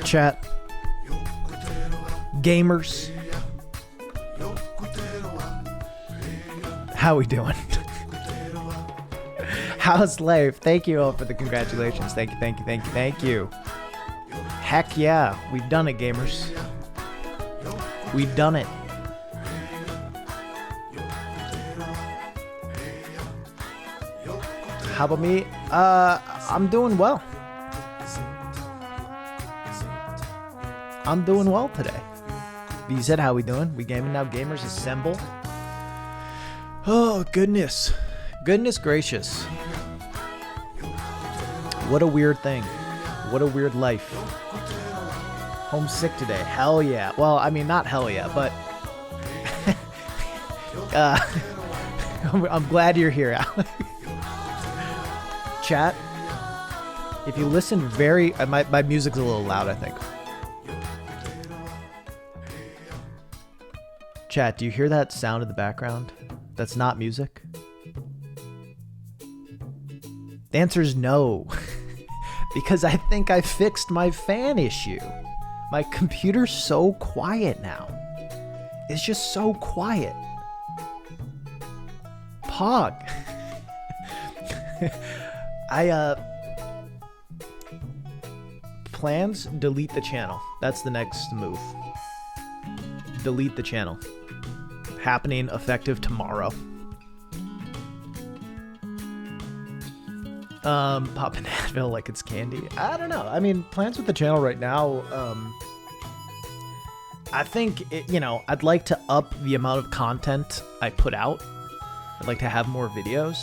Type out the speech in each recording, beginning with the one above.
Chat. Gamers. How we doing? How's life? Thank you all for the congratulations. Thank you, thank you, thank you, thank you. Heck yeah, we've done it, gamers. We've done it. How about me? I'm doing well. I'm doing well today. You said how we doing? We gaming now, gamers assemble. Oh, goodness. Goodness gracious. What a weird thing. What a weird life. Homesick today. Hell yeah. Well, I mean, not hell yeah, but... I'm glad you're here, Alex. Chat, if you listen very... My music's a little loud, I think. Chat, do you hear that sound in the background? That's not music? The answer is no. Because I think I fixed my fan issue. My computer's so quiet now. It's just so quiet. Pog. Plans, delete the channel. That's the next move. Delete the channel. Happening effective tomorrow. Popping Advil like it's candy. I don't know. I mean, plans with the channel right now, I think, I'd like to up the amount of content I put out. I'd like to have more videos.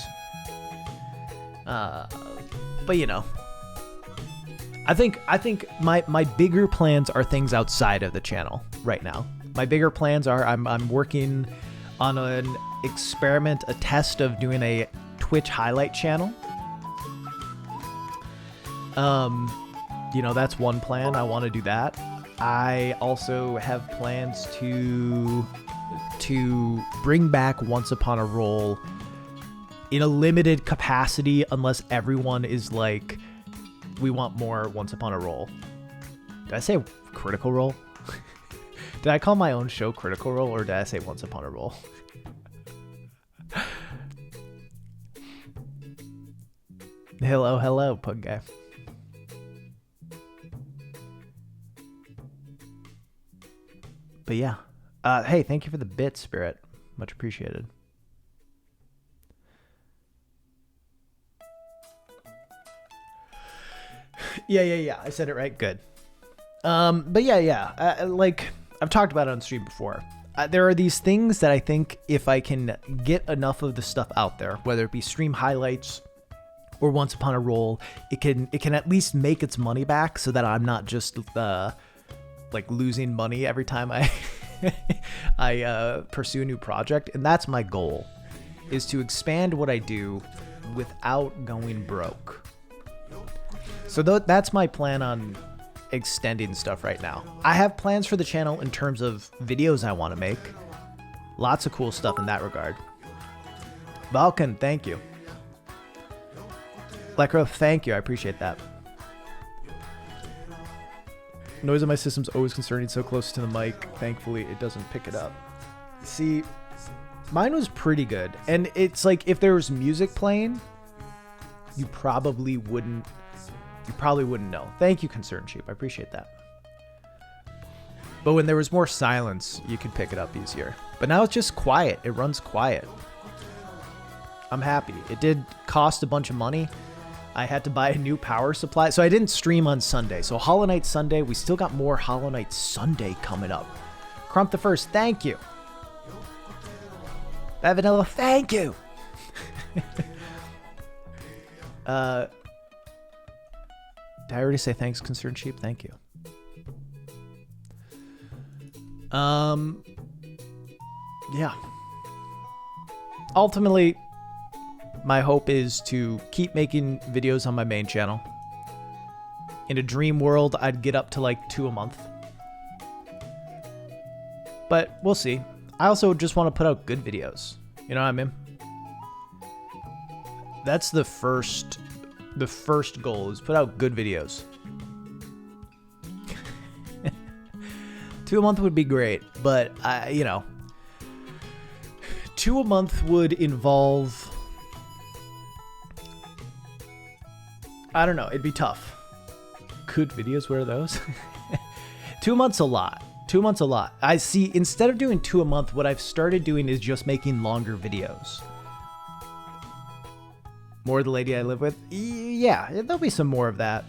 But I think my bigger plans are things outside of the channel right now. My bigger plans are I'm working on an experiment, a test of doing a Twitch highlight channel. That's one plan. I want to do that. I also have plans to bring back Once Upon a Roll in a limited capacity, unless everyone is like, we want more Once Upon a Roll. Did I say Critical Role? Did I call my own show Critical Role, or did I say Once Upon a Roll? Hello, Pug Guy. But yeah. Hey, thank you for the bit, Spirit. Much appreciated. Yeah. I said it right. Good. But yeah. Like, I've talked about it on stream before. There are these things that I think if I can get enough of the stuff out there, whether it be stream highlights or Once Upon a Roll, it can at least make its money back, so that I'm not just like losing money every time I pursue a new project. And that's my goal, is to expand what I do without going broke. So that's my plan on extending stuff right now. I have plans for the channel in terms of videos I want to make. Lots of cool stuff in that regard. Vulcan, thank you. Blackro, thank you. I appreciate that. Noise on my system's always concerning, so close to the mic. Thankfully, it doesn't pick it up. See, mine was pretty good. And it's like, if there was music playing, you probably wouldn't know. Thank you, Concern Sheep. I appreciate that. But when there was more silence, you could pick it up easier. But now it's just quiet. It runs quiet. I'm happy. It did cost a bunch of money. I had to buy a new power supply. So I didn't stream on Sunday. So Hollow Knight Sunday, we still got more Hollow Knight Sunday coming up. Crump the First, thank you. That Vanilla, thank you. Did I already say thanks, Concerned Sheep? Thank you. Yeah. Ultimately, my hope is to keep making videos on my main channel. In a dream world, I'd get up to like 2 a month. But we'll see. I also just want to put out good videos. You know what I mean? That's the first goal, is put out good videos. 2 a month would be great, but you know, 2 a month would involve, I don't know, it'd be tough. Could videos wear those? 2 months a lot. 2 months a lot. I see, instead of doing 2 a month, what I've started doing is just making longer videos. More the lady I live with? Yeah, there'll be some more of that.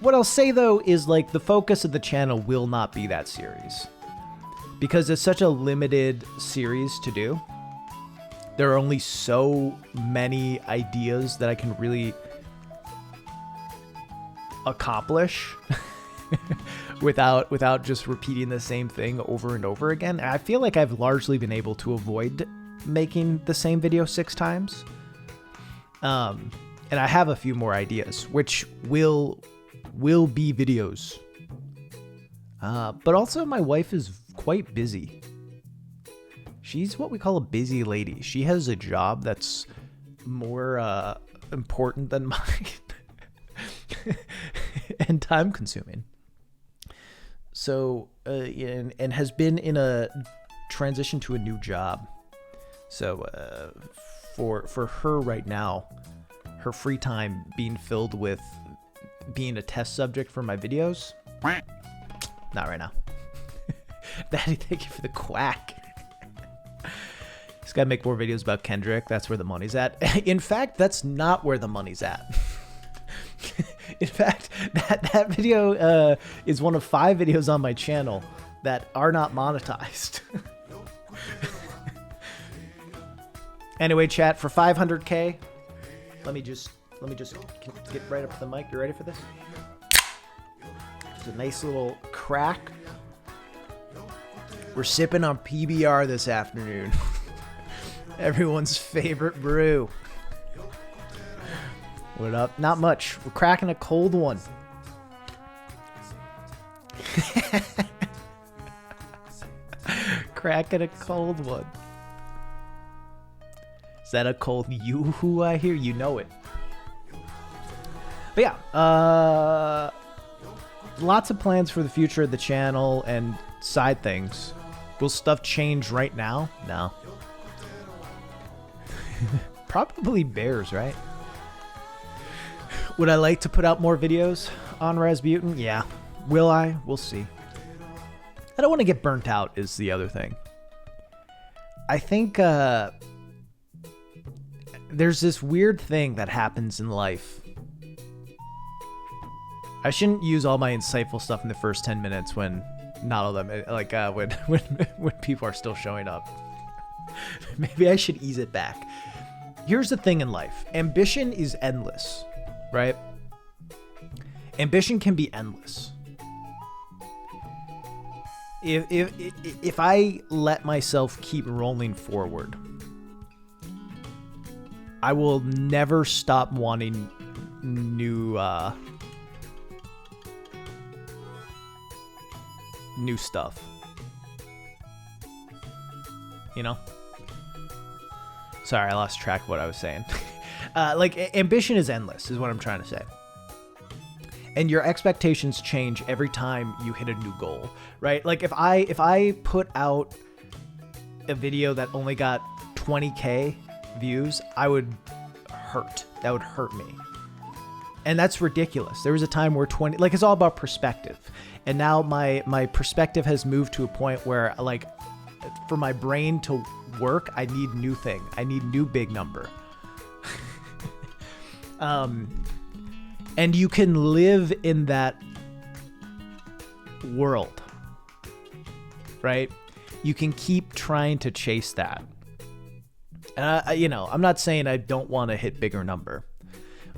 What I'll say though is like the focus of the channel will not be that series. Because it's such a limited series to do. There are only so many ideas that I can really accomplish without just repeating the same thing over and over again. I feel like I've largely been able to avoid making the same video 6 times. And I have a few more ideas, which will be videos. But also my wife is quite busy. She's what we call a busy lady. She has a job that's more important than mine and time consuming. So, and has been in a transition to a new job. So, for her right now, her free time being filled with being a test subject for my videos. Not right now. Daddy, thank you for the quack. Just gotta make more videos about Kendrick. That's where the money's at. In fact, that's not where the money's at. In fact, that video is one of 5 videos on my channel that are not monetized. Anyway, chat, for 500K, let me just get right up to the mic. You ready for this? It's a nice little crack. We're sipping on PBR this afternoon. Everyone's favorite brew. What up? Not much. We're cracking a cold one. Cracking a cold one. Is that a cold yoo-hoo I hear? You know it. But yeah, lots of plans for the future of the channel and side things. Will stuff change right now? No. Probably bears, right? Would I like to put out more videos on Rasputin? Yeah. Will I? We'll see. I don't want to get burnt out is the other thing. I think there's this weird thing that happens in life. I shouldn't use all my insightful stuff in the first 10 minutes when not all of them, like when people are still showing up. Maybe I should ease it back. Here's the thing in life. Ambition is endless, right? Ambition can be endless. If I let myself keep rolling forward, I will never stop wanting new stuff. You know? Sorry, I lost track of what I was saying. Like, ambition is endless, is what I'm trying to say. And your expectations change every time you hit a new goal, right? Like, if I put out a video that only got 20K views, I would hurt. That would hurt me. And that's ridiculous. There was a time where like, it's all about perspective. And now my perspective has moved to a point where, like, for my brain to work, I need new thing. I need new big number. And you can live in that world, right? You can keep trying to chase that. And you know, I'm not saying I don't want to hit bigger number,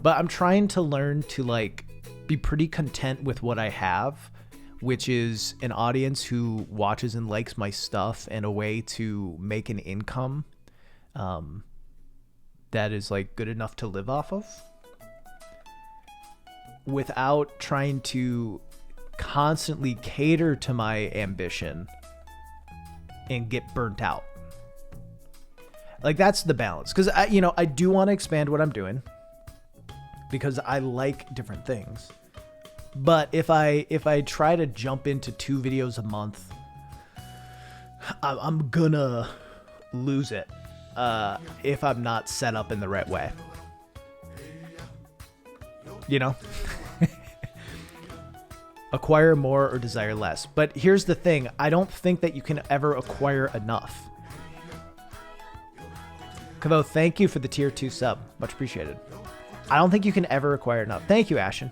but I'm trying to learn to, like, be pretty content with what I have, which is an audience who watches and likes my stuff and a way to make an income that is, like, good enough to live off of, without trying to constantly cater to my ambition and get burnt out. Like, that's the balance. Because I do want to expand what I'm doing because I like different things. But if I try to jump into 2 videos a month I'm gonna lose it if I'm not set up in the right way. You know? Acquire more or desire less. But here's the thing. I don't think that you can ever acquire enough. Kavo, thank you for the tier 2 sub. Much appreciated. I don't think you can ever acquire enough. Thank you, Ashen.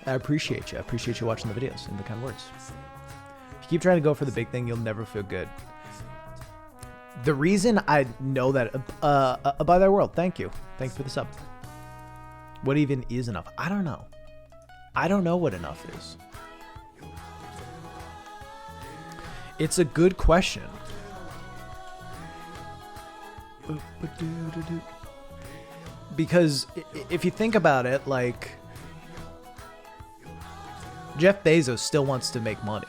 I appreciate you. I appreciate you watching the videos and the kind words. If you keep trying to go for the big thing, you'll never feel good. The reason I know that... Above Thy World, thank you. Thanks for the sub. What even is enough? I don't know. I don't know what enough is. It's a good question. Because if you think about it, like, Jeff Bezos still wants to make money.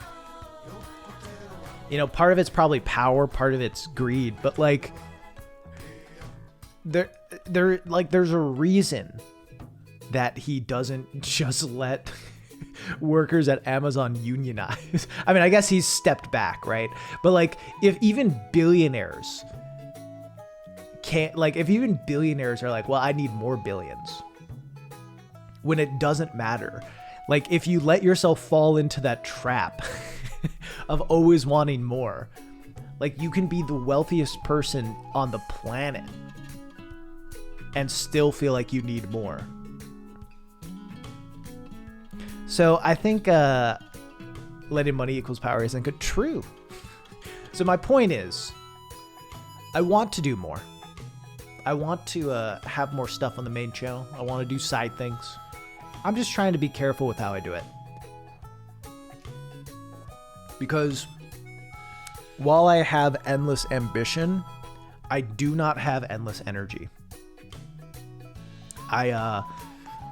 You know, part of it's probably power, part of it's greed, but like there's a reason that he doesn't just let workers at Amazon unionize. I mean, I guess he's stepped back, right? But like, if even billionaires can't, like, if even billionaires are like, well, I need more billions, when it doesn't matter. Like, if you let yourself fall into that trap of always wanting more, like, you can be the wealthiest person on the planet and still feel like you need more. So I think letting money equals power isn't good. True. So my point is, I want to do more. I want to have more stuff on the main channel. I want to do side things. I'm just trying to be careful with how I do it. Because while I have endless ambition, I do not have endless energy. I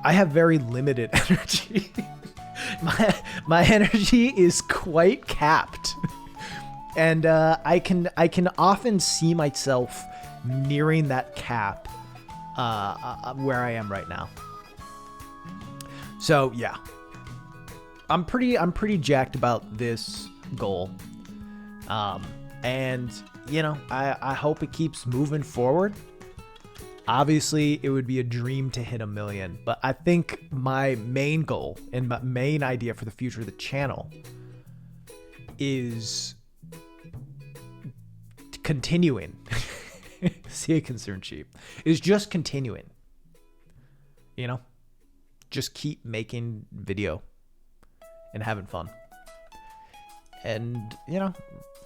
have very limited energy. My energy is quite capped. And I can often see myself nearing that cap where I am right now. So yeah, I'm pretty jacked about this goal, and you know, I hope it keeps moving forward. Obviously, it would be a dream to hit 1 million, but I think my main goal and my main idea for the future of the channel is continuing. See a concerned sheep. Is just continuing. You know? Just keep making video and having fun. And, you know,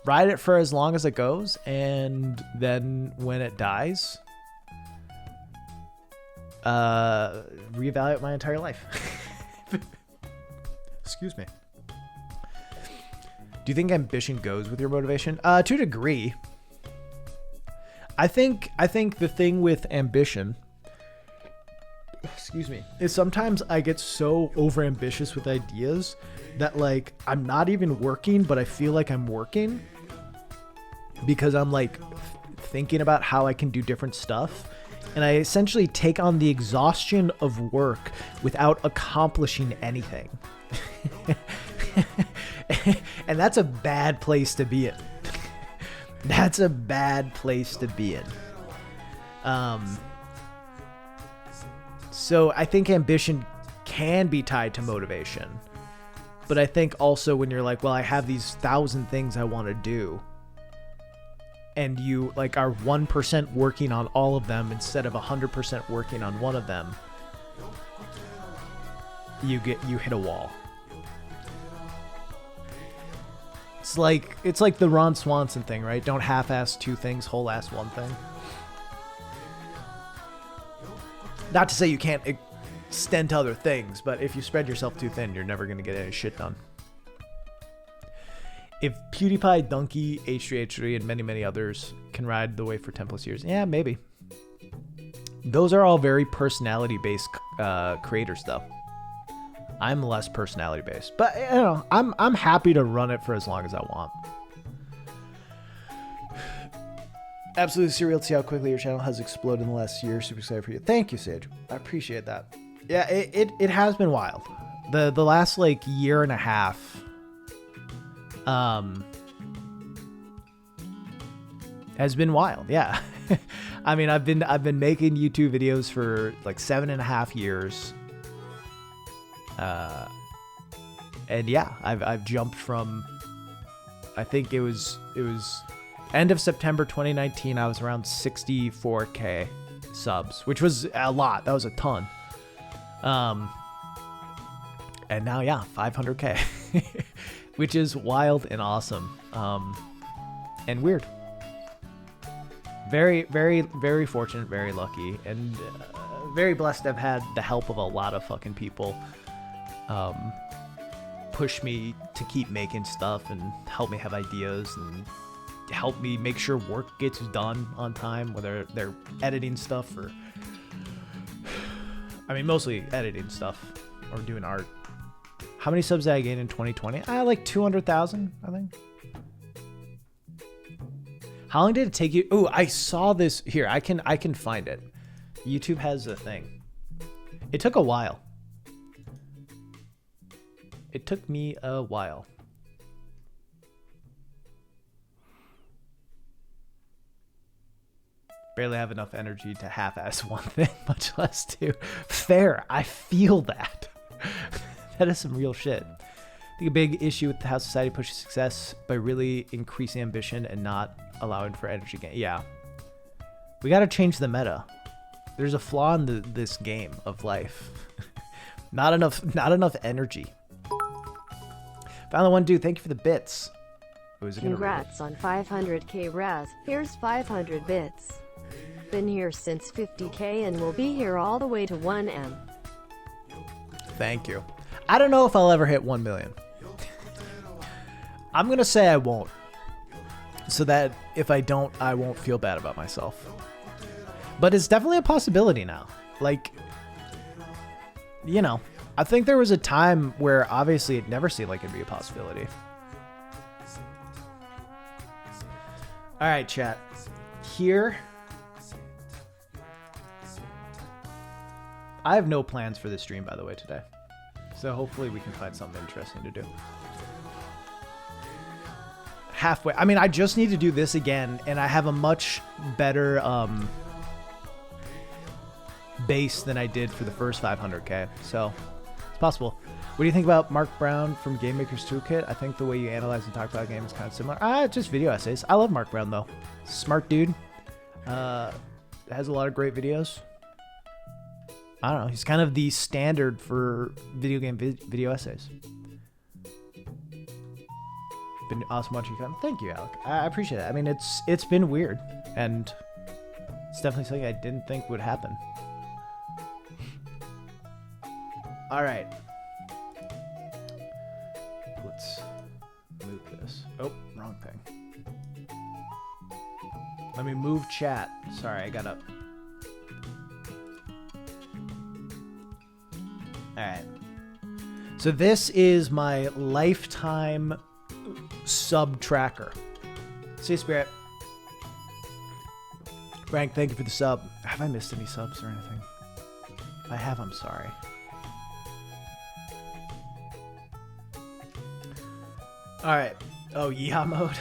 ride it for as long as it goes, and then when it dies, reevaluate my entire life. Excuse me. Do you think ambition goes with your motivation? To a degree. I think the thing with ambition, excuse me, is sometimes I get so overambitious with ideas that, like, I'm not even working, but I feel like I'm working because I'm like thinking about how I can do different stuff. And I essentially take on the exhaustion of work without accomplishing anything. And that's a bad place to be in. That's a bad place to be in. So I think ambition can be tied to motivation. But I think also when you're like, well, I have these 1,000 things I want to do, and you like are 1% working on all of them instead of 100% working on one of them, you hit a wall. It's like the Ron Swanson thing, right? Don't half-ass 2 things, whole-ass 1 thing. Not to say you can't extend to other things, but if you spread yourself too thin, you're never going to get any shit done. If PewDiePie, Donkey, H3H3, and many, many others can ride the wave for 10 plus years, yeah, maybe. Those are all very personality-based creators, though. I'm less personality-based, but you know, I'm happy to run it for as long as I want. Absolutely surreal to see how quickly your channel has exploded in the last year. Super excited for you. Thank you, Sage. I appreciate that. Yeah, it has been wild. The last like year and a half has been wild. Yeah. I mean, I've been making YouTube videos for like 7.5 years. And yeah, I've jumped from, I think it was end of September 2019. I was around 64K subs, which was a lot. That was a ton. And now, yeah, 500K, which is wild and awesome. And weird. Very, very, very fortunate, very lucky, and very blessed to have had the help of a lot of fucking people push me to keep making stuff and help me have ideas and help me make sure work gets done on time, whether they're editing stuff or, I mean, mostly editing stuff or doing art. How many subs did I gain in 2020? Like 200,000, I think. How long did it take you? Oh, I saw this here. I can find it. YouTube has a thing. It took a while. It took me a while. Barely have enough energy to half-ass one thing, much less two. Fair. I feel that. That is some real shit. I think a big issue with how society pushes success by really increasing ambition and not allowing for energy gain. Yeah. We got to change the meta. There's a flaw in this game of life. Not enough energy. Found the one dude. Thank you for the bits. Congrats on 500K Raz. Here's 500 bits. Been here since 50K and will be here all the way to 1M. Thank you. I don't know if I'll ever hit 1 million. I'm going to say I won't. So that if I don't, I won't feel bad about myself. But it's definitely a possibility now. Like, you know, I think there was a time where obviously it never seemed like it'd be a possibility. All right, chat. Here. I have no plans for this stream, by the way, today. So hopefully we can find something interesting to do. Halfway. I mean, I just need to do this again, and I have a much better base than I did for the first 500K. So it's possible. What do you think about Mark Brown from Game Maker's Toolkit? I think the way you analyze and talk about a game is kind of similar. Just video essays. I love Mark Brown, though. Smart dude. Has a lot of great videos. I don't know. He's kind of the standard for video game video essays. Been awesome watching you come. Thank you, Alec. I appreciate it. I mean, it's been weird, and it's definitely something I didn't think would happen. All right. Let's move this. Oh, wrong thing. Let me move chat. Sorry, I got up. All right. So this is my lifetime sub tracker. See you, Spirit. Frank, thank you for the sub. Have I missed any subs or anything? If I have, I'm sorry. All right. Oh, yeehaw mode.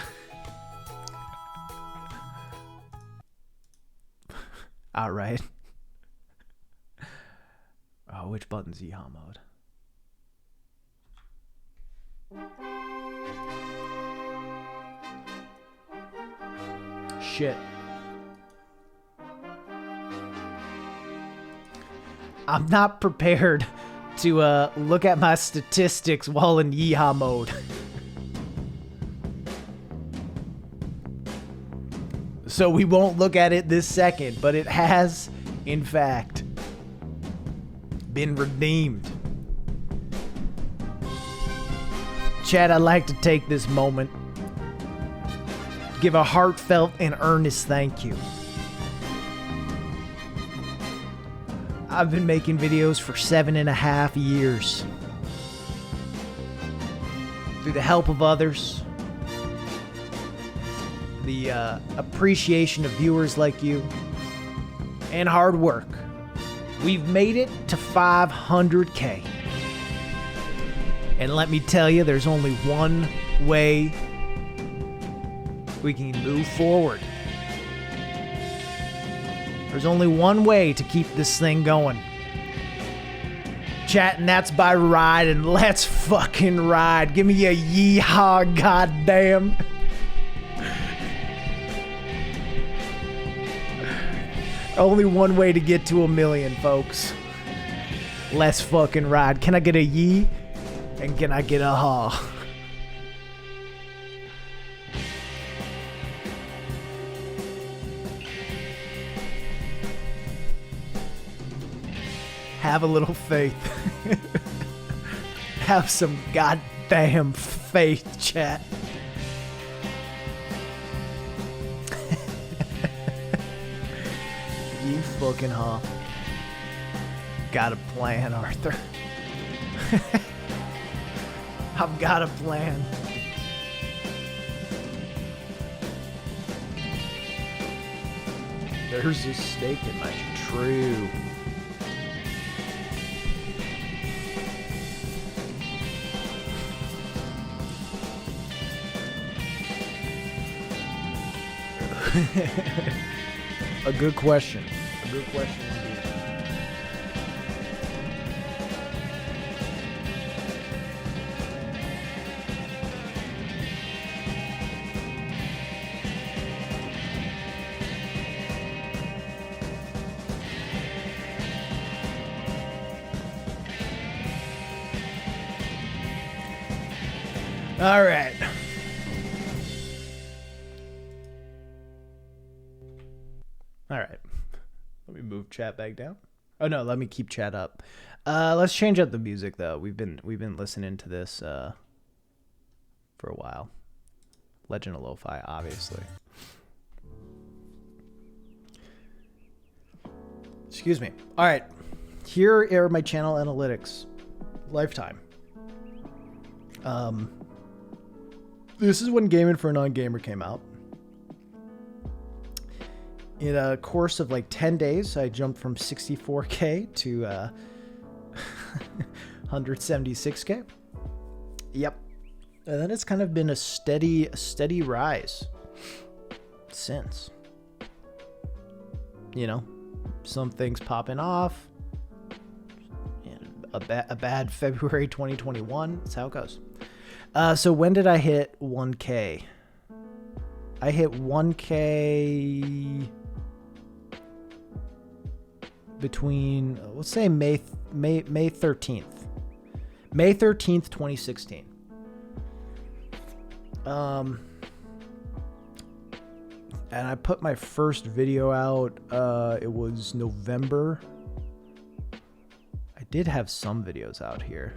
All right. Oh, which button's yeehaw mode? Shit. I'm not prepared to look at my statistics while in yeehaw mode. So we won't look at it this second, but it has, in fact, been redeemed. Chad, I'd like to take this moment to give a heartfelt and earnest thank you. I've been making videos for 7.5 years. Through the help of others, the appreciation of viewers like you, and hard work, we've made it to 500K. And let me tell you, there's only one way we can move forward. There's only one way to keep this thing going. Chat, and that's by riding. Let's fucking ride. Give me a yeehaw, goddamn. Only one way to get to 1 million, folks. Let's fucking ride. Can I get a yee? And can I get a haw? Have a little faith. Have some goddamn faith, chat. You fucking huh? Got a plan, Arthur. I've got a plan. There's a stake in my true. A good question. A good question indeed. All right. All right. Let me move chat back down. Oh no, let me keep chat up. Let's change up the music though. We've been listening to this for a while. Legend of Lo-Fi, obviously. Excuse me. All right. Here are my channel analytics. Lifetime. This is when Gaming for a Non-Gamer came out. In a course of like 10 days, I jumped from 64K to 176K. Yep. And then it's kind of been a steady rise since. You know, some things popping off. A bad February 2021. That's how it goes. So when did I hit 1K? I hit 1K between, let's say May 13th. May 13th, 2016. And I put my first video out, it was November. I did have some videos out here.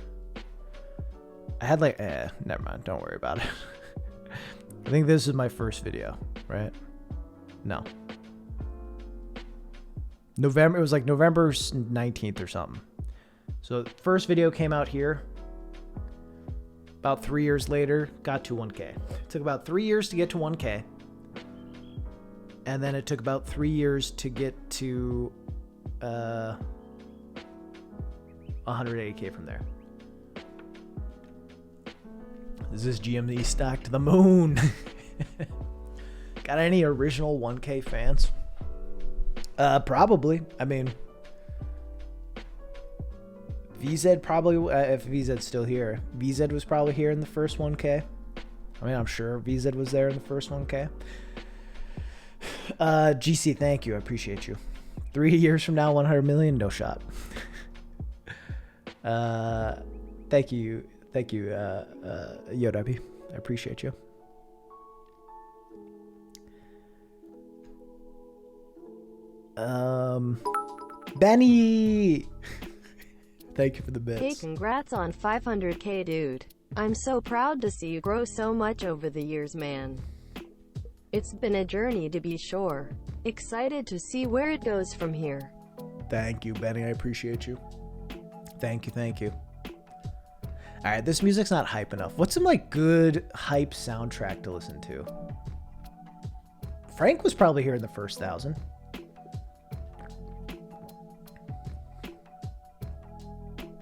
I had like, never mind, don't worry about it. I think this is my first video, right? No. November, it was like November 19th or something. So the first video came out here. About 3 years later, got to 1K. It took about 3 years to get to 1K. And then it took about 3 years to get to 180K from there. Is this GME stock to the moon? Got any original 1K fans? Probably. I mean, VZ probably, if VZ's still here. VZ was probably here in the first 1K. I mean, I'm sure VZ was there in the first 1K. GC, thank you. I appreciate you. 3 years from now, 100 million? No shot. Thank you. Thank you, Yodabi. I appreciate you. Benny! Thank you for the bits. Hey, congrats on 500K, dude. I'm so proud to see you grow so much over the years, man. It's been a journey to be sure. Excited to see where it goes from here. Thank you, Benny. I appreciate you. Thank you, thank you. All right, this music's not hype enough. What's some like good hype soundtrack to listen to? Frank was probably here in the first 1,000.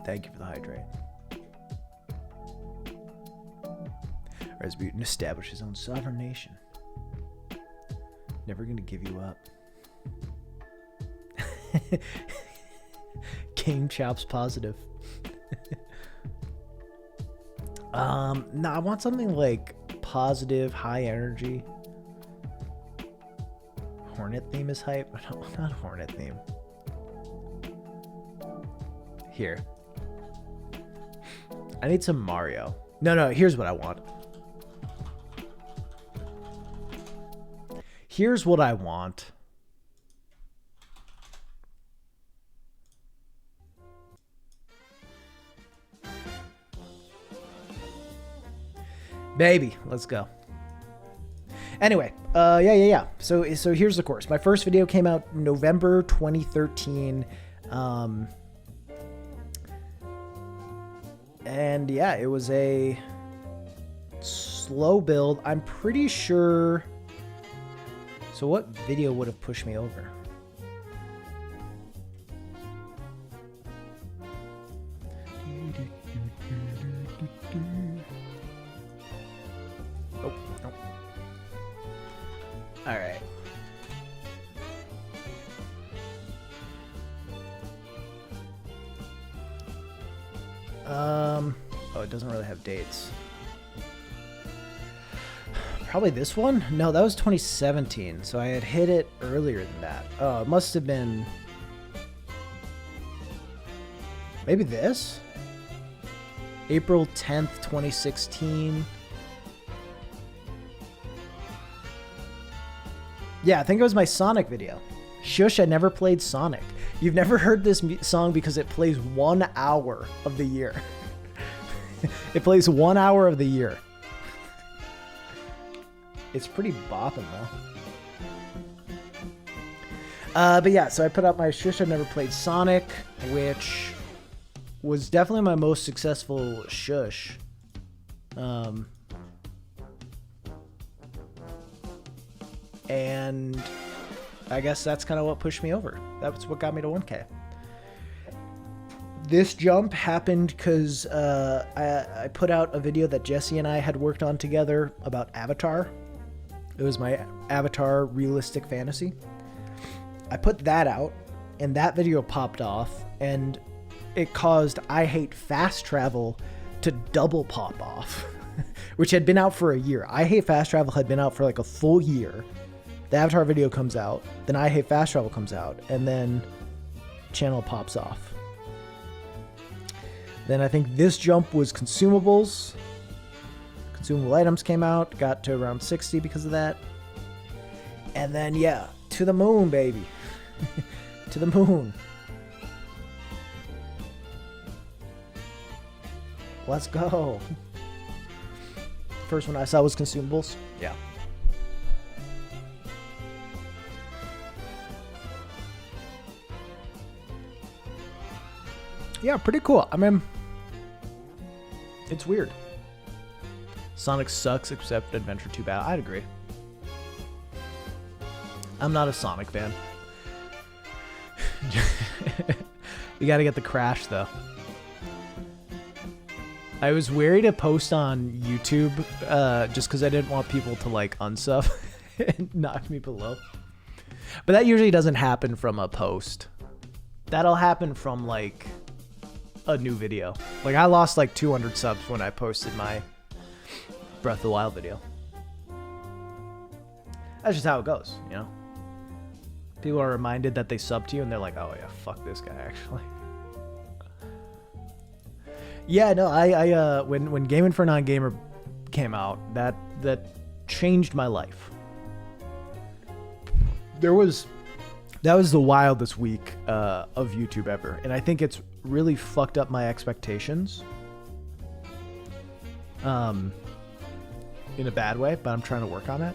Thank you for the hydrate. Rasputin established his own sovereign nation. Never gonna give you up. Game Chops positive. No, I want something like positive, high energy. Hornet theme is hype. No, not Hornet theme. Here. I need some Mario. No, here's what I want. Here's what I want. Baby, let's go. Anyway, yeah. So here's the course. My first video came out November 2013. And yeah, it was a slow build. I'm pretty sure. So what video would have pushed me over? Oh, no. All right. Oh, it doesn't really have dates. Probably this one? No, that was 2017, so I had hit it earlier than that. Oh, it must have been... maybe this? April 10th, 2016. Yeah, I think it was my Sonic video. Shush, I never played Sonic. You've never heard this song because it plays 1 hour of the year. It plays 1 hour of the year. It's pretty bopping though. But yeah, so I put out my Shush, I never played Sonic, which was definitely my most successful Shush. And I guess that's kind of what pushed me over. That's what got me to 1K. This jump happened because I put out a video that Jesse and I had worked on together about Avatar. It was my Avatar realistic fantasy. I put that out, and that video popped off, and it caused I Hate Fast Travel to double pop off, which had been out for a year. I Hate Fast Travel had been out for like a full year. The Avatar video comes out, then I Hate Fast Travel comes out, and then channel pops off. Then I think this jump was consumables. Consumable items came out, got to around 60 because of that. And then, yeah, to the moon, baby. To the moon. Let's go. First one I saw was consumables. Yeah. Yeah, pretty cool. I mean, it's weird. Sonic sucks except Adventure 2 Battle. I'd agree. I'm not a Sonic fan. You gotta get the crash though. I was wary to post on YouTube just because I didn't want people to like unsub and knock me below. But that usually doesn't happen from a post. That'll happen from like a new video. Like I lost like 200 subs when I posted my Breath of the Wild video. That's just how it goes, you know? People are reminded that they sub to you and they're like, oh yeah, fuck this guy actually. Yeah, no, I when Gaming for Non-Gamer came out, that changed my life. That was the wildest week of YouTube ever, and I think it's really fucked up my expectations. In a bad way, but I'm trying to work on it.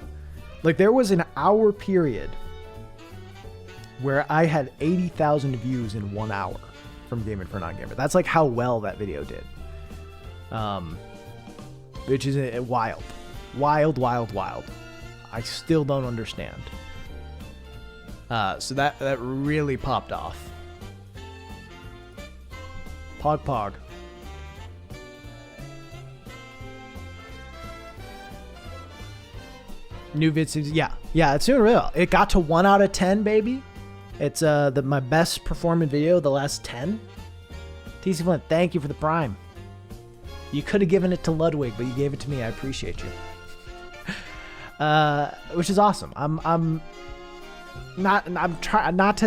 Like there was an hour period where I had 80,000 views in 1 hour from Gaming for Non-Gamer. That's like how well that video did. Which is wild. Wild. I still don't understand. So that really popped off. Pog. New vid seems, yeah, it's doing real. It got to 1 out of 10, baby. It's my best performing video of the last 10. TC Flint, thank you for the prime. You could have given it to Ludwig, but you gave it to me. I appreciate you. Which is awesome. I'm trying not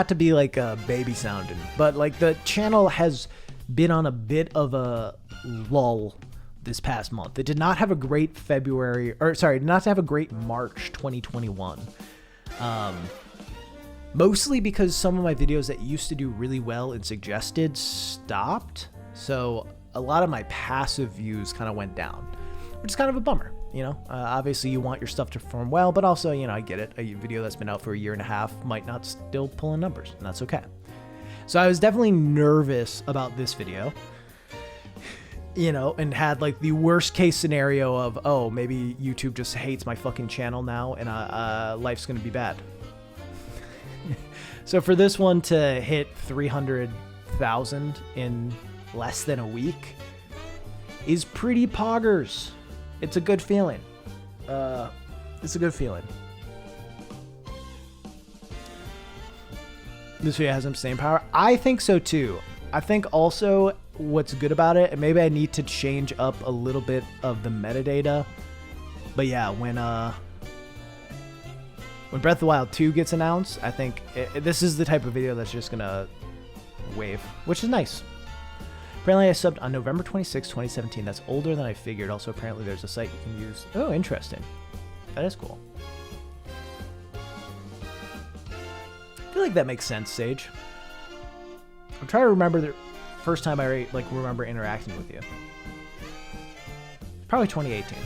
to be like a baby sounding, but like the channel has been on a bit of a lull this past month. It did not have a great did not have a great March 2021. Mostly because some of my videos that used to do really well in suggested stopped. So a lot of my passive views kind of went down, which is kind of a bummer. You know, obviously you want your stuff to perform well, but also, you know, I get it. A video that's been out for a year and a half might not still pull in numbers, and that's okay. So I was definitely nervous about this video, you know, and had like the worst case scenario of, oh, maybe YouTube just hates my fucking channel now and life's going to be bad. So for this one to hit 300,000 in less than a week is pretty poggers. It's a good feeling. It's a good feeling. This video has some staying power. I think so too. I think also what's good about it, and maybe I need to change up a little bit of the metadata. But yeah, when Breath of the Wild 2 gets announced, I think this is the type of video that's just gonna wave, which is nice. Apparently I subbed on November 26, 2017. That's older than I figured. Also, apparently there's a site you can use. Oh, interesting. That is cool. I feel like that makes sense, Sage. I'm trying to remember the first time I remember interacting with you. Probably 2018.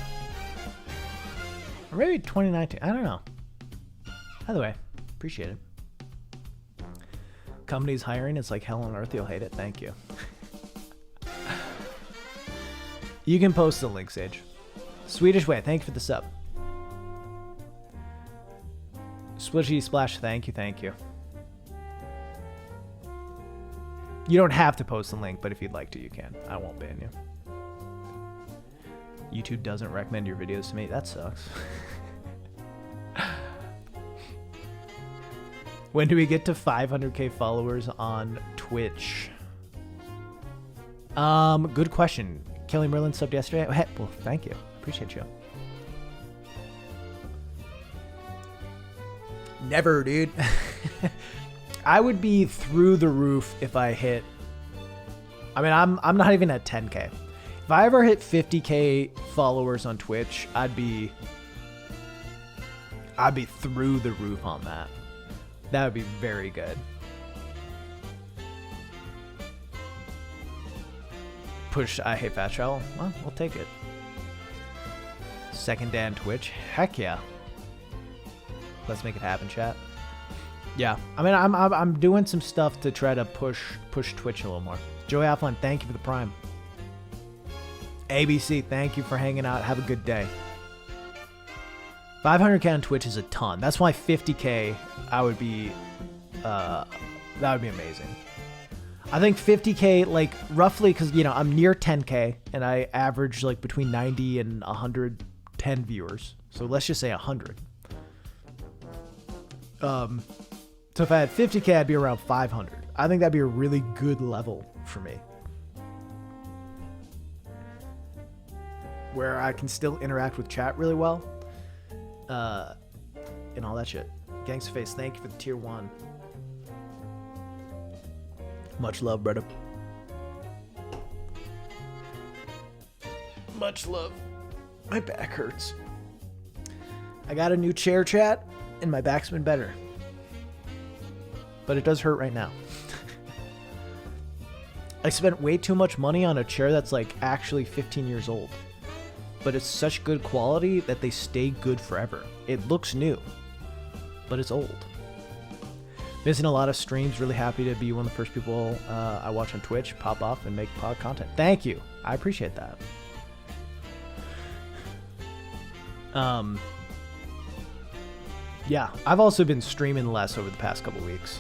Or maybe 2019. I don't know. Either way, appreciate it. Companies hiring, it's like hell on earth. You'll hate it. Thank you. You can post the link, Sage. Swedish Way, thank you for the sub. Splishy Splash, thank you. You don't have to post the link, but if you'd like to, you can. I won't ban you. YouTube doesn't recommend your videos to me. That sucks. When do we get to 500k followers on Twitch? Good question. Kelly Merlin subbed yesterday. Well, thank you. Appreciate you. Never, dude. I would be through the roof if I hit. I mean, I'm not even at 10k. If I ever hit 50k followers on Twitch, I'd be through the roof on that. That would be very good. Push I hate fast travel. Well, we'll take it. Second Dan Twitch. Heck yeah. Let's make it happen, chat. Yeah, I mean, I'm doing some stuff to try to push Twitch a little more. Joey Afflin, thank you for the prime. ABC, thank you for hanging out. Have a good day. 500k on Twitch is a ton. That's why 50k, that would be amazing. I think 50k, like roughly, because you know I'm near 10k and I average like between 90 and 110 viewers. So let's just say 100. So if I had 50k, I'd be around 500. I think that'd be a really good level for me, where I can still interact with chat really well, and all that shit. Gangsta Face, thank you for the tier 1. Much love, brother. Much love. My back hurts. I got a new chair, chat, and my back's been better. But it does hurt right now. I spent way too much money on a chair that's like actually 15 years old. But it's such good quality that they stay good forever. It looks new, but it's old. Missing a lot of streams. Really happy to be one of the first people I watch on Twitch pop off and make pod content. Thank you. I appreciate that. Yeah, I've also been streaming less over the past couple weeks.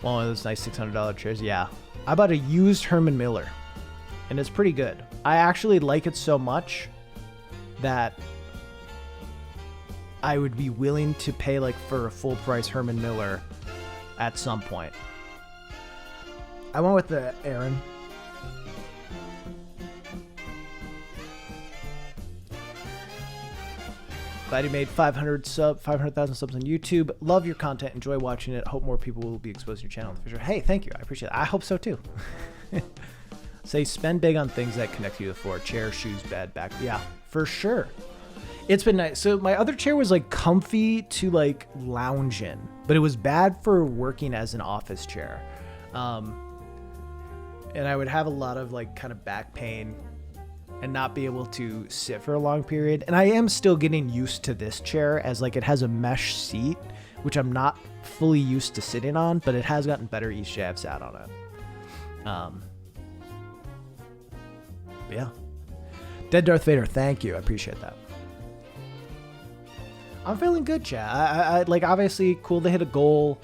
One of those nice $600 chairs. Yeah, I bought a used Herman Miller, and it's pretty good. I actually like it so much that I would be willing to pay like for a full price Herman Miller at some point. I went with the Aaron. Glad you made 500,000 subs on YouTube. Love your content. Enjoy watching it. Hope more people will be exposed to your channel in the future. Hey, thank you. I appreciate it. I hope so too. Say spend big on things that connect you to the floor. Chair, shoes, bed, back. Yeah, for sure. It's been nice. So my other chair was like comfy to like lounge in, but it was bad for working as an office chair. And I would have a lot of like kind of back pain and not be able to sit for a long period. And I am still getting used to this chair as like it has a mesh seat, which I'm not fully used to sitting on, but it has gotten better each day I've sat on it. Yeah. Dead Darth Vader, thank you. I appreciate that. I'm feeling good, chat. I like, obviously cool to hit a goal.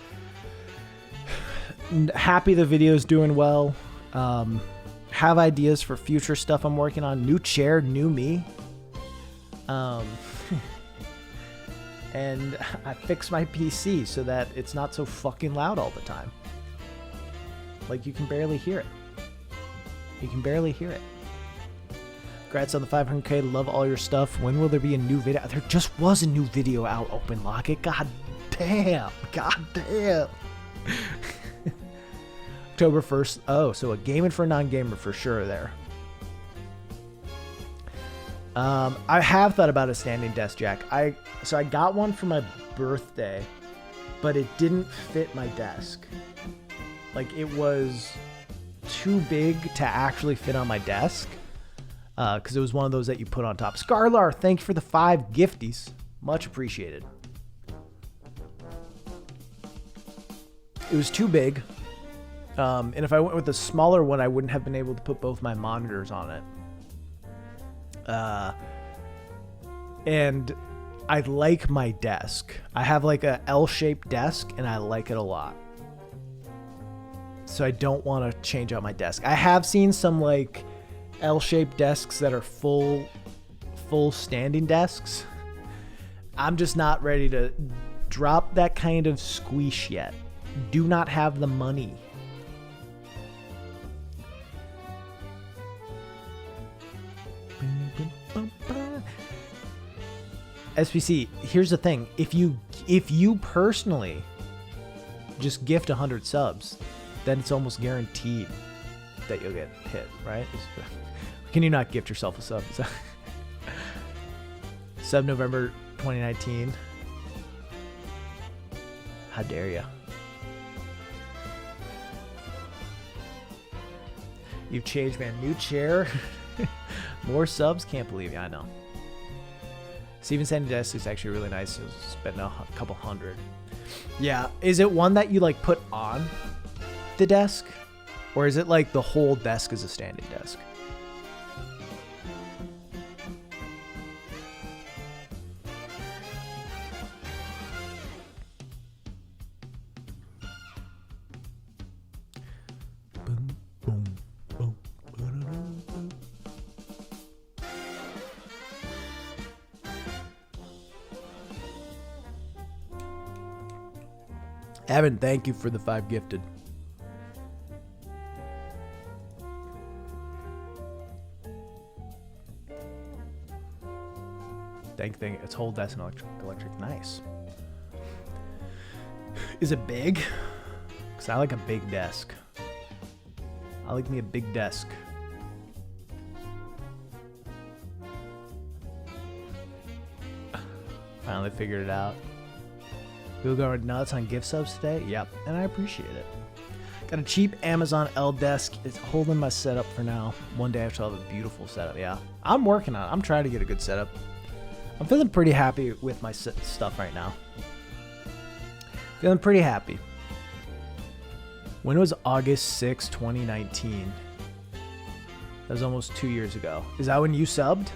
Happy the video's doing well. Have ideas for future stuff I'm working on. New chair, new me. And I fixed my PC so that it's not so fucking loud all the time. Like, you can barely hear it. You can barely hear it. Congrats on the 500K. Love all your stuff. When will there be a new video? There just was a new video out, Open Locket. God damn. God damn. October 1st. Oh, so a gaming for a non-gamer for sure there. I have thought about a standing desk jack. So I got one for my birthday, but it didn't fit my desk. Like, it was too big to actually fit on my desk. Because it was one of those that you put on top. Scarlar, thank you for the 5 gifties. Much appreciated. It was too big. And if I went with a smaller one, I wouldn't have been able to put both my monitors on it. And I like my desk. I have like a L-shaped desk, and I like it a lot. So I don't want to change out my desk. I have seen some like L-shaped desks that are full standing desks. I'm just not ready to drop that kind of squeeze yet. Do not have the money. SPC, here's the thing. If you personally just gift 100 subs, then it's almost guaranteed that you'll get hit, right? Can you not gift yourself a sub? Sub November 2019. How dare ya? You've changed, man. New chair. More subs. Can't believe you. I know. Steven Sandy desk is actually really nice. It was spent a couple hundred. Yeah. Is it one that you like put on the desk? Or is it like the whole desk is a standing desk? Evan, thank you for the 5 gifted. Thing, its whole desk and electric. Nice. Is it big? Because I like a big desk. I like me a big desk. Finally figured it out. People going nuts on gift subs today? Yep, and I appreciate it. Got a cheap Amazon L desk. It's holding my setup for now. One day I shall have a beautiful setup. Yeah, I'm working on it. I'm trying to get a good setup. I'm feeling pretty happy with my stuff right now. Feeling pretty happy. When was August 6, 2019? That was almost 2 years ago. Is that when you subbed?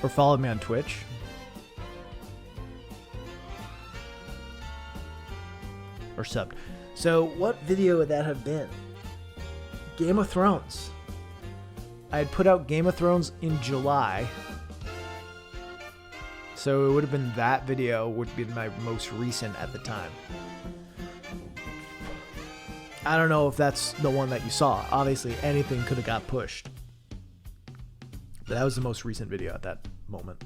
Or followed me on Twitch? Or subbed. So what video would that have been? Game of Thrones. I had put out Game of Thrones in July. So it would have been that video would be my most recent at the time. I don't know if that's the one that you saw. Obviously, anything could have got pushed. But that was the most recent video at that moment.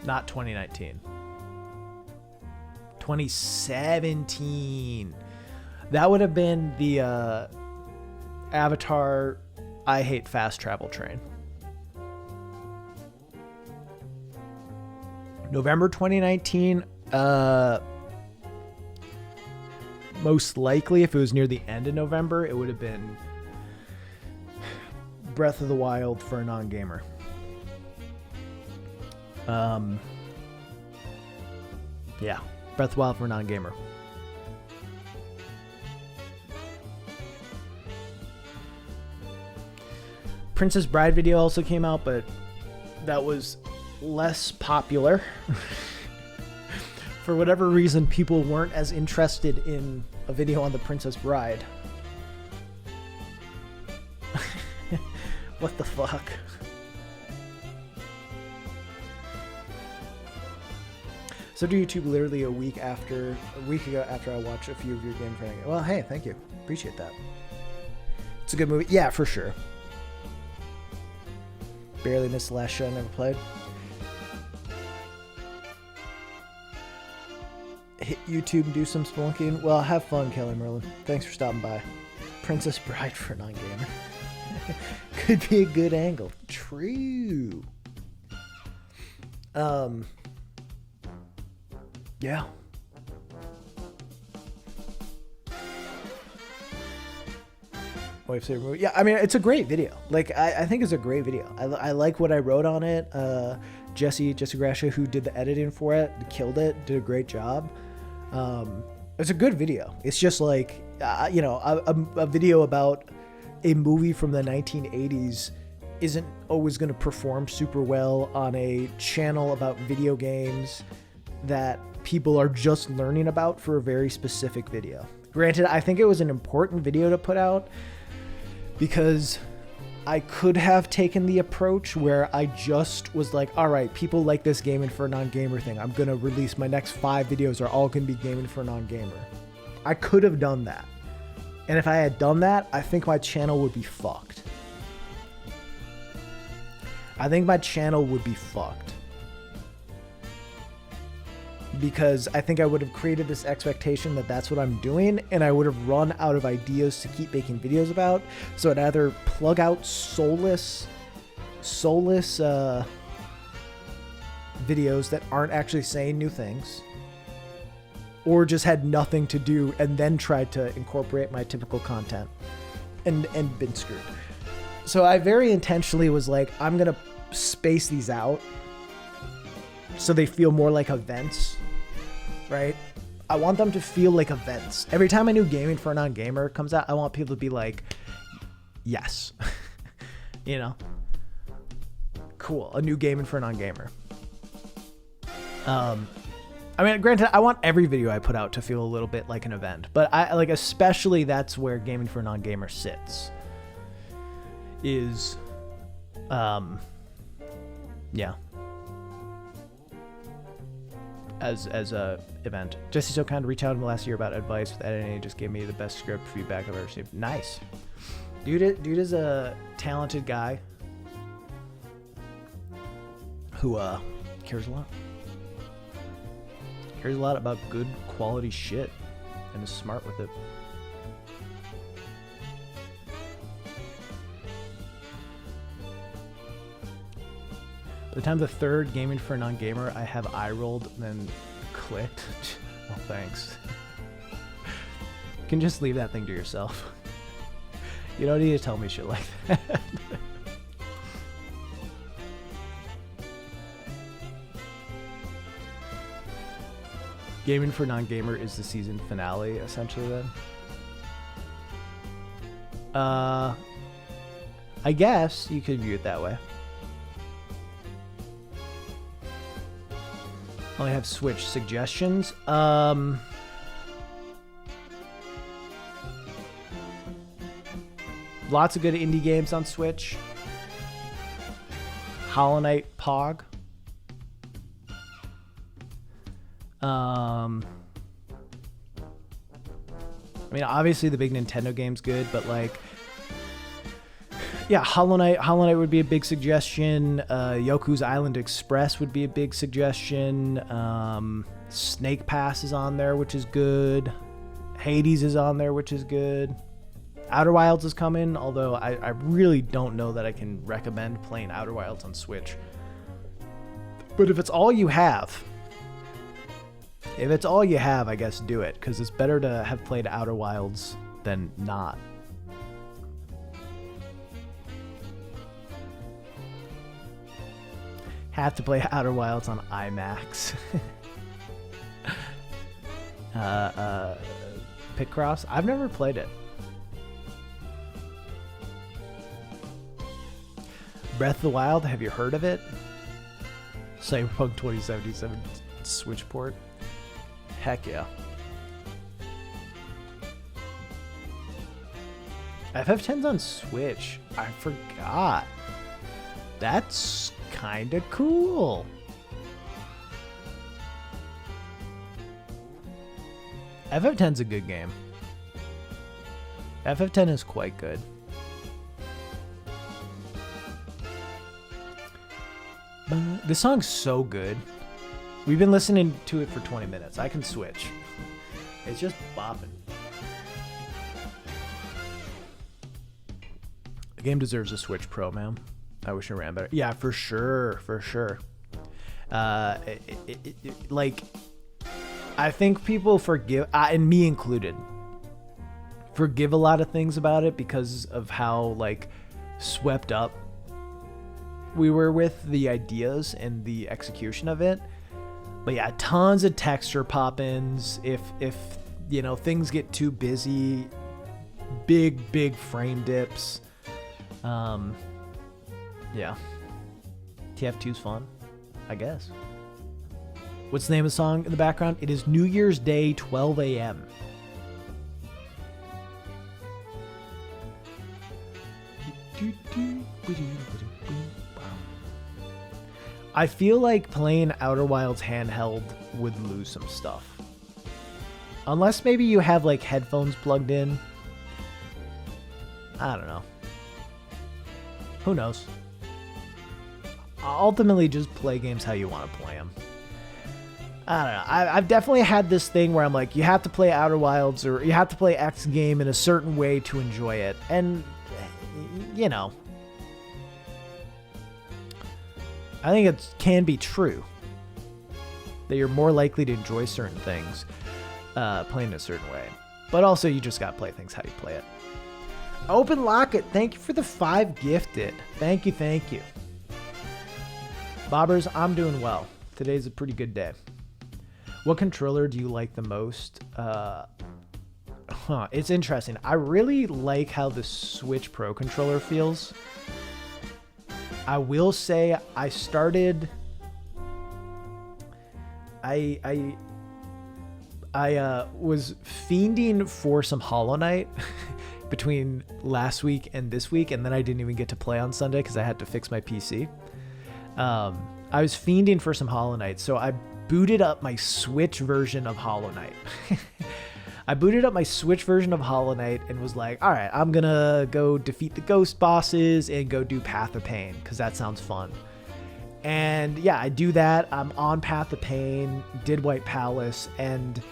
Not 2019. 2017. That would have been the Avatar I Hate Fast Travel Train. November 2019, most likely if it was near the end of November, it would have been Breath of the Wild for a non-gamer. Yeah, Breath of the Wild for a non-gamer. Princess Bride video also came out, but that was less popular. For whatever reason, people weren't as interested in a video on the Princess Bride. What the fuck? So do YouTube literally a week ago after I watched a few of your Game of Thrones. Well, hey, thank you. Appreciate that. It's a good movie. Yeah, for sure. Barely missed the last show I never played. Hit YouTube and do some spelunking. Well, have fun, Kelly Merlin. Thanks for stopping by. Princess Bride for a non-gamer. Could be a good angle. True. Yeah. Wife's favorite movie. Yeah, I mean, it's a great video. Like, I think it's a great video. I like what I wrote on it. Jesse Grasha, who did the editing for it, killed it, did a great job. It's a good video. It's just like, a video about a movie from the 1980s isn't always going to perform super well on a channel about video games that people are just learning about for a very specific video. Granted, I think it was an important video to put out because I could have taken the approach where I just was like, all right, people like this gaming for a non-gamer thing. I'm going to release my next 5 videos are all going to be gaming for a non-gamer. I could have done that. And if I had done that, I think my channel would be fucked. I think my channel would be fucked. Because I think I would have created this expectation that that's what I'm doing, and I would have run out of ideas to keep making videos about. So I'd either plug out soulless videos that aren't actually saying new things, or just had nothing to do and then tried to incorporate my typical content and been screwed. So I very intentionally was like, I'm going to space these out so they feel more like events, right? I want them to feel like events. Every time a new Gaming for a Non-Gamer comes out, I want people to be like, yes. You know? Cool. A new Gaming for a Non-Gamer. I mean, granted, I want every video I put out to feel a little bit like an event, but especially that's where Gaming for a Non-Gamer sits. Is, yeah. As a event. Jesse so kind to reach out to me last year about advice with editing. He just gave me the best script feedback I've ever received. Nice. Dude is a talented guy who cares a lot. Cares a lot about good quality shit and is smart with it. By the time the third Gaming for a Non-Gamer, I have eye rolled and then clicked. Well, thanks. You can just leave that thing to yourself. You don't need to tell me shit like that. Gaming for a Non-Gamer is the season finale, essentially, then. I guess you could view it that way. Only have Switch suggestions. Lots of good indie games on Switch. Hollow Knight Pog. I mean, obviously the big Nintendo game's good, but like, yeah, Hollow Knight would be a big suggestion. Yoku's Island Express would be a big suggestion. Snake Pass is on there, which is good. Hades is on there, which is good. Outer Wilds is coming, although I really don't know that I can recommend playing Outer Wilds on Switch. But if it's all you have, I guess do it, because it's better to have played Outer Wilds than not. Have to play Outer Wilds on IMAX. Picross? I've never played it. Breath of the Wild, have you heard of it? Cyberpunk 2077 Switch port? Heck yeah. FF10's on Switch. I forgot. That's kind of cool. FF10's a good game. FF10 is quite good. This song's so good. We've been listening to it for 20 minutes. I can switch. It's just bopping. The game deserves a Switch Pro, man. I wish it ran better. Yeah, for sure. For sure. Like, I think people forgive, and me included, forgive a lot of things about it because of how, like, swept up we were with the ideas and the execution of it. But yeah, tons of texture pop-ins. If you know, things get too busy, big frame dips. Yeah. TF2's fun, I guess. What's the name of the song in the background? It is New Year's Day, 12 a.m. I feel like playing Outer Wilds handheld would lose some stuff. Unless maybe you have like headphones plugged in. I don't know. Who knows? Ultimately, just play games how you want to play them. I don't know. I've definitely had this thing where I'm like, you have to play Outer Wilds or you have to play X game in a certain way to enjoy it. And, you know, I think it can be true that you're more likely to enjoy certain things playing a certain way. But also, you just got to play things how you play it. Open Locket, thank you for the 5 gifted. Thank you, thank you. Bobbers, I'm doing well. Today's a pretty good day. What controller do you like the most? It's interesting. I really like how the Switch Pro controller feels. I will say I started... I was fiending for some Hollow Knight between last week and this week, and then I didn't even get to play on Sunday because I had to fix my PC. I was fiending for some Hollow Knight, so I booted up my Switch version of Hollow Knight. I booted up my Switch version of Hollow Knight and was like, all right, I'm gonna go defeat the ghost bosses and go do Path of Pain because that sounds fun. And yeah, I do that. I'm on Path of Pain, did White Palace, and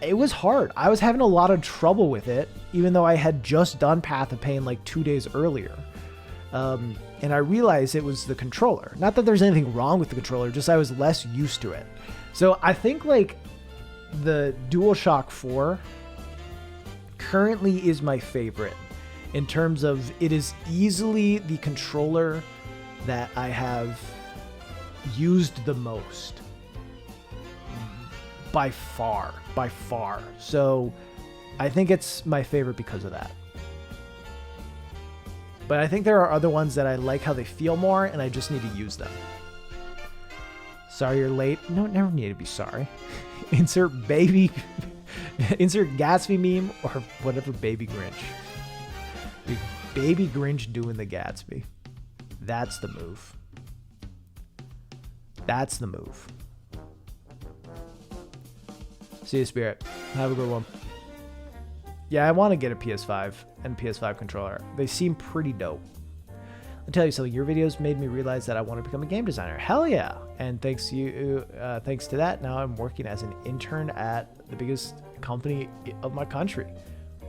it was hard. I was having a lot of trouble with it, even though I had just done Path of Pain like 2 days earlier. And I realized it was the controller. Not that there's anything wrong with the controller, just I was less used to it. So I think like the DualShock 4 currently is my favorite in terms of it is easily the controller that I have used the most. By far. So I think it's my favorite because of that. But I think there are other ones that I like how they feel more, and I just need to use them. Sorry you're late. No, never need to be sorry. Insert Gatsby meme or whatever Baby Grinch. Baby Grinch doing the Gatsby. That's the move. That's the move. See you, Spirit. Have a good one. Yeah, I want to get a PS5 and PS5 controller. They seem pretty dope. I'll tell you something. Your videos made me realize that I want to become a game designer. Hell yeah! And thanks to that, now I'm working as an intern at the biggest company of my country.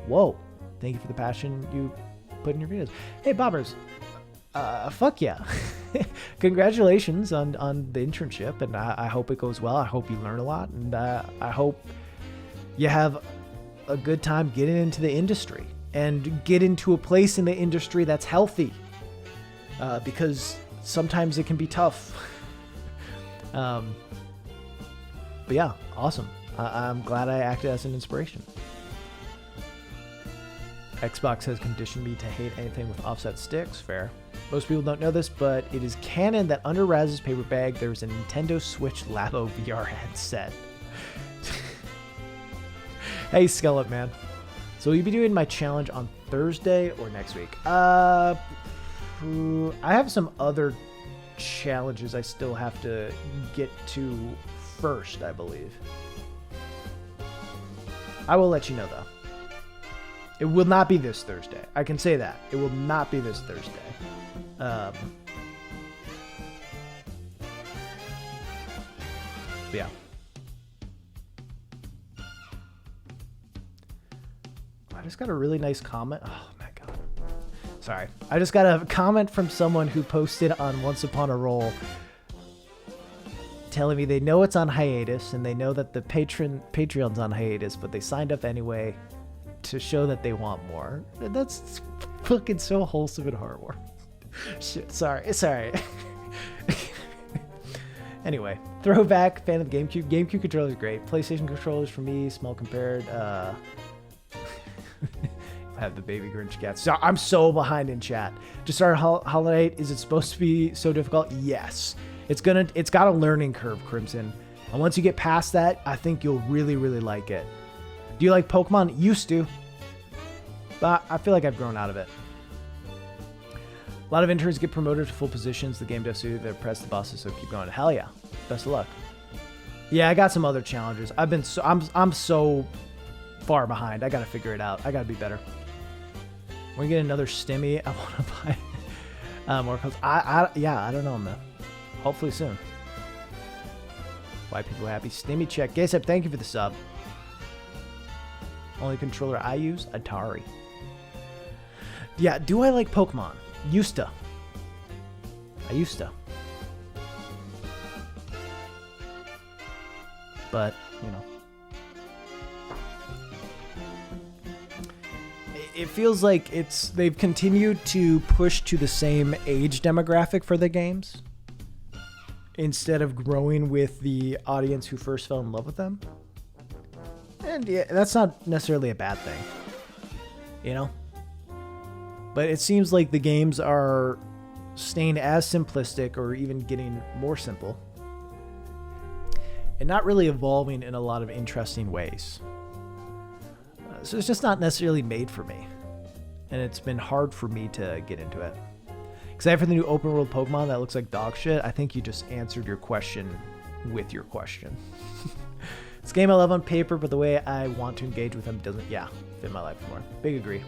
Whoa! Thank you for the passion you put in your videos. Hey, Bobbers. Fuck yeah. Congratulations on the internship, and I hope it goes well. I hope you learn a lot, and I hope you have a good time getting into the industry and get into a place in the industry that's healthy, because sometimes it can be tough. But yeah, awesome. I'm glad I acted as an inspiration. Xbox has conditioned me to hate anything with offset sticks. Fair. Most people don't know this, but it is canon that under Raz's paper bag there's a Nintendo Switch Labo VR headset. Hey, Skeleton Man. So will you be doing my challenge on Thursday or next week? I have some other challenges I still have to get to first, I believe. I will let you know, though. It will not be this Thursday. I can say that. It will not be this Thursday. Yeah. I just got a really nice comment. Oh my god. Sorry. I just got a comment from someone who posted on Once Upon a Roll telling me they know it's on hiatus and they know that the Patreon's on hiatus, but they signed up anyway to show that they want more. That's fucking so wholesome and heartwarming. Shit, sorry. Anyway, throwback, fan of the GameCube. GameCube controller is great. PlayStation controllers for me, small compared. I have the Baby Grinch cats. So I'm so behind in chat. To start Hollow Knight, is it supposed to be so difficult? Yes. It's got a learning curve, Crimson. And once you get past that, I think you'll really, really like it. Do you like Pokemon? Used to. But I feel like I've grown out of it. A lot of interns get promoted to full positions. The game does suit. They press the bosses, so keep going. Hell yeah. Best of luck. Yeah, I got some other challenges. I'm so far behind. I gotta figure it out. I gotta be better. When we get another stimmy, I want to buy more clothes. I don't know, man. Hopefully soon. Why people happy? Stimmy check. Gaysep, thank you for the sub. Only controller I use? Atari. Yeah, do I like Pokemon? Used to. I used to. But, you know. It feels like they've continued to push to the same age demographic for the games instead of growing with the audience who first fell in love with them. And yeah, that's not necessarily a bad thing, you know? But it seems like the games are staying as simplistic or even getting more simple and not really evolving in a lot of interesting ways. So it's just not necessarily made for me. And it's been hard for me to get into it. Except for the new open world Pokemon that looks like dog shit, I think you just answered your question with your question. This game I love on paper, but the way I want to engage with them doesn't, fit my life more. Big agree.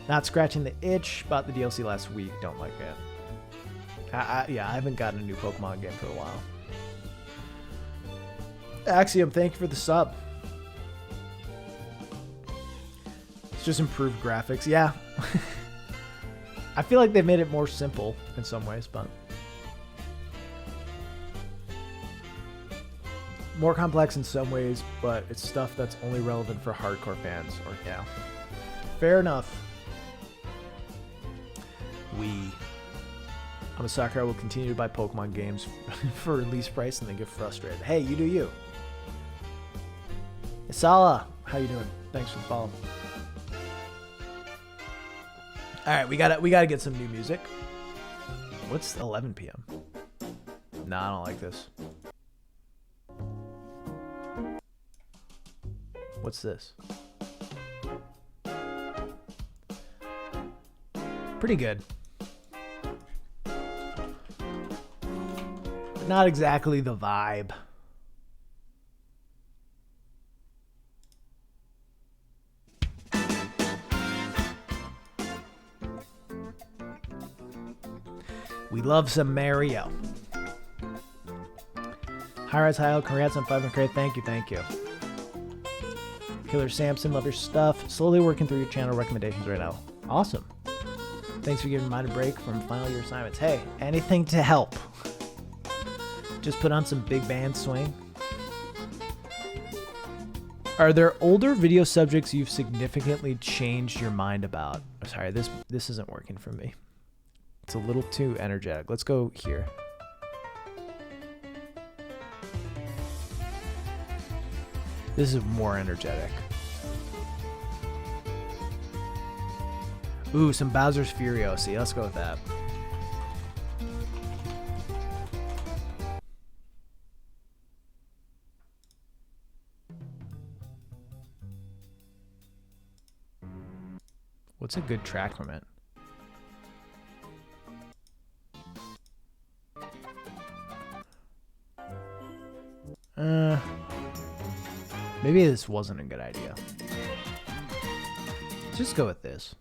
Not scratching the itch. Bought the DLC last week. Don't like it. I haven't gotten a new Pokemon game for a while. Axiom, thank you for the sub. It's just improved graphics. Yeah. I feel like they made it more simple in some ways, but more complex in some ways, but it's stuff that's only relevant for hardcore fans. Or yeah. Fair enough. I'm a sucker. I will continue to buy Pokemon games for release price and then get frustrated. Hey, you do you. Isala, how you doing? Thanks for the follow. All right, we gotta get some new music. What's 11 p.m.? Nah, I don't like this. What's this? Pretty good. Not exactly the vibe. We love some Mario. Hi-Rise Hyle, congrats on 500 credit. Thank you, thank you. Killer Samson, love your stuff. Slowly working through your channel recommendations right now. Awesome. Thanks for giving mine a break from final year assignments. Hey, anything to help. Just put on some big band swing. Are there older video subjects you've significantly changed your mind about? Oh, sorry, this isn't working for me. It's a little too energetic. Let's go here. This is more energetic. Ooh, some Bowser's Furiosi. Let's go with that. What's a good track from it? Maybe this wasn't a good idea. Let's just go with this.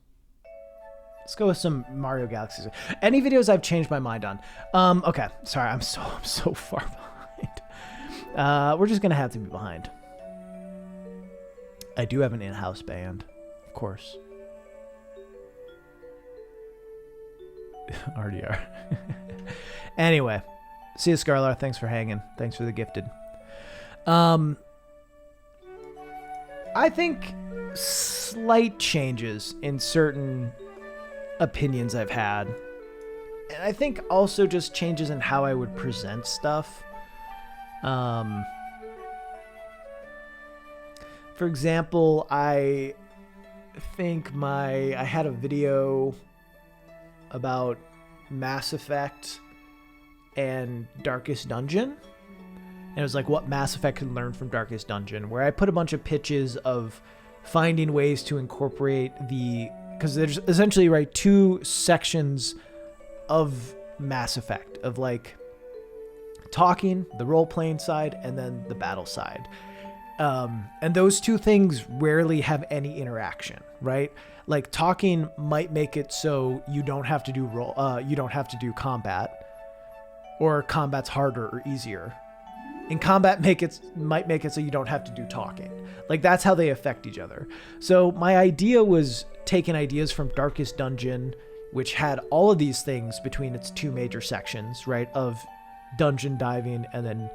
Let's go with some Mario Galaxy. Any videos I've changed my mind on. Okay, sorry, I'm so far behind. We're just gonna have to be behind. I do have an in-house band, of course. RDR. Anyway, see you, Scarlar. Thanks for hanging. Thanks for the gifted. I think slight changes in certain opinions I've had. And I think also just changes in how I would present stuff. For example, I think I had a video about Mass Effect and Darkest Dungeon. And it was like what Mass Effect could learn from Darkest Dungeon, where I put a bunch of pitches of finding ways to incorporate because there's essentially, right, two sections of Mass Effect, of like talking, the role-playing side, and then the battle side. And those two things rarely have any interaction, right? Like talking might make it so you don't have to do you don't have to do combat, or combat's harder or easier. In combat might make it so you don't have to do talking. Like that's how they affect each other. So my idea was taking ideas from Darkest Dungeon, which had all of these things between its two major sections, right? Of dungeon diving and then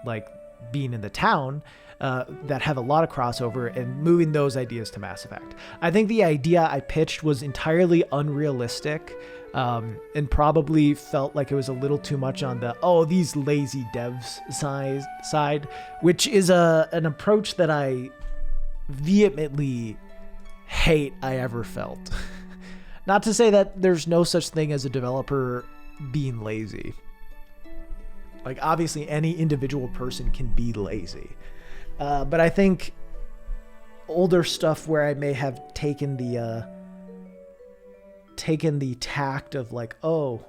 like being in the town, that have a lot of crossover, and moving those ideas to Mass Effect. I think the idea I pitched was entirely unrealistic, and probably felt like it was a little too much on these lazy devs side, which is an approach that I vehemently hate I ever felt. Not to say that there's no such thing as a developer being lazy. Like obviously any individual person can be lazy. But I think older stuff where I may have taken the tact of like, oh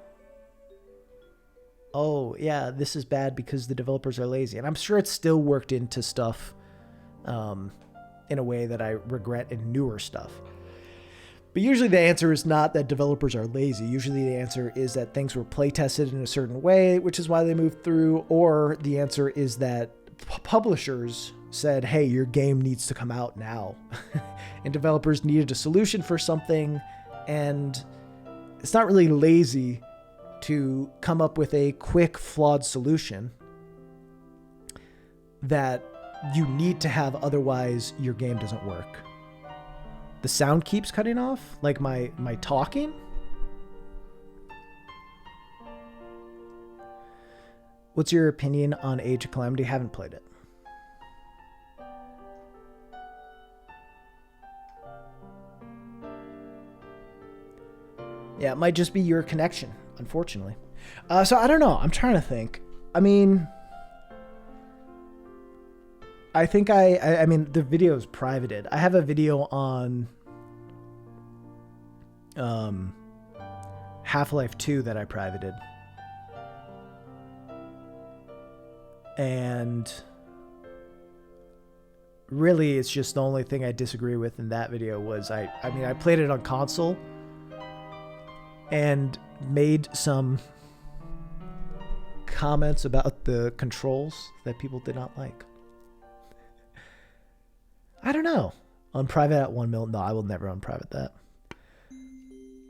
yeah, this is bad because the developers are lazy. And I'm sure it's still worked into stuff in a way that I regret in newer stuff. But usually the answer is not that developers are lazy. Usually the answer is that things were play tested in a certain way, which is why they moved through, or the answer is that publishers said, hey, your game needs to come out now. And developers needed a solution for something, and it's not really lazy to come up with a quick, flawed solution that you need to have, otherwise your game doesn't work. The sound keeps cutting off, like my talking. What's your opinion on Age of Calamity? Haven't played it. Yeah, it might just be your connection, unfortunately. So I don't know. I'm trying to think. I mean, I think I mean, the video is privated. I have a video on Half-Life 2 that I privated. And really, it's just the only thing I disagree with in that video was I mean, I played it on console and made some comments about the controls that people did not like. I don't know. Unprivate at 1 mil. No, I will never unprivate that.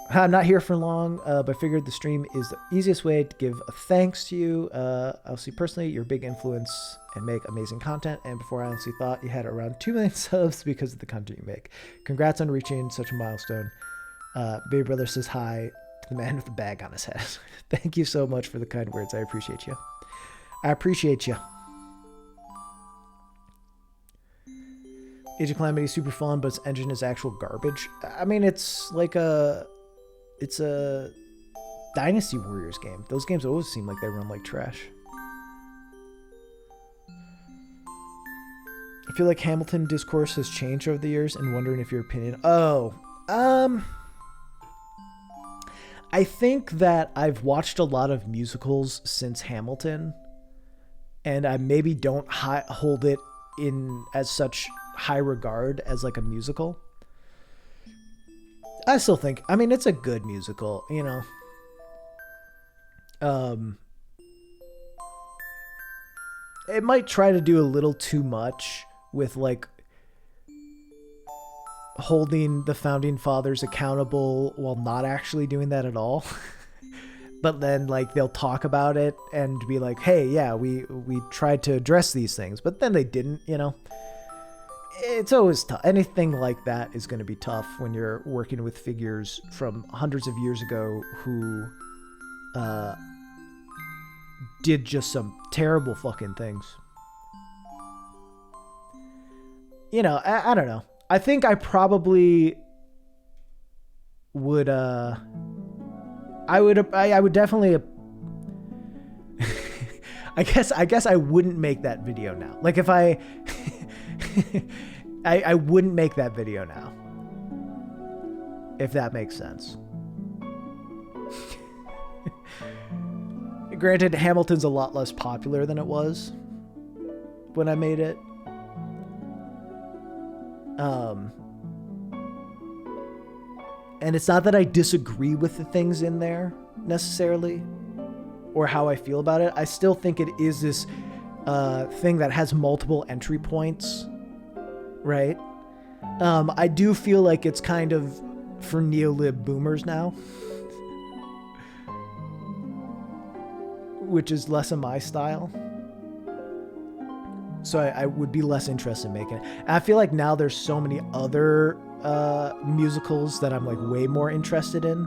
I'm not here for long, but figured the stream is the easiest way to give a thanks to you. I'll see personally, you're a big influence and make amazing content. And before I honestly thought you had around 2 million subs because of the content you make. Congrats on reaching such a milestone. Baby brother says hi to the man with the bag on his head. Thank you so much for the kind words. I appreciate you. I appreciate you. Age of Calamity is super fun, but its engine is actual garbage. I mean, it's like it's a Dynasty Warriors game. Those games always seem like they run like trash. I feel like Hamilton discourse has changed over the years and wondering if your opinion... I think that I've watched a lot of musicals since Hamilton, and I maybe don't hold it in as such high regard as like a musical. I still think, I mean, it's a good musical, you know. It might try to do a little too much with like holding the founding fathers accountable while not actually doing that at all. But then like they'll talk about it and be like, hey, yeah, we tried to address these things, but then they didn't, you know. It's always tough. Anything like that is going to be tough when you're working with figures from hundreds of years ago who did just some terrible fucking things. You know, I don't know. I think I probably would I would definitely I guess I wouldn't make that video now. Like if I I wouldn't make that video now. If that makes sense. Granted, Hamilton's a lot less popular than it was when I made it. And it's not that I disagree with the things in there necessarily or how I feel about it. I still think it is this thing that has multiple entry points, right? I do feel like it's kind of for neolib boomers now, which is less of my style. So I would be less interested in making it. And I feel like now there's so many other musicals that I'm like way more interested in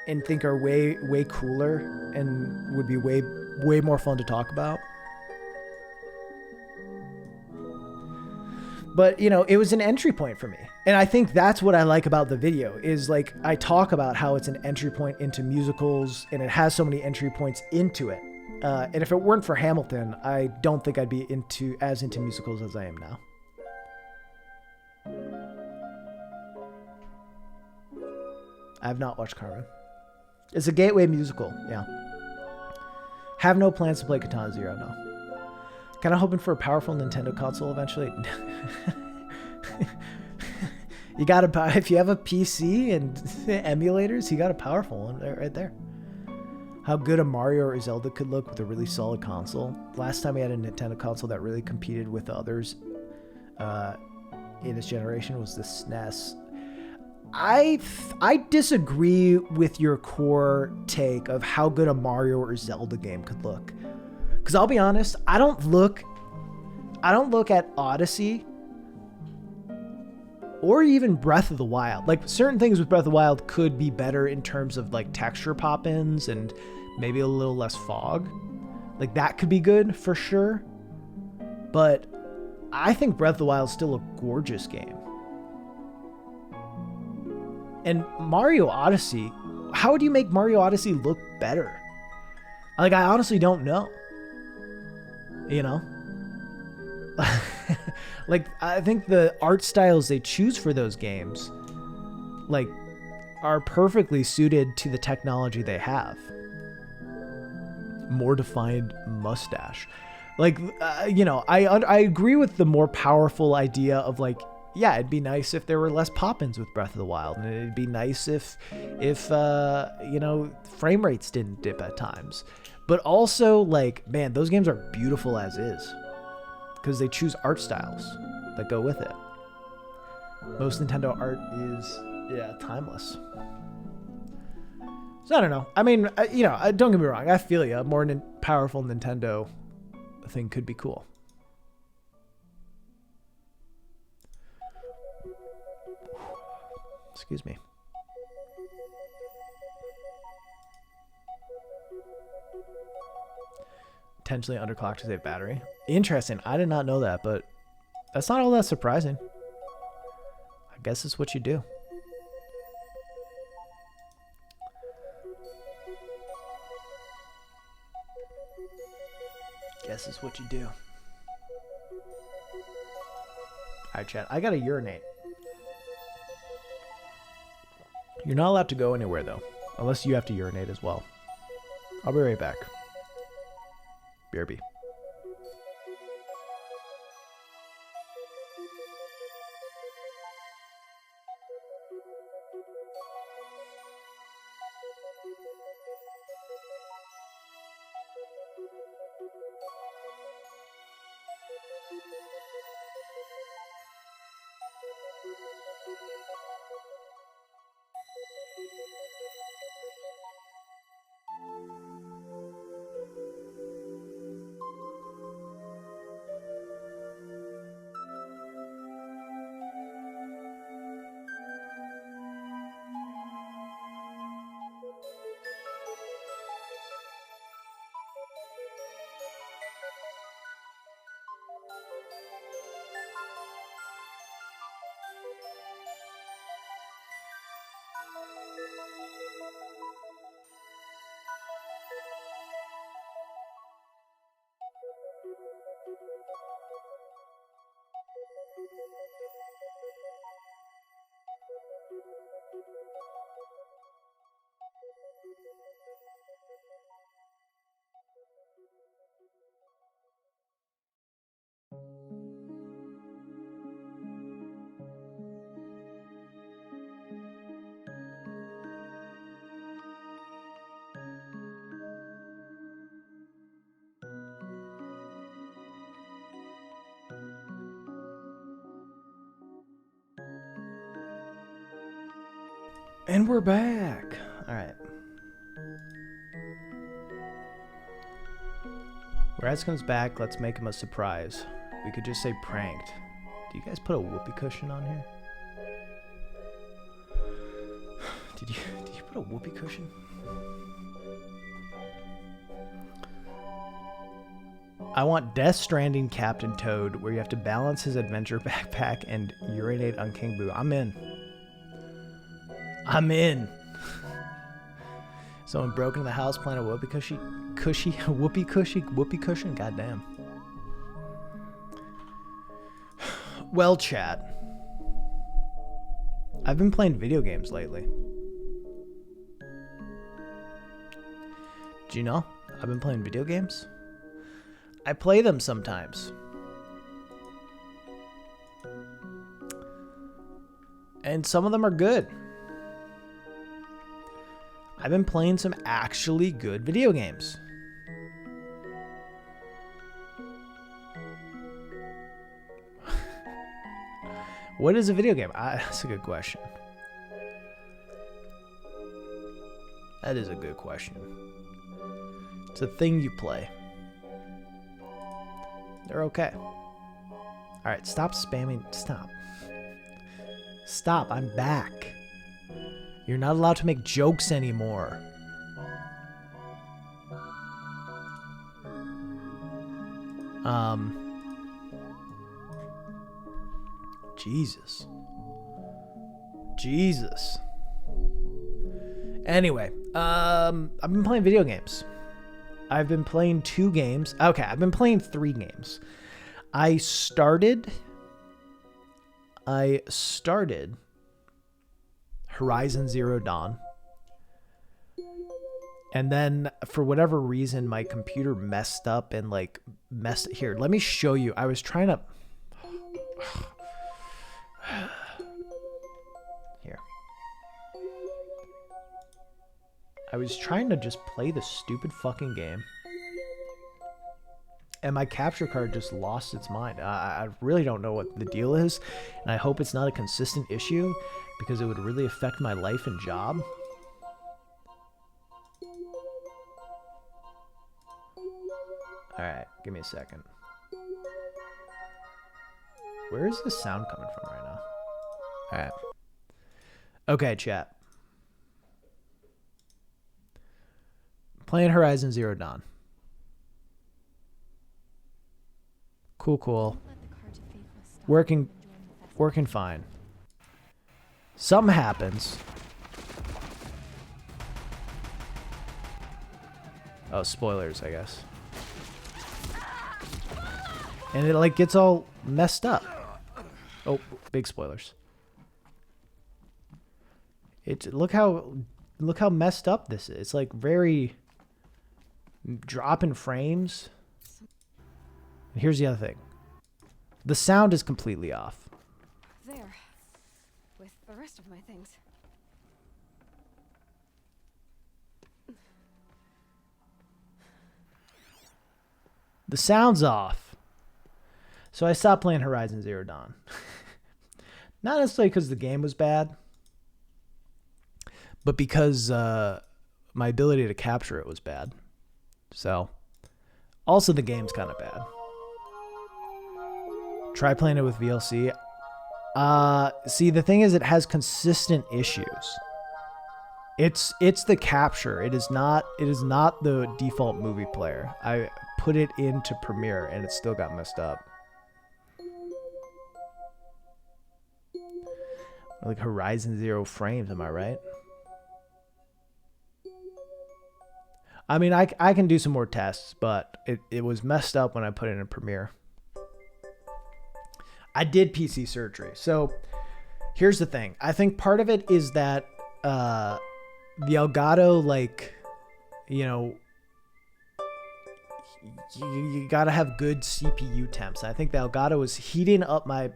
and think are way cooler and would be way more fun to talk about. But, you know, it was an entry point for me. And I think that's what I like about the video is like I talk about how it's an entry point into musicals and it has so many entry points into it. And if it weren't for Hamilton, I don't think I'd be as into musicals as I am now. I have not watched Carmen. It's a gateway musical, yeah. Have no plans to play Katana Zero, no. Kind of hoping for a powerful Nintendo console eventually. You gotta buy, if you have a PC and emulators, you got a powerful one right there. How good a Mario or Zelda could look with a really solid console. Last time we had a Nintendo console that really competed with others in its generation was the SNES. I disagree with your core take of how good a Mario or Zelda game could look. Because I'll be honest, I don't look at Odyssey or even Breath of the Wild. Like certain things with Breath of the Wild could be better in terms of like texture pop-ins and maybe a little less fog. Like that could be good for sure. But I think Breath of the Wild is still a gorgeous game. And Mario Odyssey, how would you make Mario Odyssey look better? Like, I honestly don't know. You know? Like, I think the art styles they choose for those games, like, are perfectly suited to the technology they have. More defined mustache. Like, I agree with the more powerful idea of like, yeah, it'd be nice if there were less pop-ins with Breath of the Wild, and it'd be nice if frame rates didn't dip at times. But also, like, man, those games are beautiful as is because they choose art styles that go with it. Most Nintendo art is, timeless. So I don't know. I mean, don't get me wrong. I feel you. A more powerful Nintendo thing could be cool. Excuse me. Intentionally underclocked to save battery. Interesting. I did not know that, but that's not all that surprising. I guess it's what you do. Guess it's what you do. Alright, chat. I gotta urinate. You're not allowed to go anywhere, though. Unless you have to urinate as well. I'll be right back. BRB. And we're back. All right. Raz comes back. Let's make him a surprise. We could just say pranked. Do you guys put a whoopee cushion on here? Did you put a whoopee cushion? I want Death Stranding Captain Toad, where you have to balance his adventure backpack and urinate on King Boo. I'm in. I'm in. Someone broke into the house playing a whoopee cushion. Goddamn. Well, chat. I've been playing video games lately. Do you know? I've been playing video games. I play them sometimes. And some of them are good. I've been playing some actually good video games. What is a video game? That's a good question. That is a good question. It's a thing you play. They're okay. Alright, stop spamming. Stop. Stop, I'm back. You're not allowed to make jokes anymore. Jesus. Anyway, I've been playing video games. I've been playing 2 games. Okay, I've been playing 3 games. I started Horizon Zero Dawn. And then for whatever reason, my computer messed up and like here, let me show you. I was trying to here. I was trying to just play the stupid fucking game. And my capture card just lost its mind. I really don't know what the deal is. And I hope it's not a consistent issue because it would really affect my life and job. Alright, give me a second. Where is this sound coming from right now? Alright. Okay, chat. Playing Horizon Zero Dawn. Cool. Working fine. Something happens. Oh, spoilers, I guess. And it like gets all messed up. Oh, big spoilers. Look how messed up this is. It's like very dropping frames. And here's the other thing. The sound is completely off. There. With the rest of my things. The sound's off. So I stopped playing Horizon Zero Dawn. Not necessarily because the game was bad, but because my ability to capture it was bad. So, also the game's kind of bad. Try playing it with VLC. See, the thing is, it has consistent issues. It's the capture. It is not the default movie player. I put it into Premiere and it still got messed up. Like Horizon Zero frames, am I right? I mean, I can do some more tests, but it was messed up when I put it in Premiere. I did PC surgery. So here's the thing. I think part of it is that the Elgato, like, you know, you gotta have good CPU temps. I think the Elgato was heating up my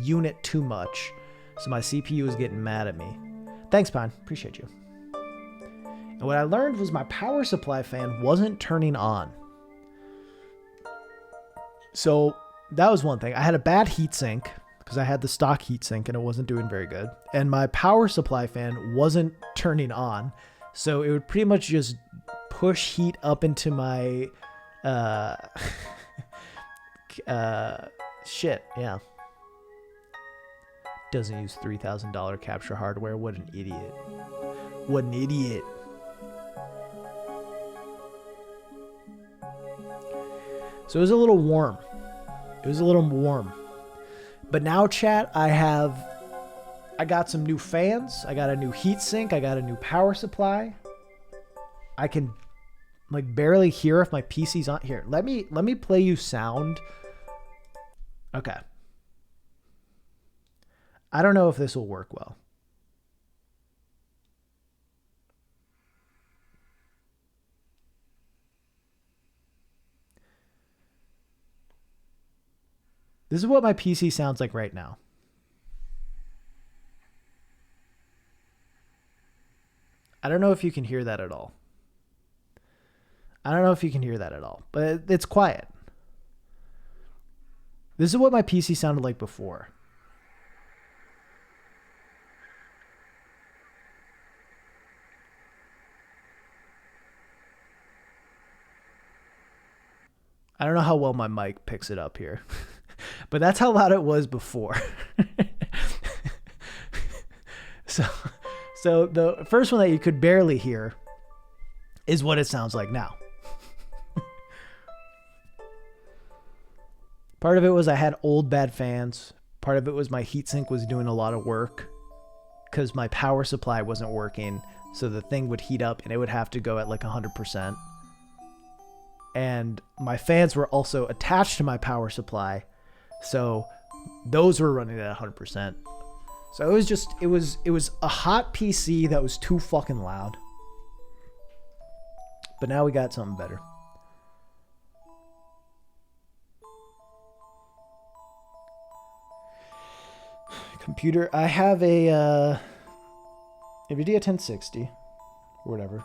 unit too much. So my CPU was getting mad at me. Thanks, Pine. Appreciate you. And what I learned was my power supply fan wasn't turning on. So that was one thing. I had a bad heatsink because I had the stock heatsink and it wasn't doing very good. And my power supply fan wasn't turning on. So it would pretty much just push heat up into my shit. Yeah. Doesn't use $3,000 capture hardware. What an idiot. What an idiot. So it was a little warm. But now, chat, I got some new fans. I got a new heatsink. I got a new power supply. I can like barely hear if my PC's on. Here, let me play you sound. Okay. I don't know if this will work well. This is what my PC sounds like right now. I don't know if you can hear that at all. But it's quiet. This is what my PC sounded like before. I don't know how well my mic picks it up here, but that's how loud it was before. So the first one that you could barely hear is what it sounds like now. Part of it was I had old bad fans. Part of it was my heatsink was doing a lot of work because my power supply wasn't working. So the thing would heat up and it would have to go at like 100%. And my fans were also attached to my power supply. So those were running at 100%. So it was a hot PC that was too fucking loud. But now we got something better. Computer, I have a NVIDIA 1060 or whatever.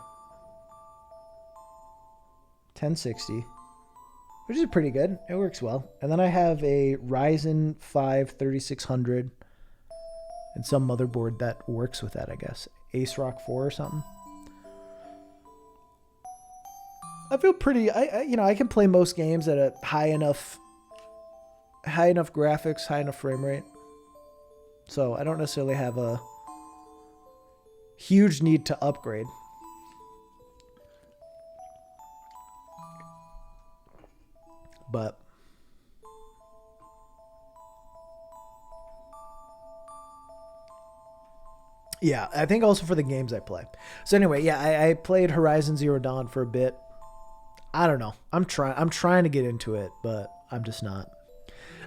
1060, which is pretty good. It works well. And then I have a Ryzen 5 3600 and some motherboard that works with that, I guess. Ace Rock 4 or something. I feel pretty, I can play most games at a high enough graphics, high enough frame rate. So I don't necessarily have a huge need to upgrade. But yeah, I think also for the games I play. So anyway, yeah, I played Horizon Zero Dawn for a bit. I don't know. I'm trying to get into it, but I'm just not.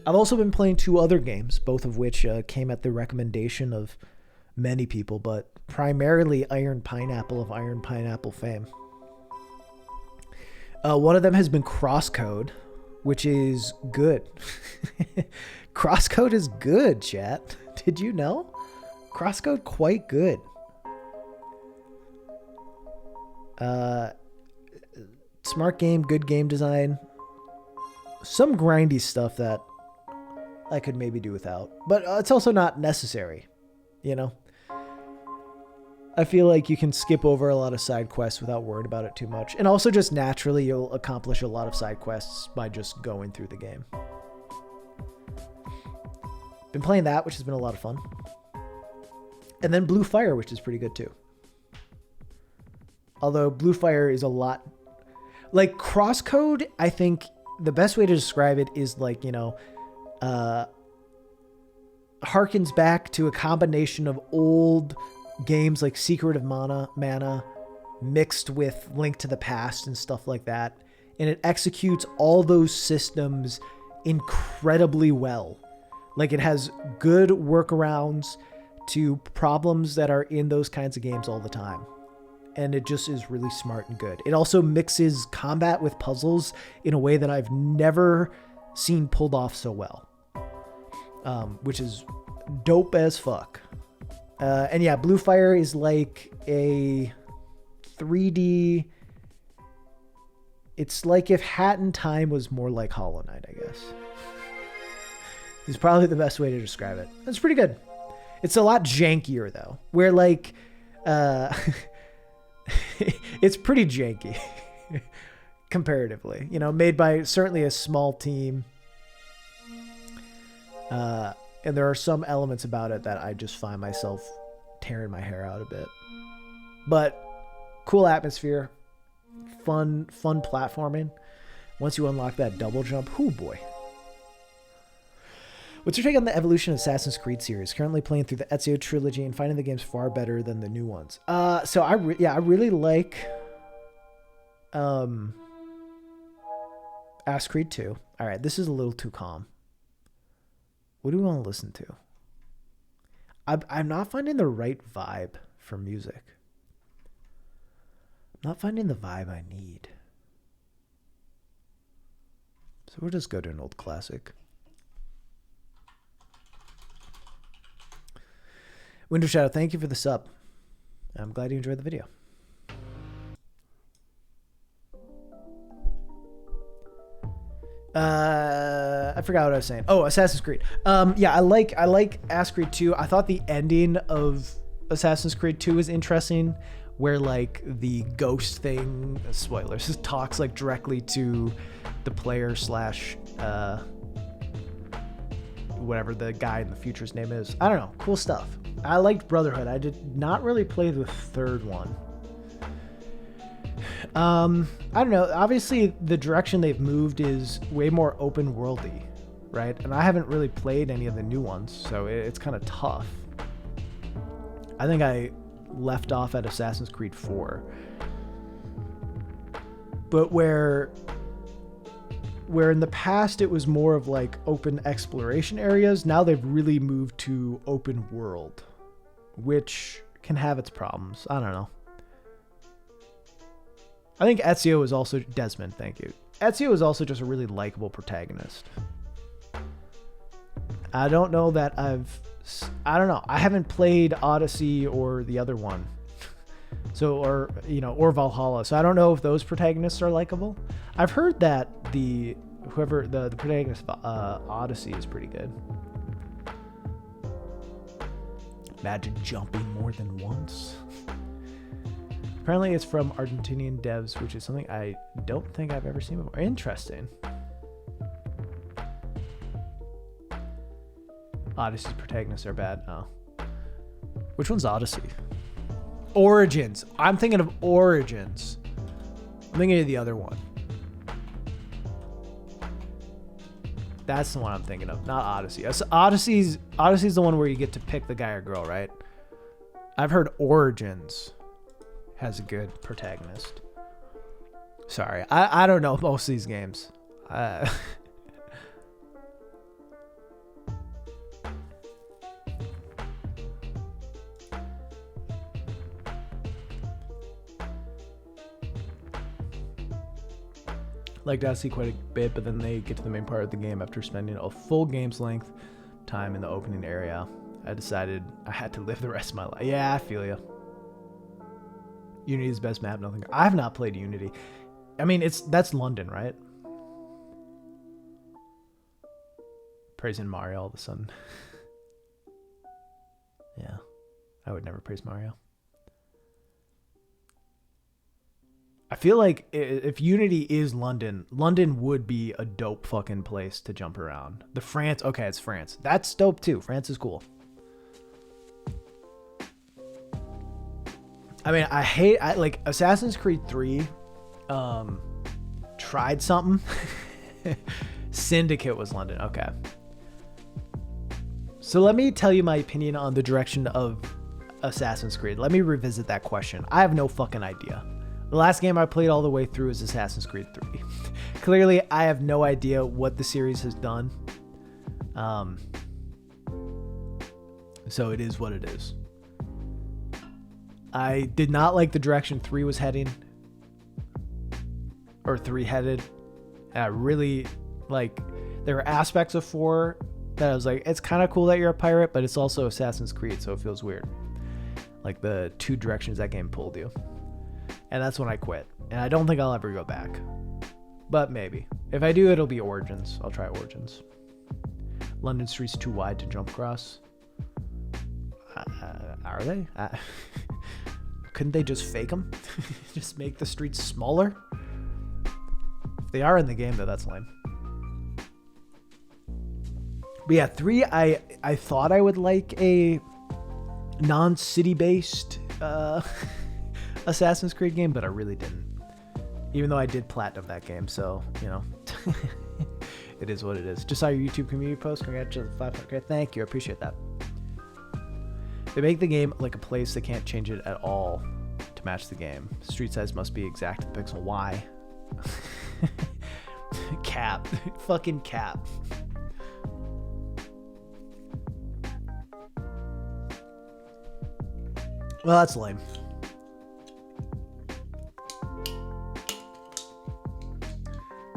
I've also been playing 2 other games, both of which came at the recommendation of many people, but primarily Iron Pineapple of Iron Pineapple fame. One of them has been Crosscode, which is good. Crosscode is good, chat. Did you know? Crosscode quite good. Smart game, good game design. Some grindy stuff that I could maybe do without, but it's also not necessary, you know? I feel like you can skip over a lot of side quests without worrying about it too much. And also just naturally you'll accomplish a lot of side quests by just going through the game. Been playing that, which has been a lot of fun. And then Blue Fire, which is pretty good too. Although Blue Fire is a lot... Like Crosscode, I think the best way to describe it is like, harkens back to a combination of old games like Secret of Mana mixed with Link to the Past and stuff like that. And it executes all those systems incredibly well. Like it has good workarounds to problems that are in those kinds of games all the time. And it just is really smart and good. It also mixes combat with puzzles in a way that I've never seen pulled off so well. Which is dope as fuck. And yeah, Blue Fire is like a 3D... It's like if Hat in Time was more like Hollow Knight, I guess. Is probably the best way to describe it. It's pretty good. It's a lot jankier, though. Where, like... it's pretty janky. Comparatively. Made by certainly a small team. And there are some elements about it that I just find myself tearing my hair out a bit. But cool atmosphere, fun platforming. Once you unlock that double jump, hoo boy. What's your take on the evolution of Assassin's Creed series? Currently playing through the Ezio trilogy and finding the games far better than the new ones. So I really like Assassin's Creed 2. All right, this is a little too calm. What do we want to listen to? I'm not finding the right vibe for music. I'm not finding the vibe I need. So we'll just go to an old classic. Winter Shadow, thank you for the sub. I'm glad you enjoyed the video. I forgot what I was saying. Oh, Assassin's Creed. Yeah, I like Assassin's Creed 2. I thought the ending of Assassin's Creed 2 was interesting, where like the ghost thing, spoilers, talks like directly to the player slash whatever the guy in the future's name is. I don't know. Cool stuff. I liked Brotherhood. I did not really play the third one. I don't know. Obviously, the direction they've moved is way more open worldy, right? And I haven't really played any of the new ones, so it's kind of tough. I think I left off at Assassin's Creed 4. But where where in the past it was more of like open exploration areas, now they've really moved to open world, which can have its problems. I don't know. I think Ezio is also Desmond. Thank you. Ezio is also just a really likable protagonist. I don't know that I don't know. I haven't played Odyssey or the other one. So, or, you know, or Valhalla. So I don't know if those protagonists are likable. I've heard that the protagonist of Odyssey is pretty good. Imagine jumping more than once. Apparently it's from Argentinian devs, which is something I don't think I've ever seen before. Interesting. Odyssey's protagonists are bad. Oh. Which one's Odyssey? Origins. I'm thinking of Origins. I'm thinking of the other one. That's the one I'm thinking of, not Odyssey. Odyssey's the one where you get to pick the guy or girl, right? I've heard Origins has a good protagonist. Sorry, I don't know most of these games. Liked Odyssey quite a bit, but then they get to the main part of the game after spending a full game's length time in the opening area. I decided I had to live the rest of my life. Yeah, I feel you. Unity is the best map. Nothing. I have not played Unity. I mean, that's London, right? Praising Mario all of a sudden. Yeah, I would never praise Mario. I feel like if Unity is London, London would be a dope fucking place to jump around. The France, okay, it's France. That's dope too. France is cool. I mean, I like Assassin's Creed 3 tried something. Syndicate was London. Okay. So let me tell you my opinion on the direction of Assassin's Creed. Let me revisit that question. I have no fucking idea. The last game I played all the way through is Assassin's Creed 3. Clearly, I have no idea what the series has done. So it is what it is. I did not like the direction 3 was heading. Or 3 headed. I really, like, there were aspects of 4 that I was like, it's kind of cool that you're a pirate, but it's also Assassin's Creed, so it feels weird. Like the 2 directions that game pulled you. And that's when I quit. And I don't think I'll ever go back. But maybe. If I do, it'll be Origins. I'll try Origins. London streets too wide to jump across. Are they? Couldn't they just fake them? Just make the streets smaller? If they are in the game, though, that's lame. But yeah, 3, I thought I would like a non-city based Assassin's Creed game, but I really didn't. Even though I did platinum that game, so, you know. It is what it is. Just saw your YouTube community post. Congratulations on 500K. Thank you. I appreciate that. They make the game like a place. They can't change it at all to match the game. Street size must be exact to the pixel. Why? Cap. Fucking cap. Well, that's lame.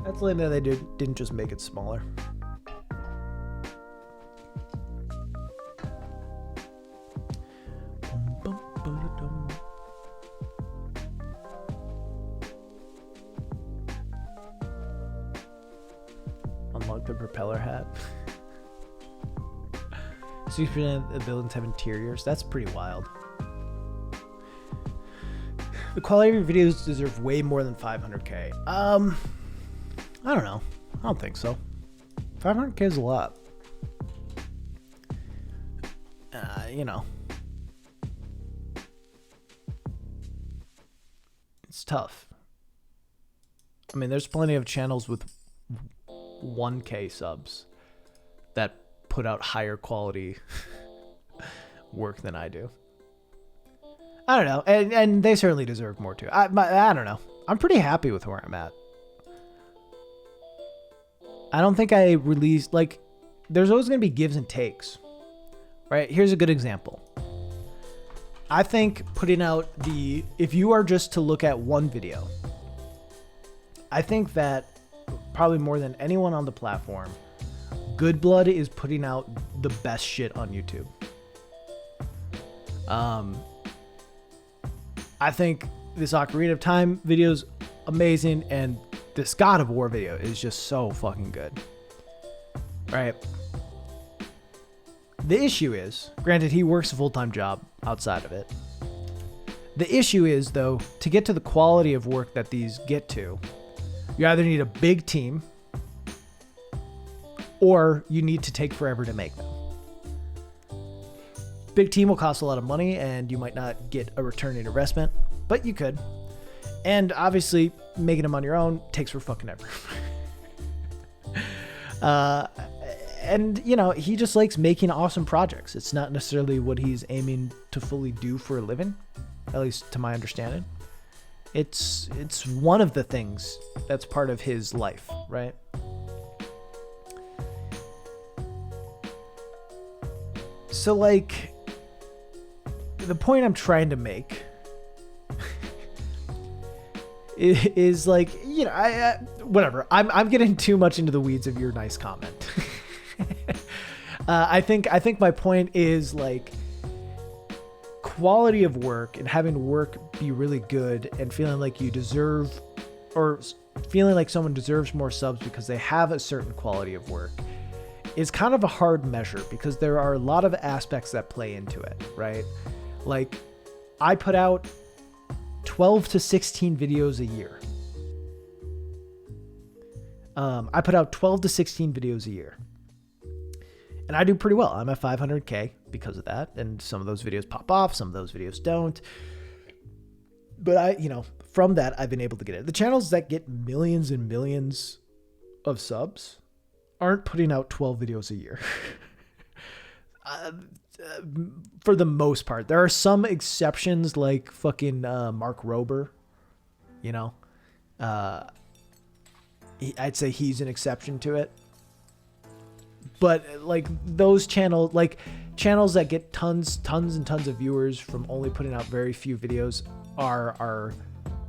That's lame that they didn't just make it smaller. Unlock the propeller hat. 60% of buildings have interiors. That's pretty wild. The quality of your videos deserve way more than 500K. I don't know. I don't think so. 500K is a lot. You know. It's tough. I mean, there's plenty of channels with 1K subs that put out higher quality work than I do. I don't know. And they certainly deserve more too. I don't know. I'm pretty happy with where I'm at. I don't think I released, like, there's always going to be gives and takes, right? Here's a good example. I think putting out if you are just to look at one video, I think that probably more than anyone on the platform, Good Blood is putting out the best shit on YouTube. I think this Ocarina of Time video is amazing, and this God of War video is just so fucking good. Right? The issue is, granted, he works a full-time job outside of it. The issue is, though, to get to the quality of work that these get to, you either need a big team or you need to take forever to make them. Big team will cost a lot of money and you might not get a return on investment, but you could. And obviously, making them on your own takes for fucking ever. And, you know, he just likes making awesome projects. It's not necessarily what he's aiming to fully do for a living, at least to my understanding. It's one of the things that's part of his life, right? So, like, the point I'm trying to make is like, you know, whatever. I'm getting too much into the weeds of your nice comment. I think my point is, like, quality of work and having work be really good and feeling like you deserve, or feeling like someone deserves more subs because they have a certain quality of work is kind of a hard measure because there are a lot of aspects that play into it, right? Like, I put out 12 to 16 videos a year. I put out 12 to 16 videos a year. And I do pretty well. I'm at 500K because of that. And some of those videos pop off. Some of those videos don't. But from that, I've been able to get it. The channels that get millions and millions of subs aren't putting out 12 videos a year. For the most part. There are some exceptions like fucking Mark Rober. You know? I'd say he's an exception to it. But like those channels that get tons and tons of viewers from only putting out very few videos are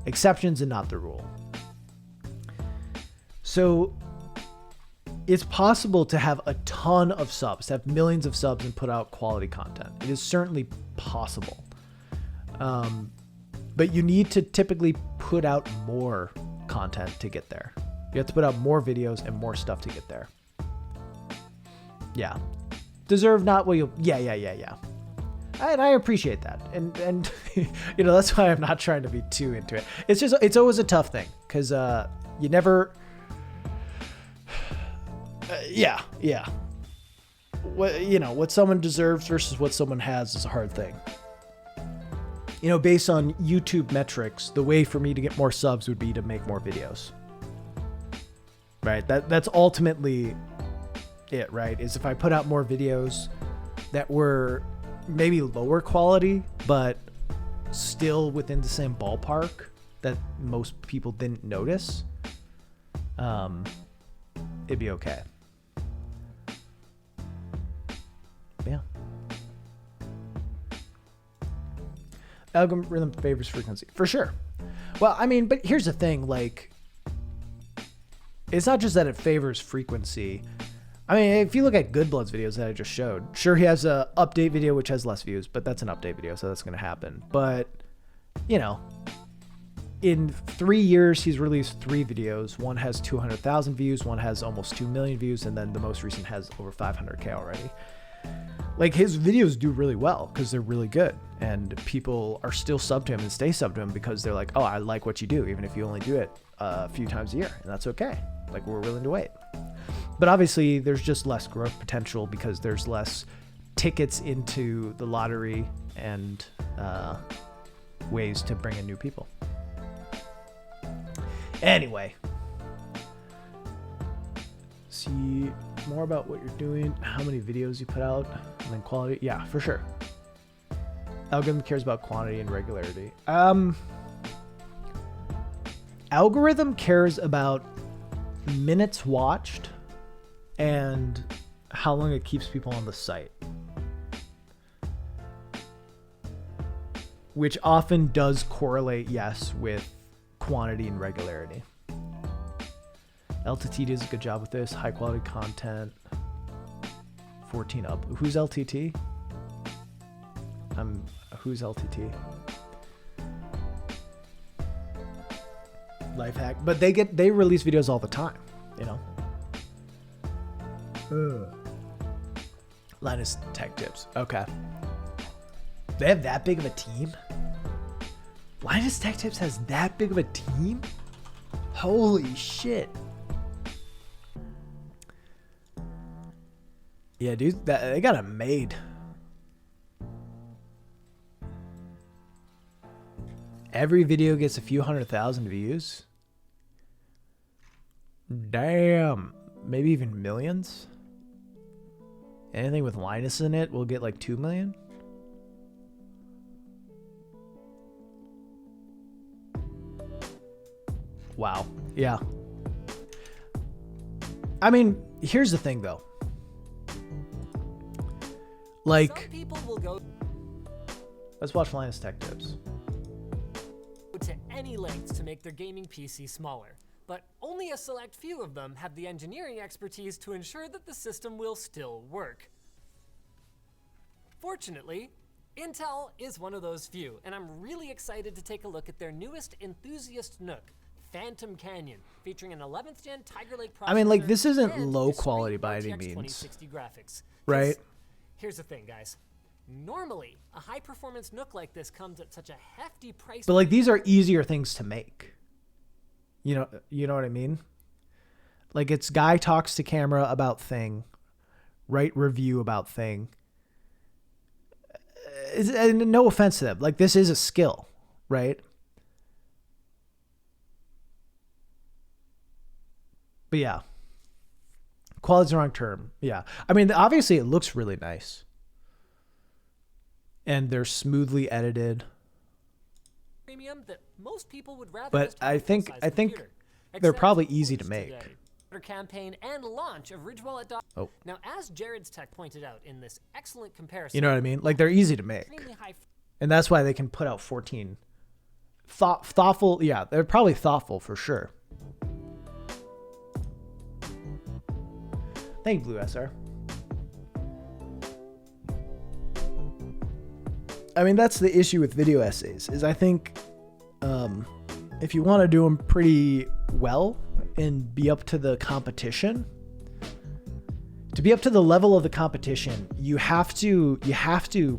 exceptions and not the rule. So it's possible to have a ton of subs, to have millions of subs and put out quality content. It is certainly possible. But you need to typically put out more content to get there. You have to put out more videos and more stuff to get there. Yeah. Deserve not what you... Yeah. And I appreciate that. And you know, that's why I'm not trying to be too into it. It's always a tough thing because you never... Yeah. What someone deserves versus what someone has is a hard thing. You know, based on YouTube metrics, the way for me to get more subs would be to make more videos. Right? That's ultimately it, right? Is if I put out more videos that were maybe lower quality, but still within the same ballpark that most people didn't notice, it'd be okay. Yeah. Algorithm favors frequency. For sure. Well, I mean, but here's the thing, like, it's not just that it favors frequency. I mean, if you look at Good Blood's videos that I just showed, sure, he has a update video which has less views, but that's an update video, so that's going to happen. But, you know, in 3 years, he's released 3 videos. One has 200,000 views, one has almost 2 million views, and then the most recent has over 500K already. Like, his videos do really well because they're really good, and people are still subbed to him and stay subbed to him because they're like, oh, I like what you do, even if you only do it a few times a year, and that's okay. Like, we're willing to wait. But obviously, there's just less growth potential because there's less tickets into the lottery and ways to bring in new people. Anyway, see more about what you're doing, how many videos you put out, and then quality. Yeah, for sure. Algorithm cares about quantity and regularity. Algorithm cares about minutes watched and how long it keeps people on the site, which often does correlate, yes, with quantity and regularity. LTT does a good job with this. High quality content. 14 up. Who's LTT? Who's LTT? Life hack. But they release videos all the time, you know. Linus Tech Tips. Okay. They have that big of a team? Linus Tech Tips has that big of a team? Holy shit. Yeah, dude, they got it made. Every video gets a few 100,000 views. Damn. Maybe even millions. Anything with Linus in it will get like 2 million. Wow. Yeah. I mean, here's the thing though. Like, some people will go let's watch Linus Tech Tips. to any lengths to make their gaming PC smaller, but only a select few of them have the engineering expertise to ensure that the system will still work. Fortunately, Intel is one of those few, and I'm really excited to take a look at their newest enthusiast NUC, Phantom Canyon, featuring an 11th gen Tiger Lake processor. I mean, like, this isn't and low discrete quality by any RTX means. 2060 graphics. 'Cause Right? here's the thing, guys. Normally, a high-performance NUC like this comes at such a hefty price. But like, these are easier things to make. You know what I mean? Like, it's guy talks to camera about thing, write review about thing. And no offense to them. Like, this is a skill, right? But yeah. Quality's the wrong term. Yeah. I mean, obviously it looks really nice. And they're smoothly edited. Premium that most people would rather But just have I a think full-size computer. they're Except probably easy to for make. today. Campaign and launch of Ridgewell at Oh. Now, as Jared's Tech pointed out in this excellent comparison, You know what I mean? Like, they're easy to make. extremely high And that's why they can put out 14. Thoughtful. Yeah, they're probably thoughtful for sure. Thank you, Blue SR. I mean, that's the issue with video essays, is I think if you want to do them pretty well and be up to the competition, to be up to the level of the competition, you have to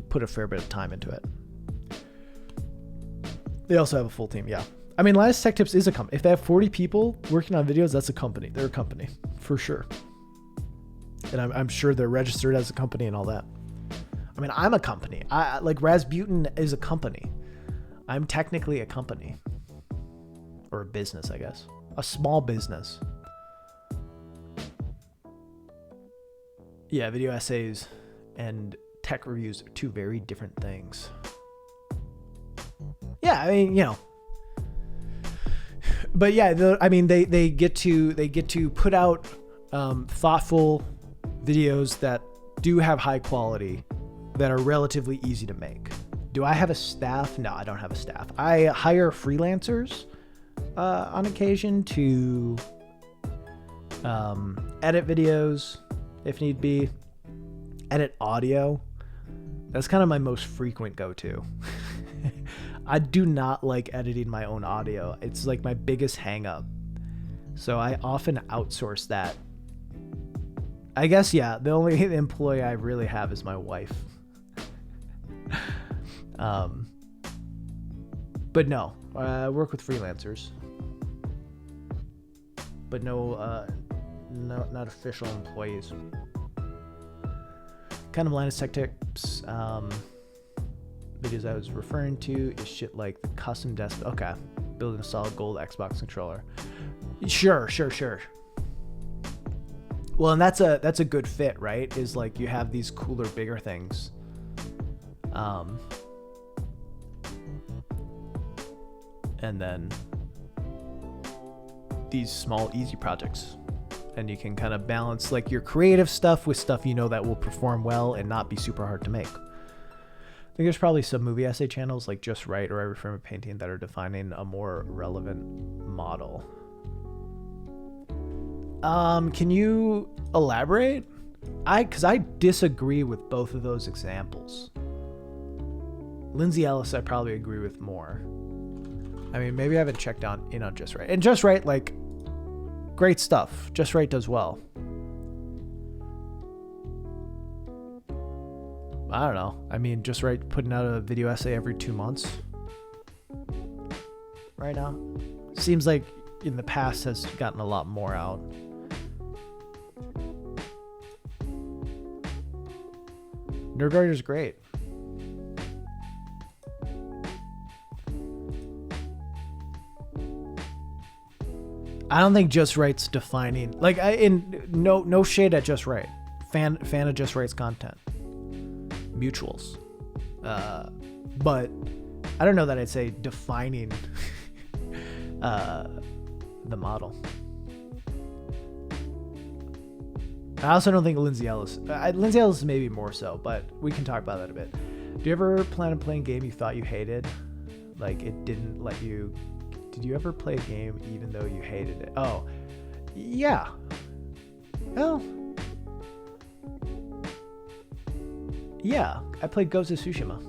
put a fair bit of time into it. They also have a full team, yeah. I mean, Linus Tech Tips is a company. If they have 40 people working on videos, that's a company. They're a company, for sure. And I'm sure they're registered as a company and all that. I mean, I'm a company. Like, Rasputin is a company. I'm technically a company. Or a business, I guess. A small business. Yeah, video essays and tech reviews are two very different things. Yeah, I mean, you know. But yeah, I mean, they get to put out thoughtful videos that do have high quality, that are relatively easy to make. Do I have a staff? No, I don't have a staff. I hire freelancers on occasion to edit videos if need be, edit audio. That's kind of my most frequent go-to. I do not like editing my own audio. It's like my biggest hang up. So I often outsource that. I guess, yeah, the only employee I really have is my wife. But no, I work with freelancers. But no, not official employees. Kind of Linus Tech Tips videos I was referring to is shit like the custom desktop. Okay, building a solid gold Xbox controller. Sure. Well, and that's a good fit, right? Is like you have these cooler, bigger things. And then these small, easy projects and you can kind of balance like your creative stuff with stuff you know that will perform well and not be super hard to make. I think there's probably some movie essay channels like Just Right or Every Frame of Painting that are defining a more relevant model. Can you elaborate? Because I disagree with both of those examples. Lindsay Ellis, I probably agree with more. I mean, maybe I haven't checked in on Just Right. And Just Right, like, great stuff. Just Right does well. I don't know. I mean, Just Right putting out a video essay every 2 months right now. Seems like in the past has gotten a lot more out. Nerdwriter's great. I don't think Just Right's defining. Like, no shade at Just Right. Fan of Just Right's content. Mutuals. But I don't know that I'd say defining the model. I also don't think Lindsay Ellis. Lindsay Ellis maybe more so, but we can talk about that a bit. Do you ever plan on playing a game you thought you hated? Like it didn't let you. Did you ever play a game even though you hated it? Oh, yeah. Well, yeah. I played Ghost of Tsushima.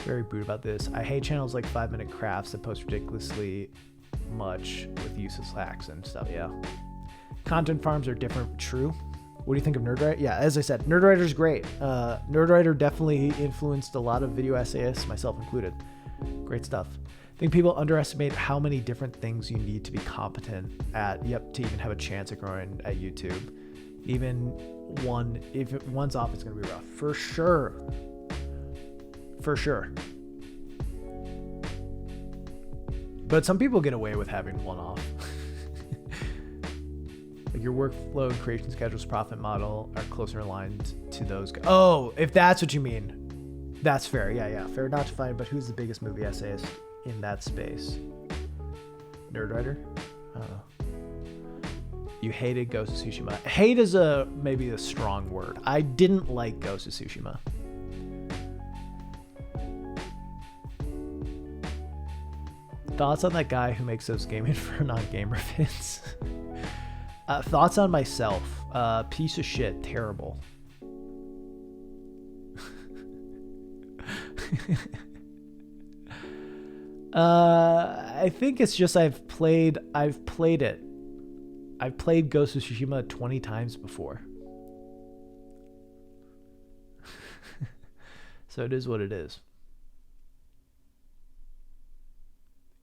Very boot about this. I hate channels like 5 Minute Crafts that post ridiculously much with useless hacks and stuff. Yeah. Content farms are different. True. What do you think of Nerdwriter? Yeah, as I said, Nerdwriter's great. Nerdwriter definitely influenced a lot of video essayists, myself included. Great stuff. I think people underestimate how many different things you need to be competent at, to even have a chance at growing at YouTube. Even if one's off, it's going to be rough. For sure. For sure. But some people get away with having one off. Like your workflow and creation schedules profit model are closer aligned to those. Oh, if that's what you mean, that's fair. Yeah. Fair not to find, but who's the biggest movie essayist in that space? Nerdwriter? I don't know. You hated Ghost of Tsushima. Hate is maybe a strong word. I didn't like Ghost of Tsushima. Thoughts on that guy who makes those gaming for non-gamer vids? Thoughts on myself. Piece of shit. Terrible. I think it's just I've played it. I've played Ghost of Tsushima 20 times before. So it is what it is.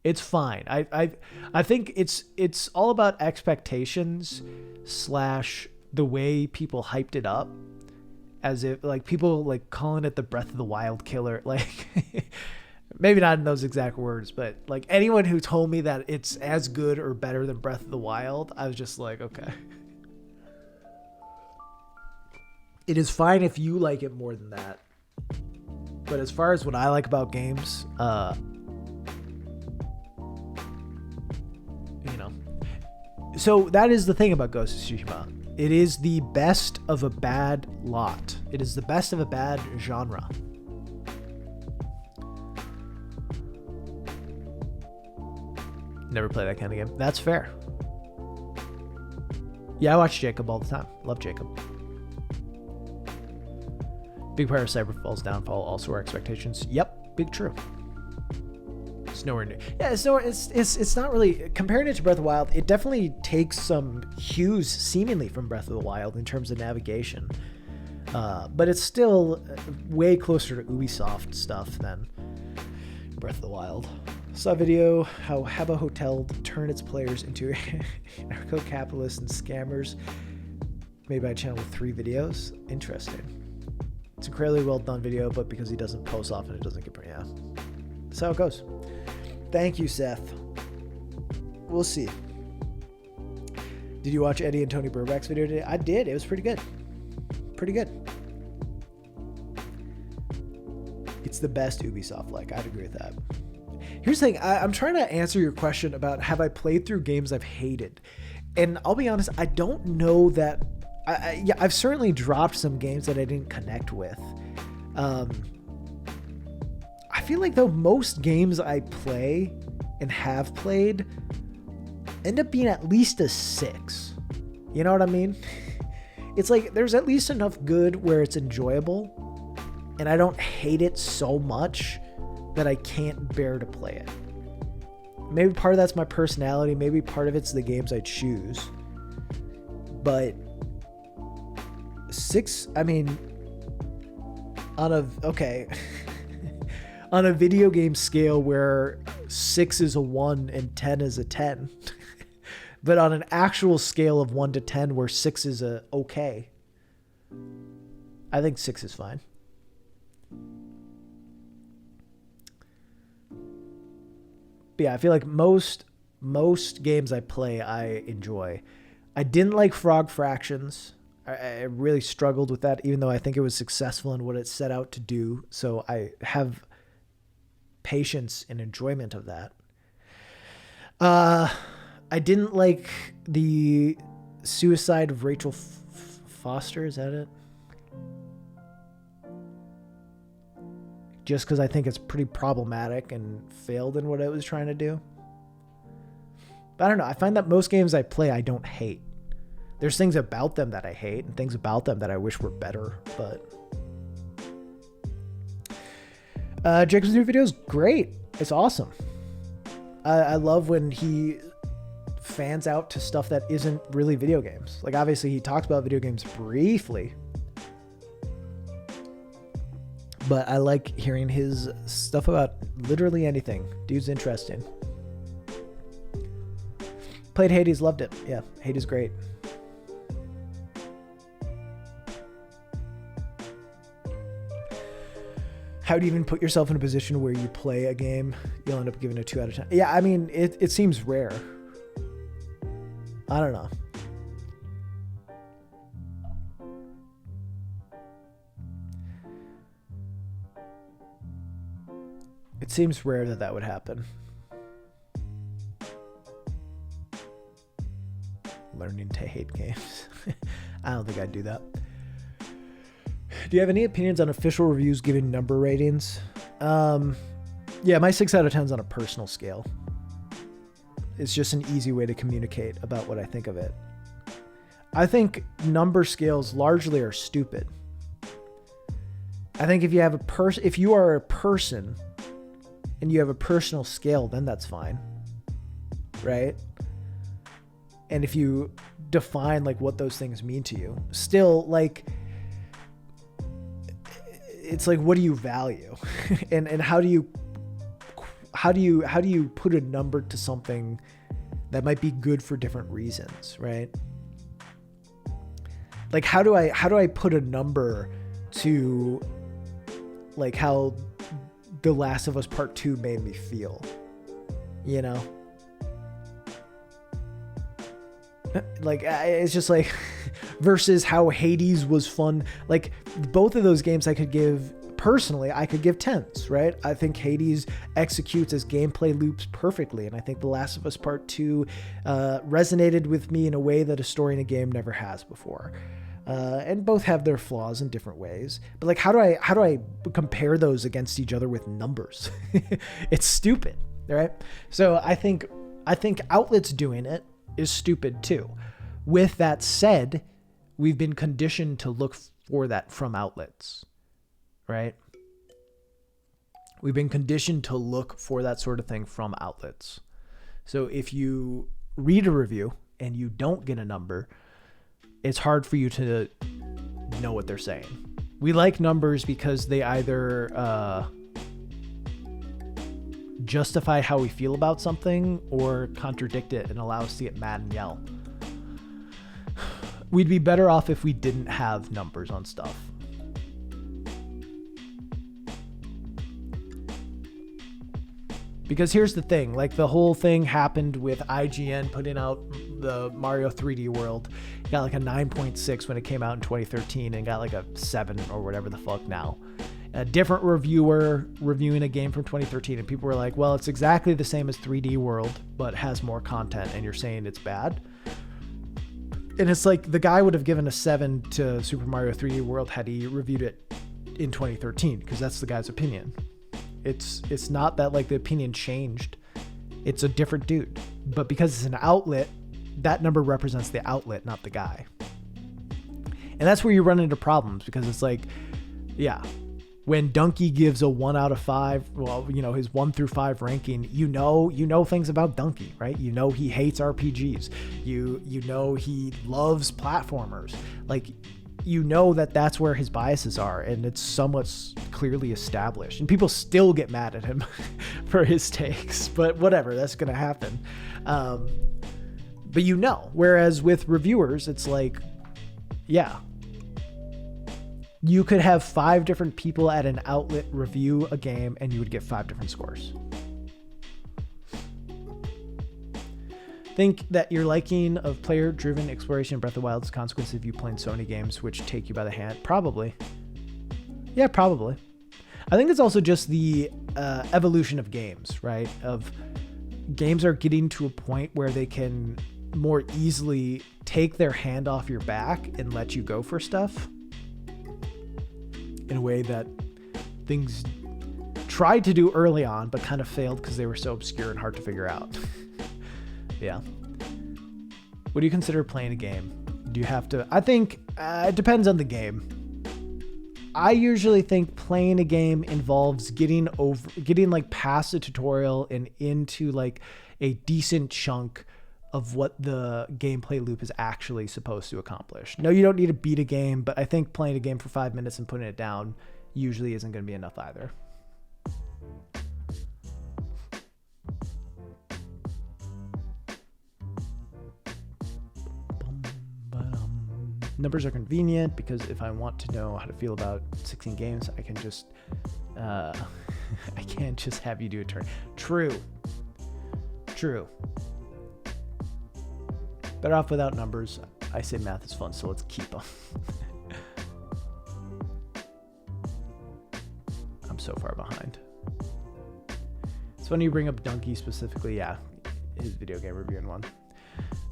It's fine. I think it's all about expectations / the way people hyped it up, as if like people like calling it the Breath of the Wild killer. Like maybe not in those exact words, but like anyone who told me that it's as good or better than Breath of the Wild, I was just like, okay. It is fine if you like it more than that. But as far as what I like about games, so that is the thing about Ghost of Tsushima. It is the best of a bad lot. It is the best of a bad genre. Never play that kind of game. That's fair. Yeah, I watch Jacob all the time. Love Jacob. Big part of Cyberfall's downfall also our expectations. Yep, big true. It's nowhere near. Yeah, it's not really comparing it to Breath of the Wild. It definitely takes some cues seemingly from Breath of the Wild in terms of navigation, but it's still way closer to Ubisoft stuff than Breath of the Wild. Saw a video how Habba Hotel turned its players into anarcho-capitalists and scammers, made by a channel with 3 videos. Interesting. It's an incredibly well done video, but because he doesn't post often, it doesn't get. Yeah, that's how it goes. Thank you, Seth. We'll see. Did you watch Eddie and Tony Burback's video today? I did. It was pretty good. Pretty good. It's the best Ubisoft like. I'd agree with that. Here's the thing. I'm trying to answer your question about have I played through games I've hated. And I'll be honest, I don't know that. I've certainly dropped some games that I didn't connect with. I feel like, though, most games I play and have played end up being at least a 6. You know what I mean? It's like there's at least enough good where it's enjoyable, and I don't hate it so much that I can't bear to play it. Maybe part of that's my personality. Maybe part of it's the games I choose. But 6, I mean, on a video game scale where 6 is a 1 and 10 is a 10, but on an actual scale of 1 to 10 where 6 is a okay, I think 6 is fine. But yeah, I feel like most games I play, I enjoy. I didn't like Frog Fractions. I really struggled with that, even though I think it was successful in what it set out to do. So I have patience and enjoyment of that. I didn't like the Suicide of Rachel Foster. Is that it? Just because I think it's pretty problematic and failed in what it was trying to do. But I don't know. I find that most games I play, I don't hate. There's things about them that I hate and things about them that I wish were better. But Jacob's new video is great. It's awesome. I love when he fans out to stuff that isn't really video games. Like, obviously, he talks about video games briefly. But I like hearing his stuff about literally anything. Dude's interesting. Played Hades, loved it. Yeah, Hades great. How do you even put yourself in a position where you play a game, you'll end up giving a 2 out of 10? Yeah, I mean, it seems rare. I don't know. It seems rare that would happen. Learning to hate games. I don't think I'd do that. Do you have any opinions on official reviews giving number ratings? Yeah, my 6 out of 10 is on a personal scale. It's just an easy way to communicate about what I think of it. I think number scales largely are stupid. I think if you have if you are a person and you have a personal scale, then that's fine. Right? And if you define like what those things mean to you, still, like, it's like, what do you value? and how do you put a number to something that might be good for different reasons, right? Like, how do I put a number to like how The Last of Us Part 2 made me feel, you know? Like, it's just like versus how Hades was fun. Like, both of those games I could give 10s, right? I think Hades executes as gameplay loops perfectly, and I think The Last of Us Part 2 resonated with me in a way that a story in a game never has before. And both have their flaws in different ways. But like, how do I compare those against each other with numbers? It's stupid, right? So I think outlets doing it is stupid too. With that said, we've been conditioned to look for that from outlets, right? We've been conditioned to look for that sort of thing from outlets. So if you read a review and you don't get a number, it's hard for you to know what they're saying. We like numbers because they either justify how we feel about something or contradict it and allow us to get mad and yell. We'd be better off if we didn't have numbers on stuff. Because here's the thing, like, the whole thing happened with IGN putting out the Mario 3D World. It got like a 9.6 when it came out in 2013 and got like a 7 or whatever the fuck now. a different reviewer reviewing a game from 2013, and people were like, well, it's exactly the same as 3D World, but has more content, and you're saying it's bad. And it's like the guy would have given a 7 to Super Mario 3D World had he reviewed it in 2013, because that's the guy's opinion. It's not that like the opinion changed. It's a different dude. But because it's an outlet, that number represents the outlet, not the guy. And that's where you run into problems, because it's like, yeah, when Donkey gives a 1 out of 5, well, you know, his 1 through 5 ranking, you know things about Donkey, right? You know he hates RPGs. You know he loves platformers. Like, you know that's where his biases are, and it's somewhat clearly established. And people still get mad at him for his takes, but whatever, that's going to happen. But you know, whereas with reviewers, it's like, yeah, you could have 5 different people at an outlet review a game and you would get 5 different scores. Think that your liking of player-driven exploration in Breath of the Wild is a consequence of you playing Sony games which take you by the hand? Probably. Yeah, probably. I think it's also just the evolution of games, right? Of games are getting to a point where they can more easily take their hand off your back and let you go for stuff in a way that things tried to do early on, but kind of failed because they were so obscure and hard to figure out. Yeah. What do you consider playing a game? Do you have to? I think it depends on the game. I usually think playing a game involves getting like past the tutorial and into like a decent chunk of what the gameplay loop is actually supposed to accomplish. No, you don't need to beat a game, but I think playing a game for 5 minutes and putting it down usually isn't going to be enough either. Numbers are convenient because if I want to know how to feel about 16 games, I can just I can't just have you do a turn. True. Better off without numbers. I say math is fun, so let's keep them. I'm so far behind. It's funny you bring up Donkey specifically. Yeah, his video game reviewing one.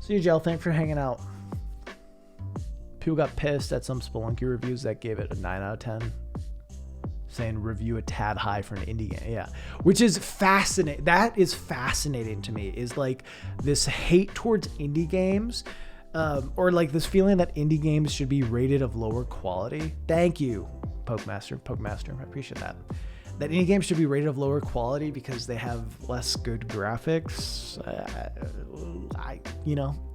See you, Gel. Thanks for hanging out. People got pissed at some Spelunky reviews that gave it a 9 out of 10. Saying review a tad high for an indie game. Yeah. Which is fascinating. That is fascinating to me, is like this hate towards indie games, or like this feeling that indie games should be rated of lower quality. Thank you, Pokemaster. I appreciate that. That indie games should be rated of lower quality because they have less good graphics,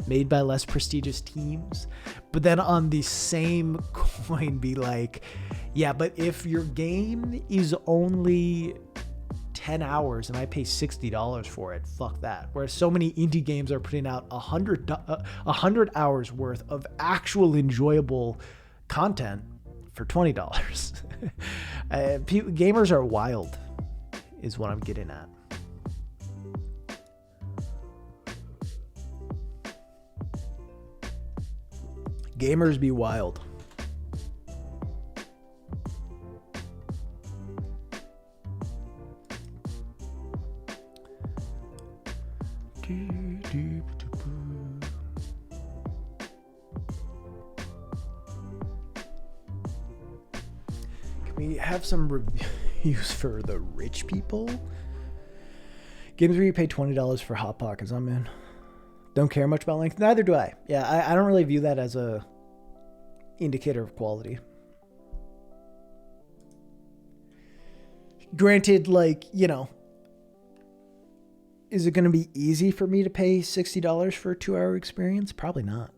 made by less prestigious teams. But then on the same coin, be like, yeah, but if your game is only 10 hours and I pay $60 for it, fuck that. Whereas so many indie games are putting out 100 hours worth of actual enjoyable content for $20. Gamers are wild, is what I'm getting at. Gamers be wild. We have some reviews for the rich people. Games where you pay $20 for Hot Pockets, I'm in. Don't care much about length. Neither do I. Yeah, I don't really view that as a indicator of quality. Granted, like, is it going to be easy for me to pay $60 for a 2-hour experience? Probably not.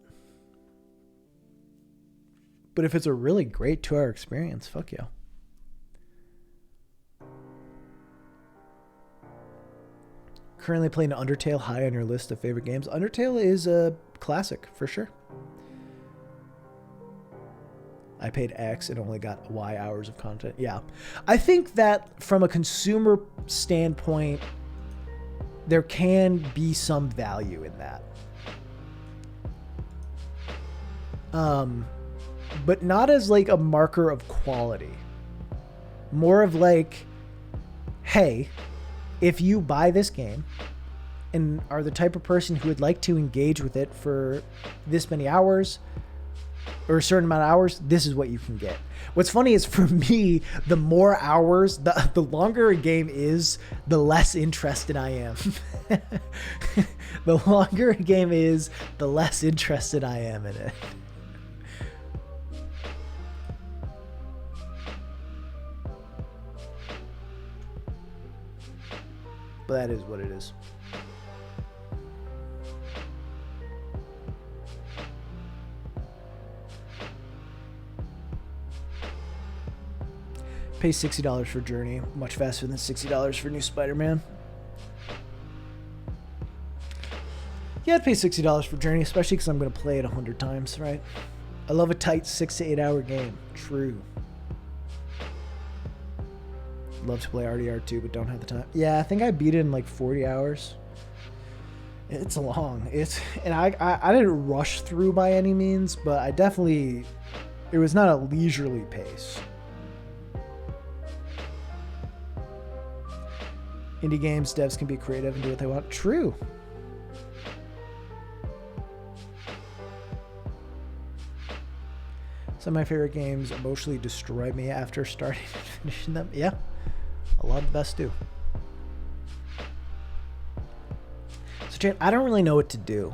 But if it's a really great 2-hour experience, fuck yeah. Currently playing Undertale, high on your list of favorite games. Undertale is a classic for sure. I paid X and only got Y hours of content. Yeah. I think that from a consumer standpoint, there can be some value in that. But not as like a marker of quality. More of like, hey, if you buy this game and are the type of person who would like to engage with it for this many hours or a certain amount of hours, this is what you can get. What's funny is for me, the more hours, the longer a game is, the less interested I am. The longer a game is, the less interested I am in it. But that is what it is. Pay $60 for Journey, much faster than $60 for New Spider-Man. Yeah, I'd pay $60 for Journey, especially because I'm going to play it 100 times, right? I love a tight 6 to 8 hour game. True. Love to play RDR2, but don't have the time. Yeah, I think I beat it in like 40 hours. It's long. I didn't rush through by any means, but I definitely, it was not a leisurely pace. Indie games devs can be creative and do what they want. True. Some of my favorite games emotionally destroy me after starting and finishing them. Yeah, a lot of the best do. So, Chan, I don't really know what to do.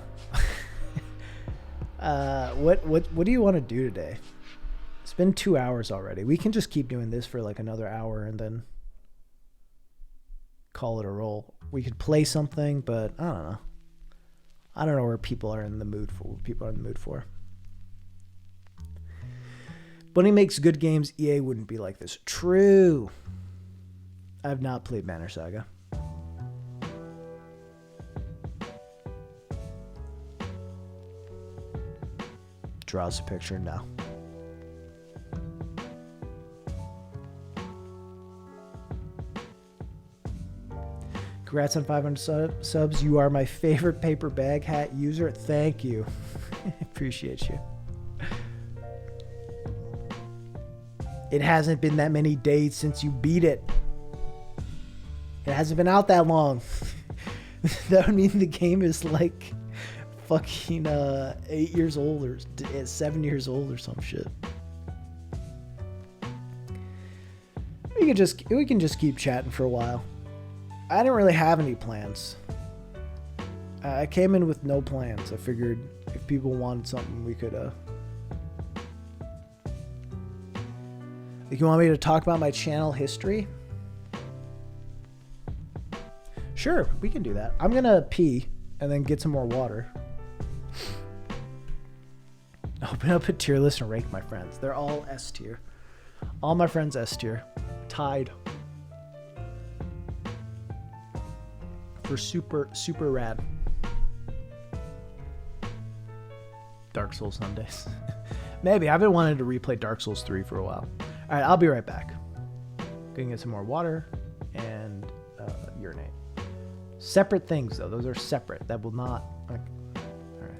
What do you want to do today? It's been 2 hours already. We can just keep doing this for like another hour and then call it a roll. We could play something, but I don't know. I don't know where people are in the mood for. What people are in the mood for. Bunny makes good games. EA wouldn't be like this. True. I've not played Banner Saga. Draws a picture now. Congrats on 500 subs. You are my favorite paper bag hat user. Thank you. Appreciate you. It hasn't been that many days since you beat it. It hasn't been out that long. That would mean the game is like fucking 8 years old or 7 years old or some shit. We can just keep chatting for a while. I didn't really have any plans. I came in with no plans. I figured if people wanted something, we could Like, you want me to talk about my channel history? Sure, we can do that. I'm gonna pee and then get some more water. Open up a tier list and rank my friends. They're all S tier. All my friends S tier. Tied. For super rad. Dark Souls Sundays. Maybe. I've been wanting to replay Dark Souls 3 for a while. All right, I'll be right back. Gonna get some more water and urinate. Separate things, though. Those are separate. That will not... Okay. All right.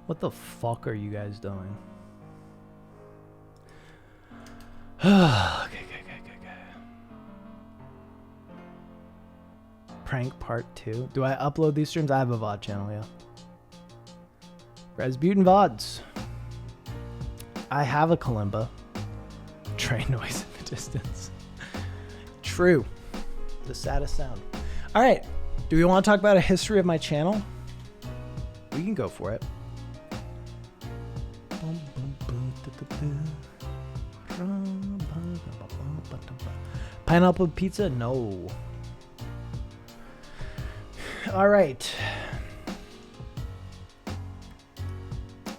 What the fuck are you guys doing? Okay. Prank part 2. Do I upload these streams? I have a VOD channel, yeah. Rasputin VODs. I have a kalimba. Train noise in the distance. True. The saddest sound. All right. Do we want to talk about a history of my channel? We can go for it. Pineapple pizza? No. All right.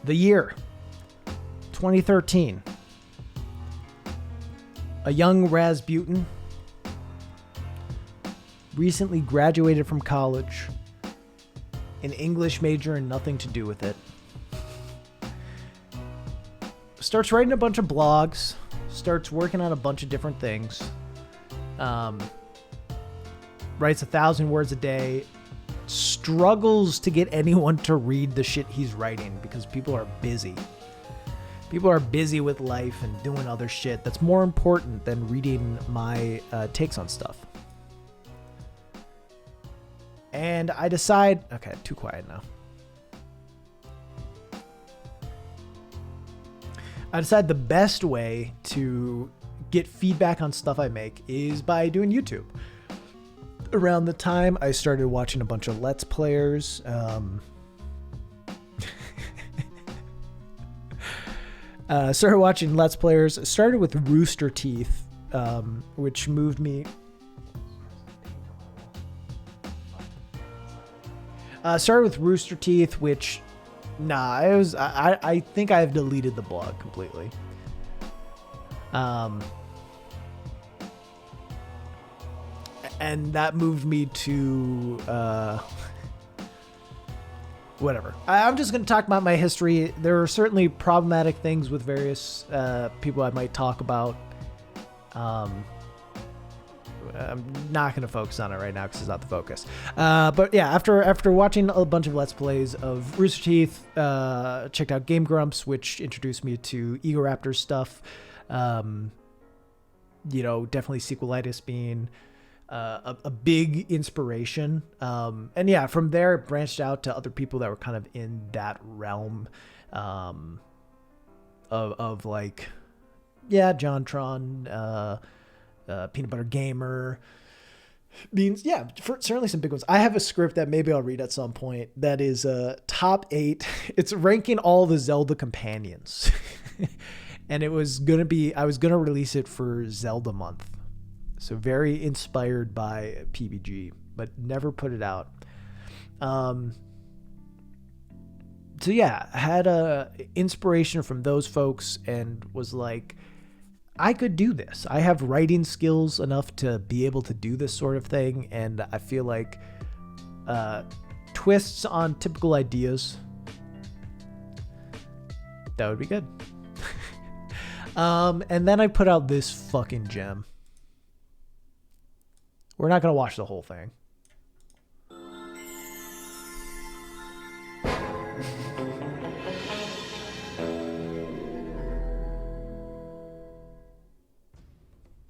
The year 2013. A young Rasputin recently graduated from college, an English major and nothing to do with it. Starts writing a bunch of blogs, starts working on a bunch of different things. Writes 1,000 words a day, struggles to get anyone to read the shit he's writing because people are busy. People are busy with life and doing other shit that's more important than reading my takes on stuff. And I decide, okay, too quiet now. I decide the best way to get feedback on stuff I make is by doing YouTube. Around the time I started watching a bunch of Let's Players, started watching Let's Players, started with Rooster Teeth, which moved me. Started with Rooster Teeth, which, I think I've deleted the blog completely. And that moved me to, whatever. I'm just going to talk about my history. There are certainly problematic things with various people I might talk about. I'm not going to focus on it right now because it's not the focus. But yeah, after watching a bunch of Let's Plays of Rooster Teeth, checked out Game Grumps, which introduced me to Ego Raptor stuff. Definitely Sequelitis being a big inspiration. And yeah, from there it branched out to other people that were kind of in that realm of like, yeah, JonTron, Peanut Butter Gamer, Beans. Yeah, certainly some big ones. I have a script that maybe I'll read at some point that is top 8. It's ranking all the Zelda companions. And I was going to release it for Zelda month. So very inspired by PBG, but never put it out. So yeah, I had a inspiration from those folks and was like, I could do this. I have writing skills enough to be able to do this sort of thing. And I feel like twists on typical ideas, that would be good. And then I put out this fucking gem. We're not going to watch the whole thing.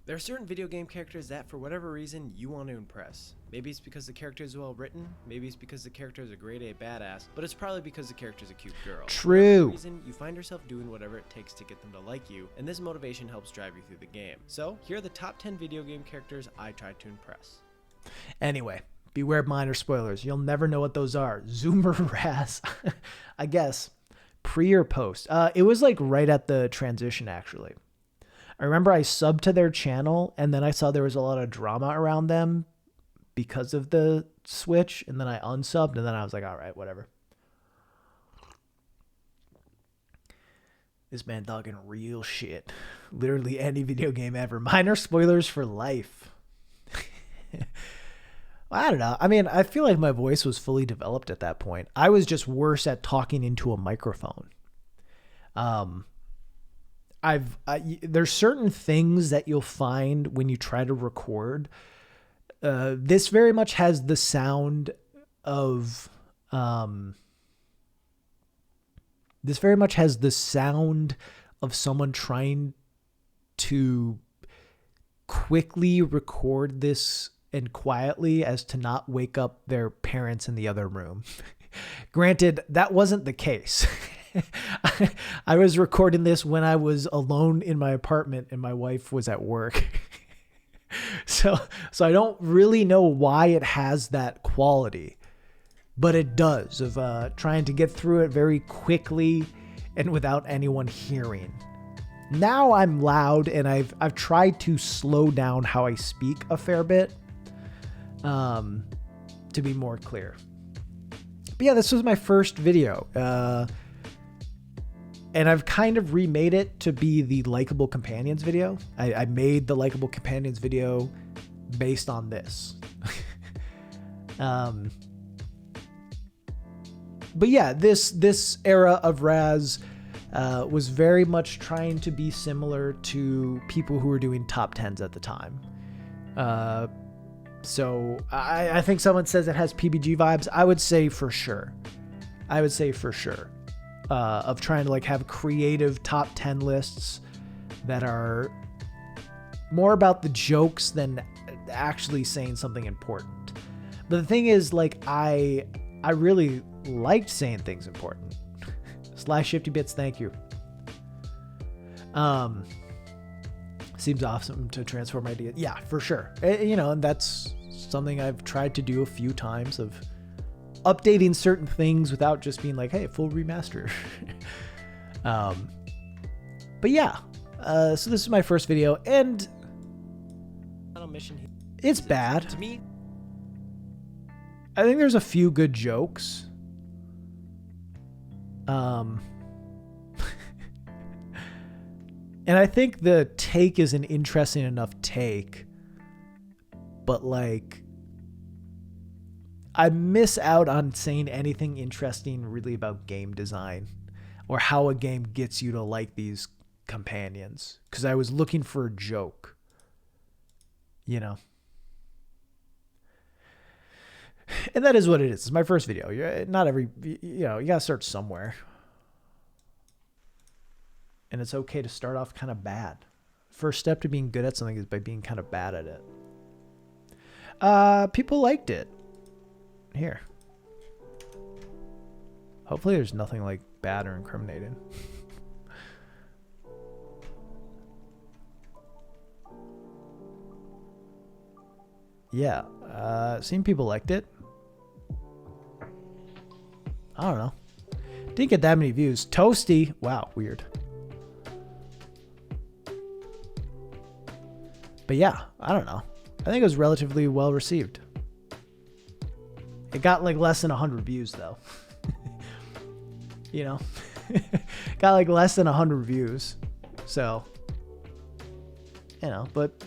There are certain video game characters that, for whatever reason, you want to impress. Maybe it's because the character is well written, maybe it's because the character is a grade A badass, but it's probably because the character is a cute girl. True. For whatever reason, you find yourself doing whatever it takes to get them to like you, and this motivation helps drive you through the game. So, here are the top 10 video game characters I tried to impress. Anyway, beware minor spoilers. You'll never know what those are. Zoomer Raz. I guess. Pre or post? It was like right at the transition, actually. I remember I subbed to their channel, and then I saw there was a lot of drama around them because of the switch, and then I unsubbed, and then I was like, all right, whatever. This man talking real shit. Literally any video game ever. Minor spoilers for life. I don't know. I mean, I feel like my voice was fully developed at that point. I was just worse at talking into a microphone. There's certain things that you'll find when you try to record. This very much has the sound of This very much has the sound of someone trying to quickly record this and quietly as to not wake up their parents in the other room. Granted, that wasn't the case. I was recording this when I was alone in my apartment and my wife was at work. So I don't really know why it has that quality, but it does, of trying to get through it very quickly and without anyone hearing. Now I'm loud, and I've tried to slow down how I speak a fair bit, to be more clear. But yeah, this was my first video, and I've kind of remade it to be the Likeable Companions video. I made the Likeable Companions video based on this. But yeah, this era of Raz was very much trying to be similar to people who were doing top 10s at the time. So I think someone says it has PBG vibes. I would say for sure. Of trying to like have creative top 10 lists that are more about the jokes than actually saying something important. But the thing is, like, I really liked saying things important. /ShiftyBits, thank you. Seems awesome to transform ideas. Yeah, for sure. You know, and that's something I've tried to do a few times, of updating certain things without just being like, hey, full remaster. But yeah, so this is my first video, and it's bad. To me, I think there's a few good jokes. And I think the take is an interesting enough take, but like, I miss out on saying anything interesting really about game design or how a game gets you to like these companions, because I was looking for a joke, you know. And that is what it is. It's my first video. Not every, you know, you gotta start somewhere. And it's okay to start off kind of bad. First step to being good at something is by being kind of bad at it. People liked it. Here. Hopefully there's nothing like bad or incriminating. Yeah. Seeing people liked it. I don't know. Didn't get that many views. Toasty. Wow, weird. But yeah, I don't know. I think it was relatively well received. It got like less than 100 views though. You know, got like less than 100 views. So, you know, but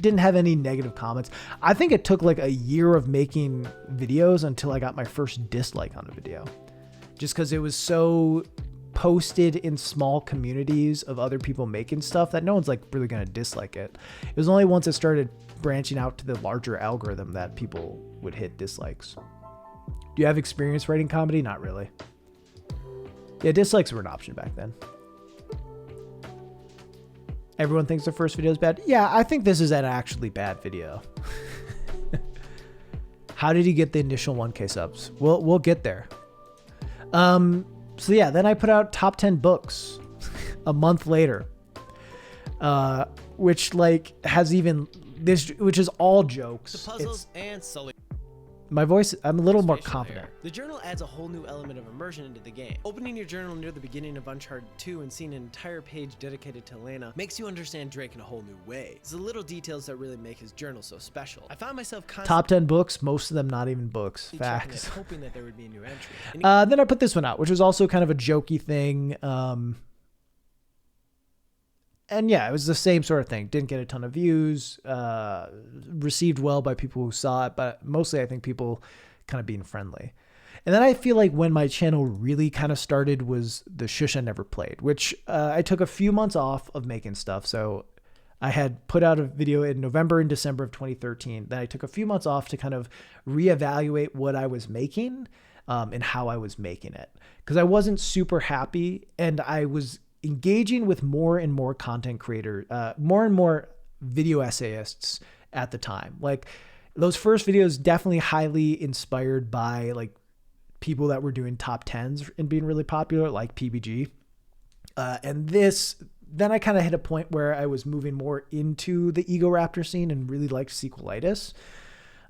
didn't have any negative comments. I think it took like a year of making videos until I got my first dislike on a video, just because it was so posted in small communities of other people making stuff that no one's like really going to dislike it. It was only once it started branching out to the larger algorithm that people would hit dislikes. Do you have experience writing comedy? Not really. Yeah, dislikes were an option back then. Everyone thinks the first video is bad. Yeah, I think this is an actually bad video. How did he get the initial 1K subs? We'll get there. So yeah, then I put out top 10 books a month later, which like has even this, which is all jokes. the puzzles and Sully. My voice, I'm a little more Spatial confident. layer. The journal adds a whole new element of immersion into the game. Opening your journal near the beginning of Uncharted 2 and seeing an entire page dedicated to Elena makes you understand Drake in a whole new way. It's the little details that really make his journal so special. I found myself Top 10 books, most of them not even books. checking Facts. it, hoping that there would be a new entry. Then I put this one out, which was also kind of a jokey thing. And yeah, it was the same sort of thing. Didn't get a ton of views, received well by people who saw it, but mostly I think people kind of being friendly. And then I feel like when my channel really kind of started was the Shush I Never Played, which I took a few months off of making stuff. So I had put out a video in November and December of 2013. Then I took a few months off to kind of reevaluate what I was making and how I was making it, because I wasn't super happy, and I was engaging with more and more content creators, more and more video essayists at the time. Like those first videos definitely highly inspired by like people that were doing top 10s and being really popular, like PBG. And then I kind of hit a point where I was moving more into the Ego Raptor scene and really liked Sequelitis.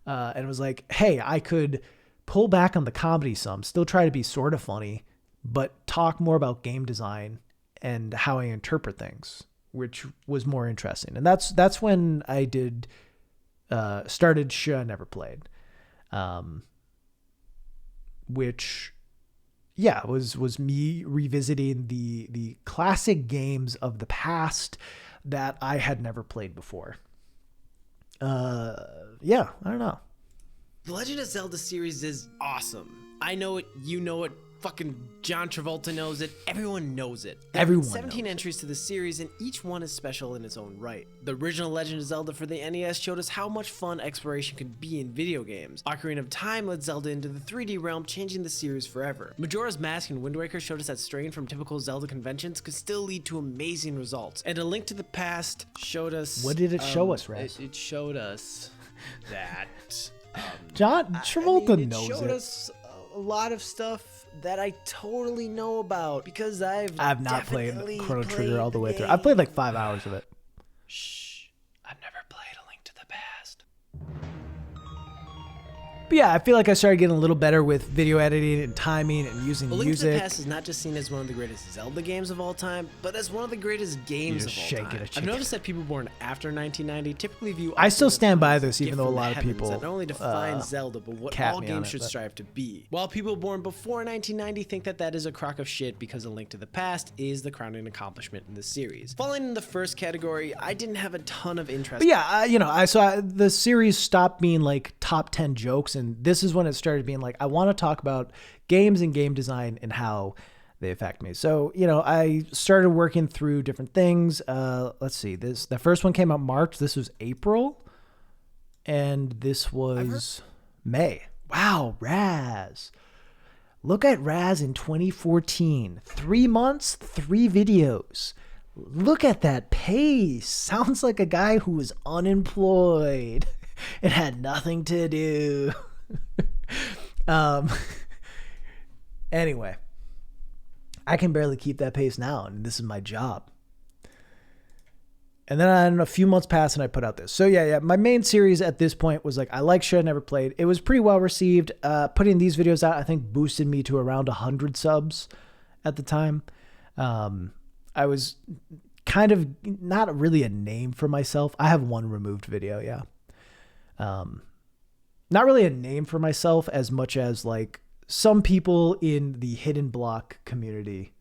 And it was like, hey, I could pull back on the comedy some, still try to be sort of funny, but talk more about game design and how I interpret things, which was more interesting. And that's when I did started Should I Never Played, which was me revisiting the classic games of the past that I had never played before. I don't know. The Legend of Zelda series is awesome. I know it, you know it, fucking John Travolta knows it, everyone knows it. There Everyone are 17 knows entries to the series, and each one is special in its own right. The original Legend of Zelda for the NES showed us how much fun exploration could be in video games. Ocarina of Time led Zelda into the 3D realm, changing the series forever. Majora's Mask and Wind Waker showed us that straying from typical Zelda conventions could still lead to amazing results. And A Link to the Past showed us... What did it show us, Raz? It showed us that... John Travolta it knows showed us a lot of stuff that I totally know about because I've not played definitely Chrono played Trigger all the way through. game. I've played like 5 hours of it. Shh. I've never played A Link to the Past. But yeah, I feel like I started getting a little better with video editing and timing and using A Link to the music. Past is not just seen as one of the greatest Zelda games of all time, but as one of the greatest games of just all shaking time. a I've chicken. noticed that people born after 1990 typically view... I still Ocarina of stand Time by as this, even gift though a from the lot of heavens people, that not only defines Zelda, but what cap all me on games it, should but- strive to be. While people born before 1990 think that that is a crock of shit because A Link to the Past is the crowning accomplishment in the series. Falling in the first category, I didn't have a ton of interest. But yeah, the series stopped being like top 10 jokes, and this is when it started being like, I want to talk about games and game design and how they affect me. So, I started working through different things. Let's see, the first one came out March. This was April, and this was May. Wow, Raz. Look at Raz in 2014. 3 months, 3 videos. Look at that pace. Sounds like a guy who was unemployed and had nothing to do. Anyway, I can barely keep that pace now, and this is my job. And then a few months passed and I put out this. So yeah, my main series at this point was like, I like Should I Never Played. It was pretty well received. Putting these videos out, I think boosted me to around 100 subs at the time. I was kind of not really a name for myself. I have one removed video. Yeah. Not really a name for myself as much as like some people in the Hidden Block community,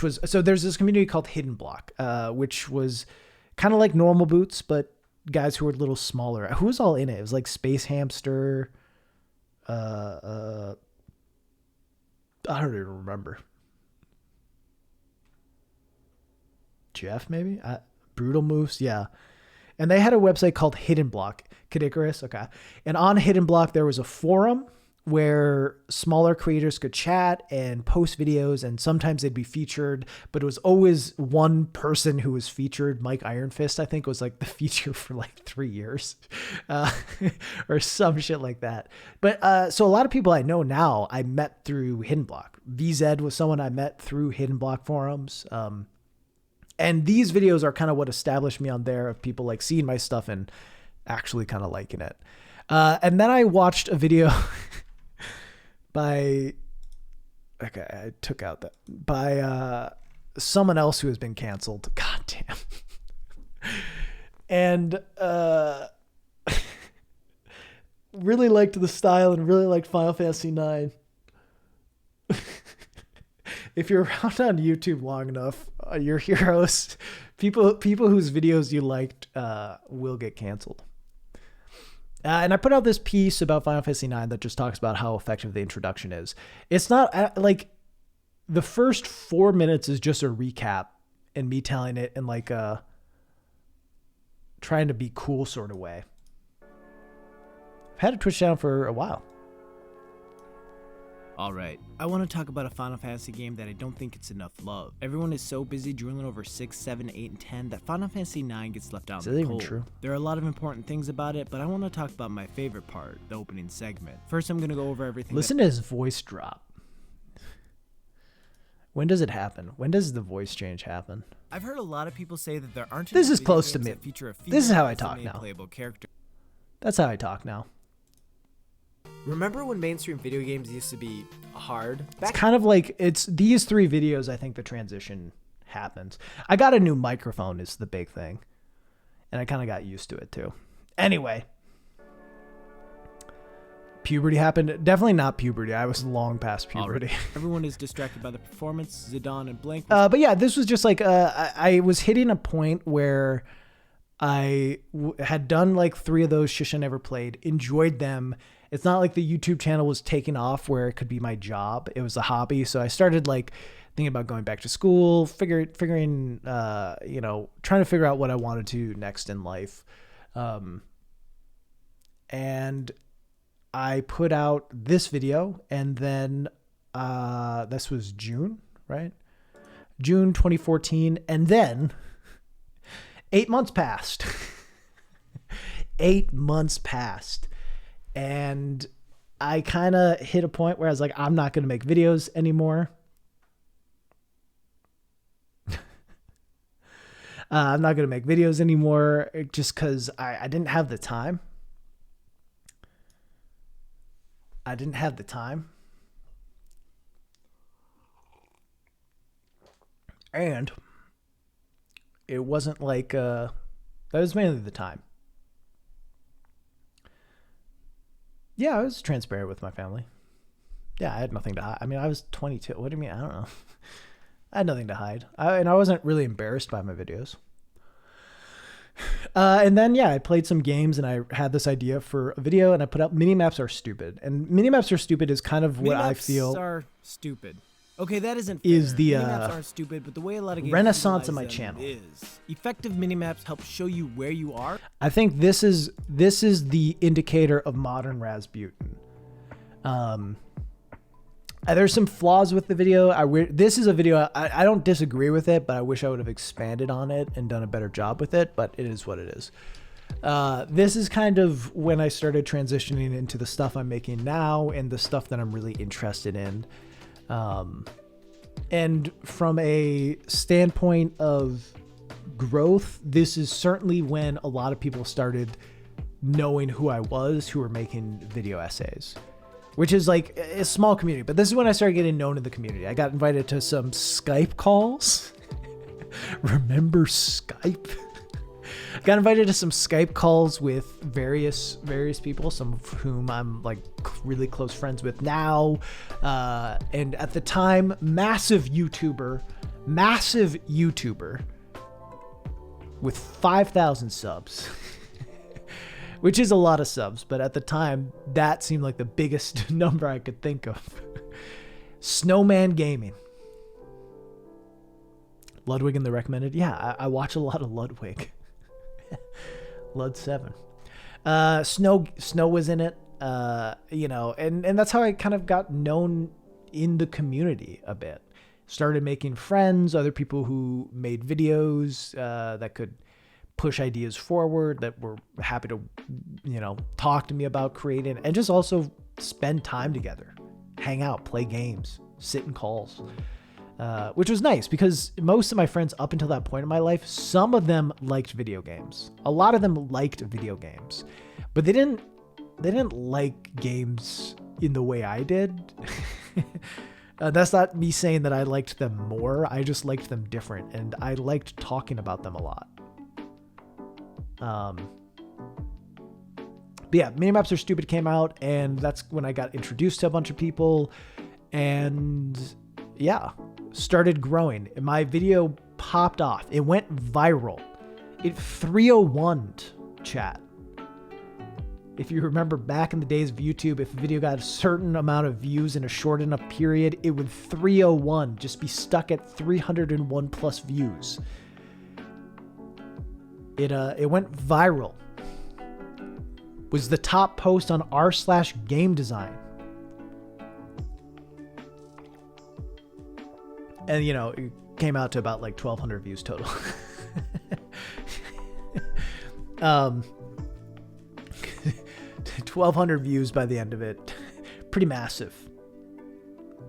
so there's this community called Hidden Block, which was kind of like Normal Boots, but guys who were a little smaller. Who was all in it? It was like Space Hamster. I don't even remember. Jeff, maybe? Brutal Moose, yeah. And they had a website called Hidden Block. Kid Icarus, okay. And on Hidden Block, there was a forum where smaller creators could chat and post videos, and sometimes they'd be featured, but it was always one person who was featured. Mike Ironfist, I think, was like the feature for like 3 years, or some shit like that. But so a lot of people I know now, I met through Hidden Block. VZ was someone I met through Hidden Block forums. And these videos are kind of what established me on there, of people like seeing my stuff and actually kind of liking it. And then I watched a video by someone else who has been canceled. God damn. And really liked the style and really liked Final Fantasy IX. If you're around on YouTube long enough, your heroes, people whose videos you liked, will get canceled. And I put out this piece about Final Fantasy IX that just talks about how effective the introduction is. It's not like the first 4 minutes is just a recap and me telling it in like a trying to be cool sort of way. I've had a Twitch channel for a while. Alright, I want to talk about a Final Fantasy game that I don't think gets enough love. Everyone is so busy drooling over 6, 7, 8, and 10 that Final Fantasy 9 gets left out Is in that the even cold. true? There are a lot of important things about it, but I want to talk about my favorite part, the opening segment. First, I'm going to go over everything. Listen to his voice drop. When does it happen? When does the voice change happen? I've heard a lot of people say that there aren't This enough is video close to games me. that feature a This is female how I as the talk main now. playable character. That's how I talk now. Remember when mainstream video games used to be hard? It's kind of like it's these 3 videos. I think the transition happens. I got a new microphone is the big thing, and I kind of got used to it too. Anyway, puberty happened. Definitely not puberty. I was long past puberty. Everyone is distracted by the performance. Zidane and Blank. But yeah, this was just like I was hitting a point where I had done like 3 of those Shish I Never Played, enjoyed them. It's not like the YouTube channel was taking off where it could be my job. It was a hobby. So I started like thinking about going back to school, figuring, trying to figure out what I wanted to next in life. And I put out this video, and then this was June, right? June 2014. And then 8 months passed. 8 months passed. And I kind of hit a point where I was like, I'm not going to make videos anymore. I'm not going to make videos anymore just because I didn't have the time. I didn't have the time. And it wasn't like, that was mainly the time. Yeah, I was transparent with my family. Yeah, I had nothing to hide. I mean, I was 22. What do you mean? I don't know. I had nothing to hide. And I wasn't really embarrassed by my videos. And then, yeah, I played some games and I had this idea for a video and I put out Minimaps Are Stupid. And Minimaps Are Stupid is kind of what I feel Minimaps are stupid. Okay, that isn't is fair. the Minimaps aren't stupid, but the way a lot of games renaissance of my utilize them channel. is effective minimaps help show you where you are. I think this is the indicator of modern Rasputin. There's some flaws with the video. This is a video, I don't disagree with it, but I wish I would have expanded on it and done a better job with it, but it is what it is. This is kind of when I started transitioning into the stuff I'm making now and the stuff that I'm really interested in. And from a standpoint of growth, this is certainly when a lot of people started knowing who I was, who were making video essays, which is like a small community. But this is when I started getting known in the community. I got invited to some Skype calls. Remember Skype? Got invited to some Skype calls with various people, some of whom I'm like really close friends with now. And at the time, massive YouTuber with 5,000 subs, which is a lot of subs. But at the time, that seemed like the biggest number I could think of. Snowman Gaming. Ludwig in the recommended. Yeah, I watch a lot of Ludwig. Lud 7. Snow was in it, and that's how I kind of got known in the community a bit. Started making friends, other people who made videos that could push ideas forward, that were happy to, talk to me about creating, and just also spend time together, hang out, play games, sit in calls. Which was nice because most of my friends up until that point in my life, some of them liked video games. A lot of them liked video games, but they didn't like games in the way I did. That's not me saying that I liked them more. I just liked them different, and I liked talking about them a lot. But yeah, Minimaps Are Stupid came out, and that's when I got introduced to a bunch of people, and yeah, started growing. My video popped off. It went viral. It 301'd chat. If you remember back in the days of YouTube, if a video got a certain amount of views in a short enough period, it would 301, just be stuck at 301 plus views. It went viral. Was the top post on r/game design. And, you know, it came out to about like 1,200 views total. 1,200 views by the end of it. Pretty massive.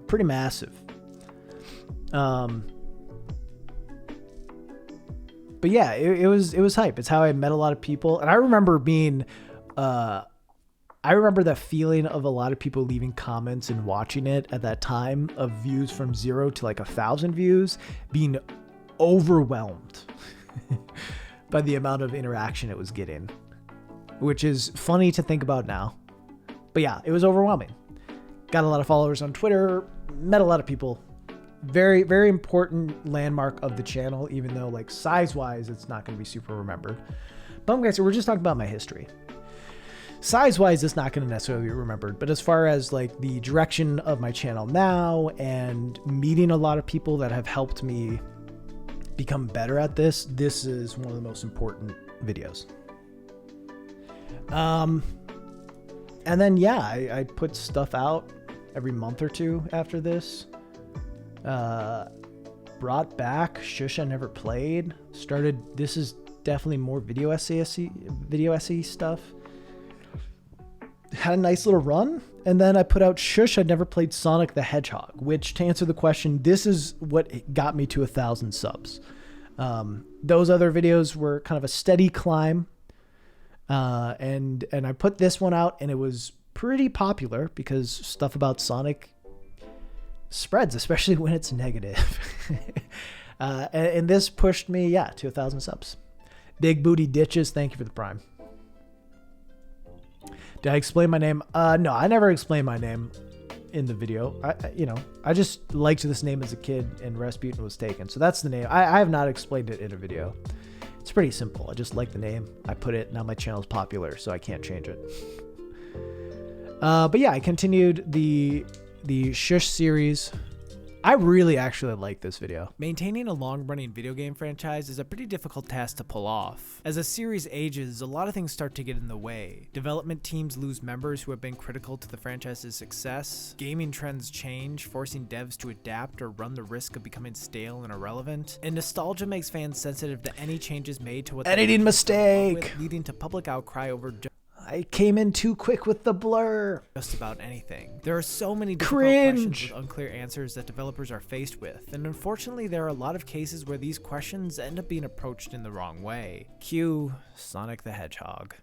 Pretty massive. But yeah, it was hype. It's how I met a lot of people. And I remember being, I remember that feeling of a lot of people leaving comments and watching it at that time, of views from 0 to like 1,000 views, being overwhelmed by the amount of interaction it was getting, which is funny to think about now. But yeah, it was overwhelming. Got a lot of followers on Twitter, met a lot of people. Very, very important landmark of the channel, even though like size-wise, it's not going to be super remembered. But okay, so we're just talking about my history. Size-wise, it's not going to necessarily be remembered, but as far as like the direction of my channel now and meeting a lot of people that have helped me become better at this is one of the most important videos. And then, yeah, I put stuff out every month or two after this. Brought back Shush I Never Played. This is definitely more video essay stuff. Had a nice little run, and then I put out Shush I Never Played Sonic the Hedgehog, which, to answer the question, this is what got me to 1,000 subs. Those other videos were kind of a steady climb, and I put this one out, and it was pretty popular because stuff about Sonic spreads, especially when it's negative. And this pushed me, to 1,000 subs. Big Booty Ditches, thank you for the Prime. Did I explain my name? No, I never explained my name in the video. I just liked this name as a kid, and Rasputin was taken. So that's the name. I have not explained it in a video. It's pretty simple. I just like the name. I put it. Now my channel's popular, so I can't change it. But yeah, I continued the Shush series. I really actually like this video. Maintaining a long-running video game franchise is a pretty difficult task to pull off. As a series ages, a lot of things start to get in the way. Development teams lose members who have been critical to the franchise's success. Gaming trends change, forcing devs to adapt or run the risk of becoming stale and irrelevant. And nostalgia makes fans sensitive to any changes made to what editing mistake, leading to public outcry over I came in too quick with the blur. Just about anything. There are so many difficult questions with unclear answers that developers are faced with, and unfortunately there are a lot of cases where these questions end up being approached in the wrong way. Cue Sonic the Hedgehog.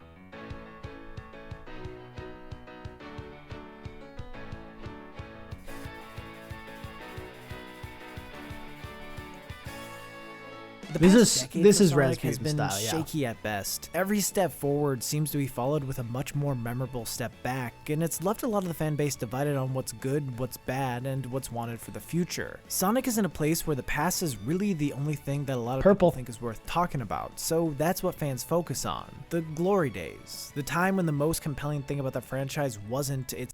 This is Rasputin style, shaky at best. Every step forward seems to be followed with a much more memorable step back, and it's left a lot of the fan base divided on what's good, what's bad, and what's wanted for the future. Sonic is in a place where the past is really the only thing that a lot of people think is worth talking about, so that's what fans focus on. The glory days. The time when the most compelling thing about the franchise wasn't its...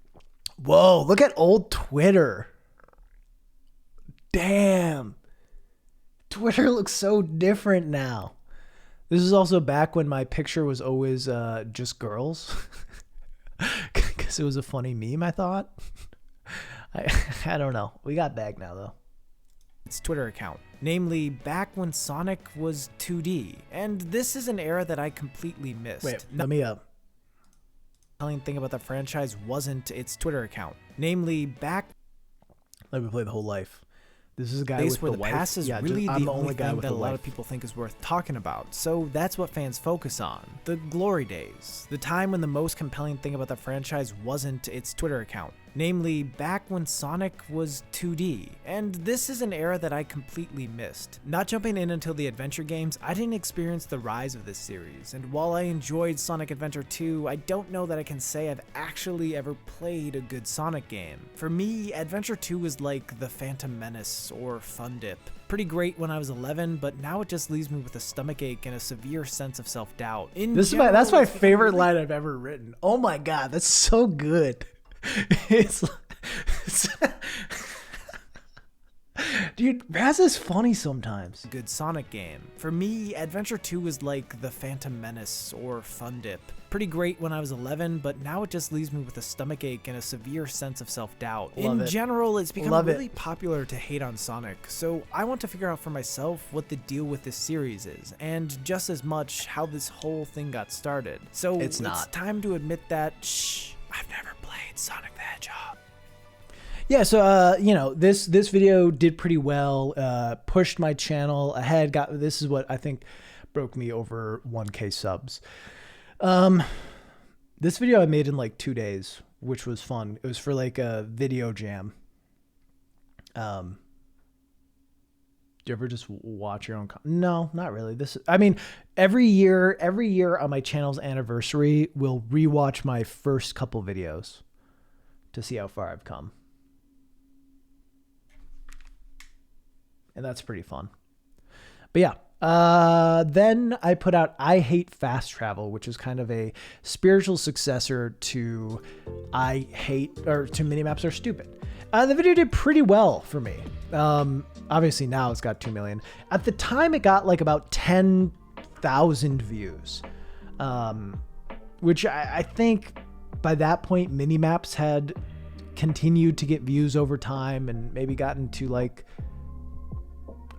Whoa, look at old Twitter. Damn. Twitter looks so different now. This is also back when my picture was always just girls. Because it was a funny meme, I thought. I don't know. We got back now, though. Its Twitter account. Namely, back when Sonic was 2D. And this is an era that I completely missed. Wait, let me up. The telling thing about the franchise wasn't its Twitter account. Namely, back... Let me play the whole life. This is a guy with the wife. Past is really the only thing that a lot of people think is worth talking about, so that's what fans focus on. The glory days. The time when the most compelling thing about the franchise wasn't its Twitter account. Namely, back when Sonic was 2D. And this is an era that I completely missed. Not jumping in until the adventure games, I didn't experience the rise of this series, and while I enjoyed Sonic Adventure 2, I don't know that I can say I've actually ever played a good Sonic game. For me, Adventure 2 was like the Phantom Menace or Fun Dip. Pretty great when I was 11, but now it just leaves me with a stomachache and a severe sense of self-doubt. That's my favorite line I've ever written. Oh my god, that's so do Dude, Raz is funny sometimes. Good Sonic game. For me, Adventure 2 was like the Phantom Menace or Fun Dip. Pretty great when I was 11, but now it just leaves me with a stomachache and a severe sense of self-doubt. In general, it's become really popular to hate on Sonic, so I want to figure out for myself what the deal with this series is, and just as much how this whole thing got started. So it's time to admit that, I've never played Sonic the Hedgehog. Yeah, so you know, this video did pretty well, pushed my channel ahead. This is what I think broke me over 1K subs. This video I made in like 2 days, which was fun. It was for like a video jam. Do you ever just watch your own? No, not really. I mean, every year on my channel's anniversary, we'll rewatch my first couple videos to see how far I've come. And that's pretty fun. But yeah, then I put out I Hate Fast Travel, which is kind of a spiritual successor to to Minimaps Are Stupid. The video did pretty well for me. Obviously now it's got 2 million. At the time it got like about 10,000 views, which I think by that point Minimaps had continued to get views over time and maybe gotten to like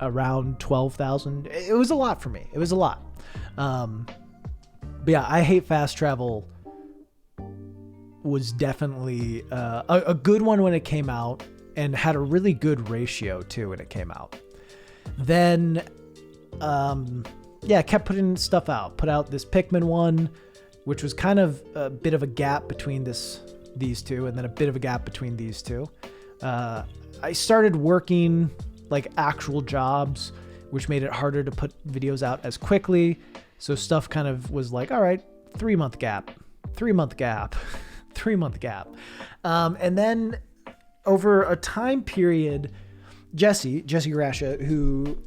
around 12,000. It was a lot for me. It was a lot. But yeah, I Hate Fast Travel was definitely a good one when it came out and had a really good ratio too when it came out. Then, yeah, I kept putting stuff out. Put out this Pikmin one, which was kind of a bit of a gap between these two, and then a bit of a gap between these two. I started working like actual jobs, which made it harder to put videos out as quickly. So stuff kind of was like, all right, 3 month gap. And then over a time period, Jesse Grasha, who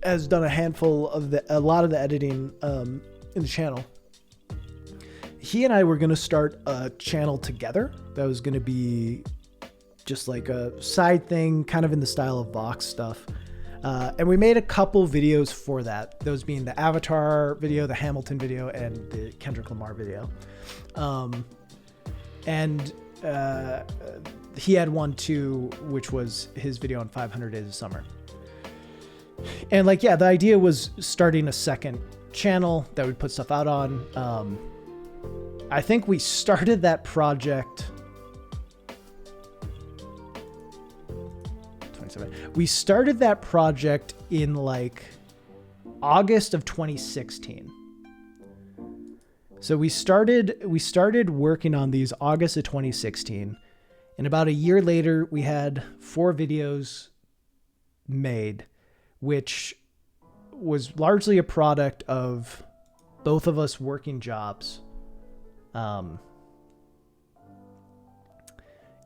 has done a lot of the editing in the channel, he and I were going to start a channel together that was going to be just like a side thing, kind of in the style of Vox stuff. And we made a couple videos for that, those being the Avatar video, the Hamilton video, and the Kendrick Lamar video. And he had one too, which was his video on 500 Days of Summer. And like, yeah, the idea was starting a second channel that we'd put stuff out on. I think we started that project... We started that project in like August of 2016. So we started working on these August of 2016, and about a year later we had 4 videos made, which was largely a product of both of us working jobs, and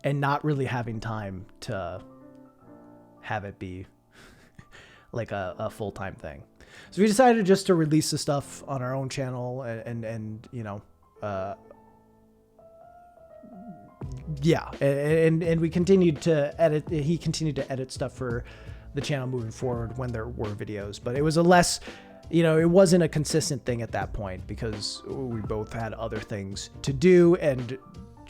not really having time to have it be like a full-time thing. So we decided just to release the stuff on our own channel and you know, yeah. And we continued to edit. He continued to edit stuff for the channel moving forward when there were videos, but it was a less, you know, it wasn't a consistent thing at that point because we both had other things to do, and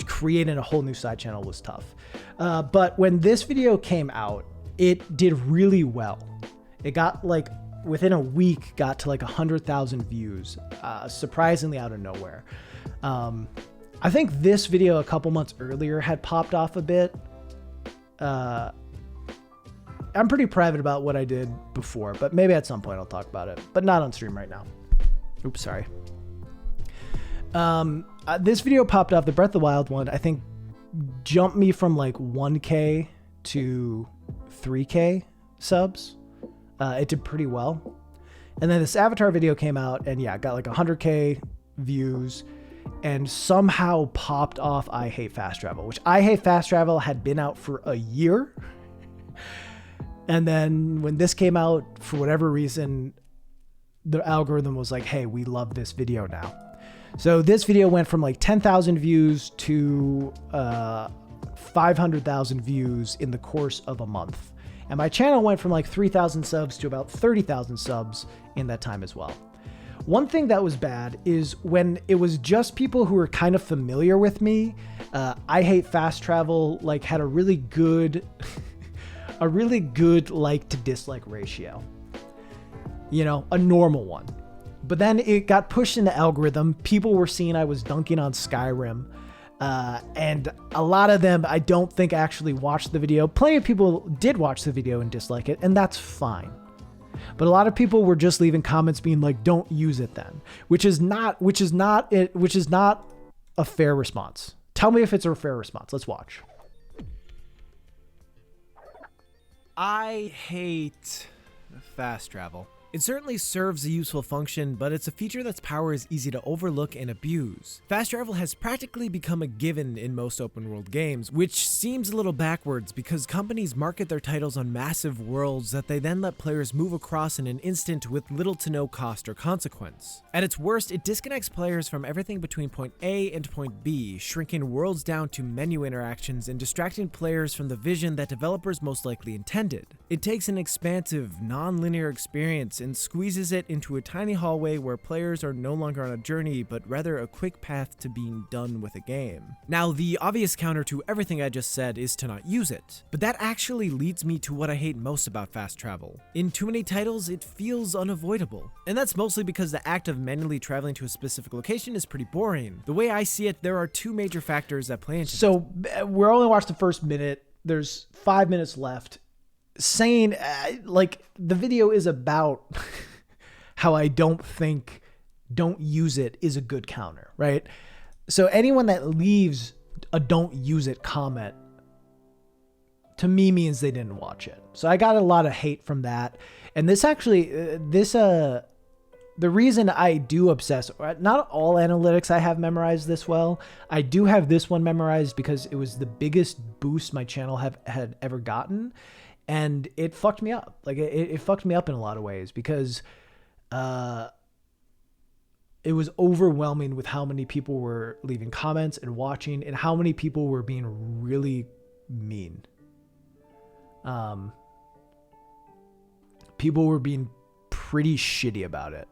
creating a whole new side channel was tough. But when this video came out, it did really well. It got like, within a week, got to like 100,000 views, surprisingly out of nowhere. I think this video a couple months earlier had popped off a bit. I'm pretty private about what I did before, but maybe at some point I'll talk about it, but not on stream right now. Oops, sorry. This video popped off, the Breath of the Wild one, I think jumped me from like 1K to 3K subs. It did pretty well. And then this Avatar video came out and yeah, got like 100K views and somehow popped off I Hate Fast Travel, which I Hate Fast Travel had been out for a year. And then when this came out, for whatever reason, the algorithm was like, hey, we love this video now. So this video went from like 10,000 views to 500,000 views in the course of a month. And my channel went from like 3,000 subs to about 30,000 subs in that time as well. One thing that was bad is when it was just people who were kind of familiar with me. I Hate Fast Travel like had a really good, like to dislike ratio. You know, a normal one. But then it got pushed in the algorithm. People were seeing I was dunking on Skyrim. And a lot of them, I don't think actually watched the video. Plenty of people did watch the video and dislike it, and that's fine. But a lot of people were just leaving comments being like, don't use it then, which is not a fair response. Tell me if it's a fair response. Let's watch. I hate fast travel. It certainly serves a useful function, but it's a feature that's power is easy to overlook and abuse. Fast travel has practically become a given in most open world games, which seems a little backwards because companies market their titles on massive worlds that they then let players move across in an instant with little to no cost or consequence. At its worst, it disconnects players from everything between point A and point B, shrinking worlds down to menu interactions and distracting players from the vision that developers most likely intended. It takes an expansive, non-linear experience and squeezes it into a tiny hallway where players are no longer on a journey, but rather a quick path to being done with a game. Now, the obvious counter to everything I just said is to not use it, but that actually leads me to what I hate most about fast travel. In too many titles, it feels unavoidable. And that's mostly because the act of manually traveling to a specific location is pretty boring. The way I see it, there are two major factors that play into So we're only watched the first minute. There's 5 minutes left. Saying like the video is about how I don't use it is a good counter, right? So anyone that leaves a don't use it comment to me means they didn't watch it. So I got a lot of hate from that. And this actually, the reason I do obsess, not all analytics I have memorized this well. I do have this one memorized because it was the biggest boost my channel had ever gotten. And it fucked me up. Like it fucked me up in a lot of ways because it was overwhelming with how many people were leaving comments and watching and how many people were being really mean. People were being pretty shitty about it.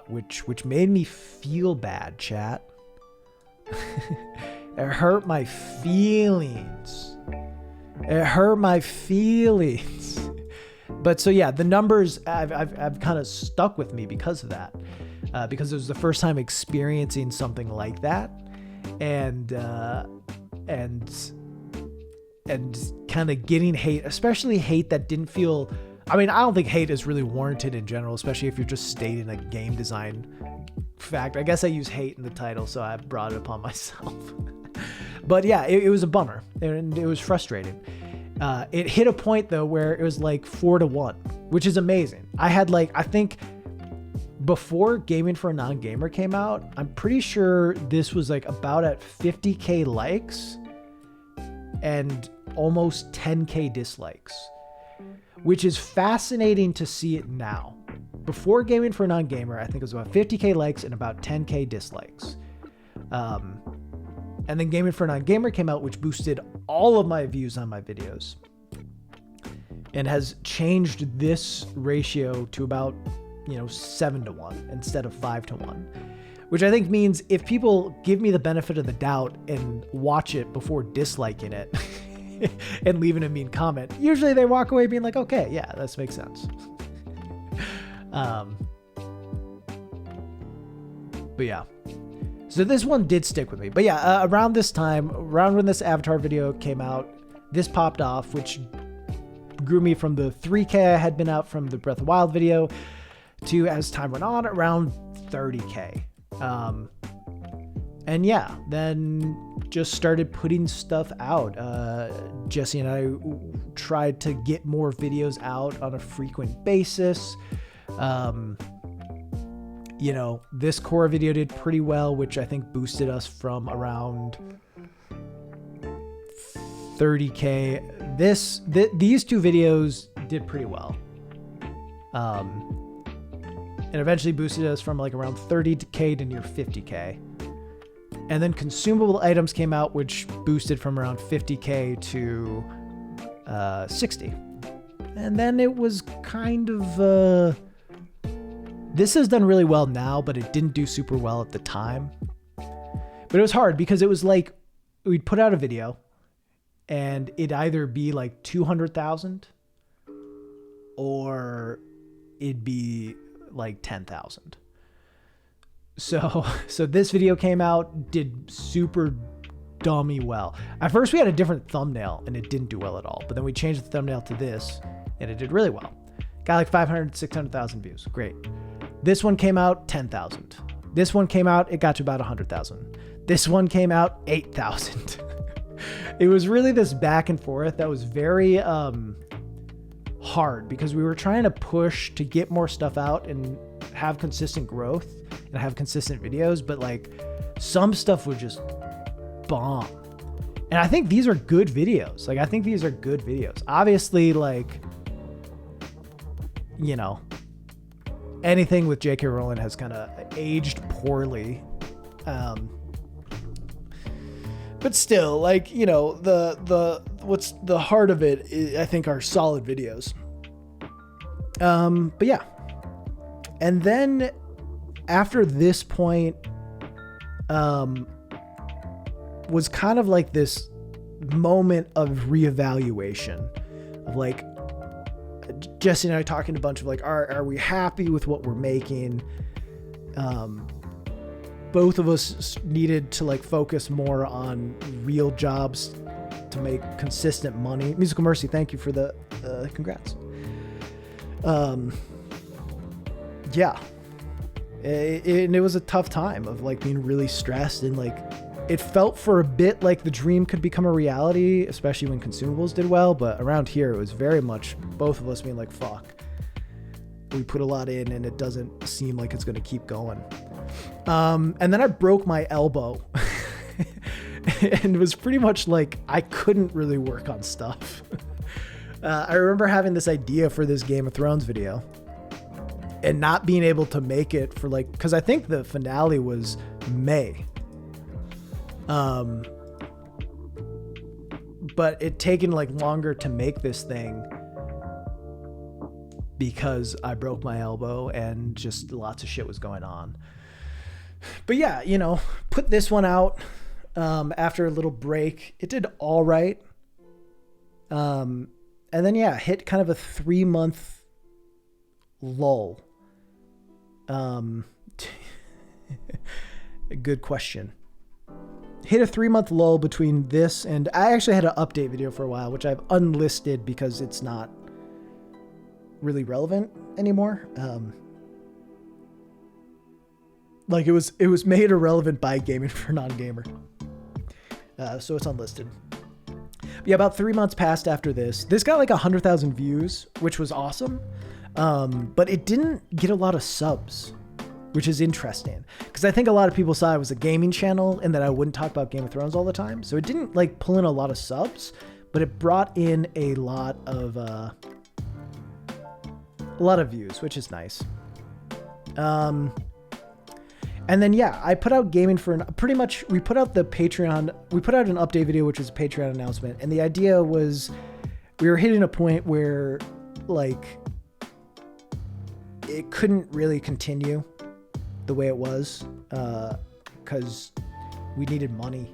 Which made me feel bad, chat. It hurt my feelings. It hurt my feelings. But so yeah, the numbers I've kind of stuck with me because of that. Because it was the first time experiencing something like that. And kind of getting hate, especially hate that didn't feel, I mean, I don't think hate is really warranted in general, especially if you're just stating a game design fact. I guess I use hate in the title, so I brought it upon myself. But yeah, it was a bummer and it was frustrating. It hit a point though where it was like 4-1, which is amazing. I had I think before Gaming for a Non-Gamer came out, I'm pretty sure this was like about at 50K likes and almost 10K dislikes, which is fascinating to see it now. Before Gaming for a Non-Gamer, I think it was about 50K likes and about 10K dislikes. And then Gaming for a Non-Gamer came out, which boosted all of my views on my videos and has changed this ratio to about, 7-1 instead of 5-1, which I think means if people give me the benefit of the doubt and watch it before disliking it and leaving a mean comment, usually they walk away being like, okay, yeah, this makes sense. But yeah. So this one did stick with me. But yeah, around when this Avatar video came out, this popped off, which grew me from the 3K I had been out from the Breath of the Wild video to, as time went on, around 30K. And yeah, then just started putting stuff out. Jesse and I tried to get more videos out on a frequent basis. This core video did pretty well, which I think boosted us from around 30K. These two videos did pretty well. And eventually boosted us from like around 30K to near 50K. And then consumable items came out, which boosted from around 50K to 60. And then it was kind of, this has done really well now, but it didn't do super well at the time. But it was hard because it was like, we'd put out a video and it'd either be like 200,000 or it'd be like 10,000. So this video came out, did super dummy well. At first we had a different thumbnail and it didn't do well at all, but then we changed the thumbnail to this and it did really well. Got like 500, 600,000 views. Great. This one came out 10,000. This one came out, it got to about 100,000. This one came out 8,000. It was really this back and forth that was very hard because we were trying to push to get more stuff out and have consistent growth and have consistent videos, but like some stuff would just bomb. And I think these are good videos. Like I think these are good videos. Obviously, like, you know, anything with J.K. Rowling has kind of aged poorly. But still, like, you know, what's the heart of it is, I think, are solid videos. But yeah. And then after this point, was kind of like this moment of reevaluation of like, Jesse and I talking a bunch of like, are we happy with what we're making? Both of us needed to like focus more on real jobs to make consistent money. Musical Mercy, thank you for the congrats. Yeah. And it was a tough time of like being really stressed, and like it felt for a bit like the dream could become a reality, especially when consumables did well. But around here, it was very much both of us being like, fuck, we put a lot in and it doesn't seem like it's going to keep going. And then I broke my elbow and it was pretty much like I couldn't really work on stuff. I remember having this idea for this Game of Thrones video and not being able to make it for like, because I think the finale was May. But it taken like longer to make this thing because I broke my elbow and just lots of shit was going on. But yeah, you know, put this one out after a little break. It did all right. And then, yeah, hit kind of a 3-month lull. A good question. Hit a 3-month lull between this and I actually had an update video for a while, which I've unlisted because it's not really relevant anymore. Like it was made irrelevant by Gaming for Non-Gamer. So it's unlisted. But yeah, about 3 months passed after this. This got like 100,000 views, which was awesome. But it didn't get a lot of subs, which is interesting. Because I think a lot of people saw it was a gaming channel and that I wouldn't talk about Game of Thrones all the time. So it didn't like pull in a lot of subs, but it brought in a lot of views, which is nice. And then, yeah, I put out gaming for pretty much, we put out the Patreon, we put out an update video, which was a Patreon announcement. And the idea was we were hitting a point where like it couldn't really continue the way it was, because we needed money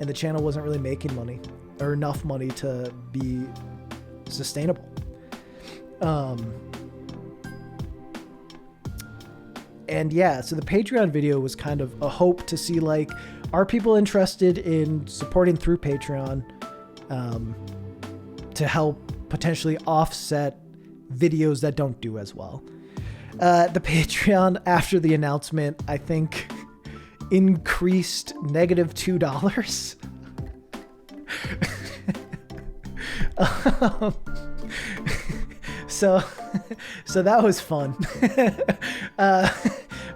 and the channel wasn't really making money or enough money to be sustainable. And yeah, so the Patreon video was kind of a hope to see like, are people interested in supporting through Patreon to help potentially offset videos that don't do as well. The Patreon after the announcement, I think increased -$2. So that was fun.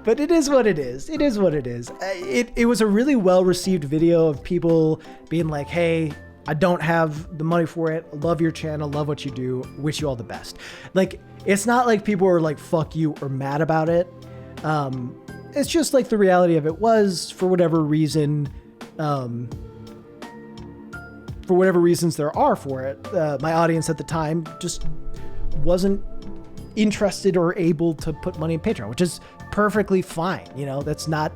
But it is what it is. It is what it is. It was a really well-received video of people being like, hey, I don't have the money for it. Love your channel. Love what you do. Wish you all the best. Like, it's not like people were like, fuck you or mad about it. It's just like the reality of it was, for whatever reason, for whatever reasons there are for it, my audience at the time just wasn't interested or able to put money in Patreon, which is perfectly fine. You know, that's not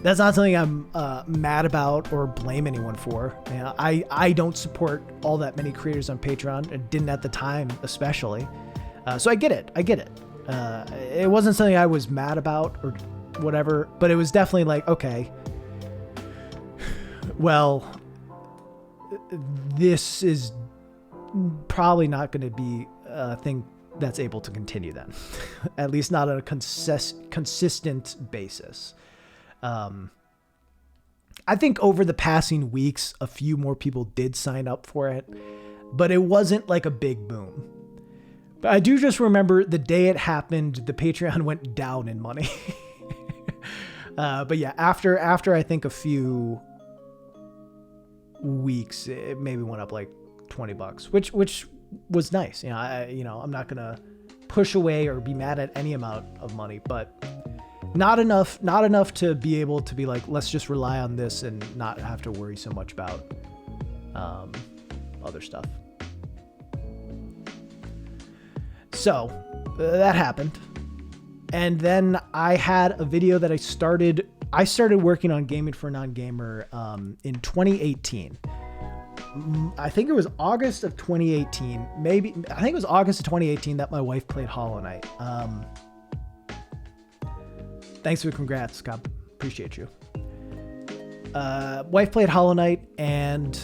something I'm mad about or blame anyone for. You know, I don't support all that many creators on Patreon, and didn't at the time especially. So I get it. It wasn't something I was mad about or whatever, but it was definitely like, okay, well, this is probably not going to be a thing that's able to continue then, at least not on a consistent basis. I think over the passing weeks, a few more people did sign up for it, but it wasn't like a big boom. But I do just remember the day it happened, the Patreon went down in money. But yeah, after I think a few weeks, it maybe went up like $20, which was nice. You know, I'm not gonna push away or be mad at any amount of money, but not enough to be able to be like, let's just rely on this and not have to worry so much about other stuff. So that happened. And then I had a video that I started working on Gaming for a Non-Gamer in 2018. I think it was August of 2018. I think it was August of 2018 that my wife played Hollow Knight. Thanks for the congrats, Scott. Appreciate you. Wife played Hollow Knight, and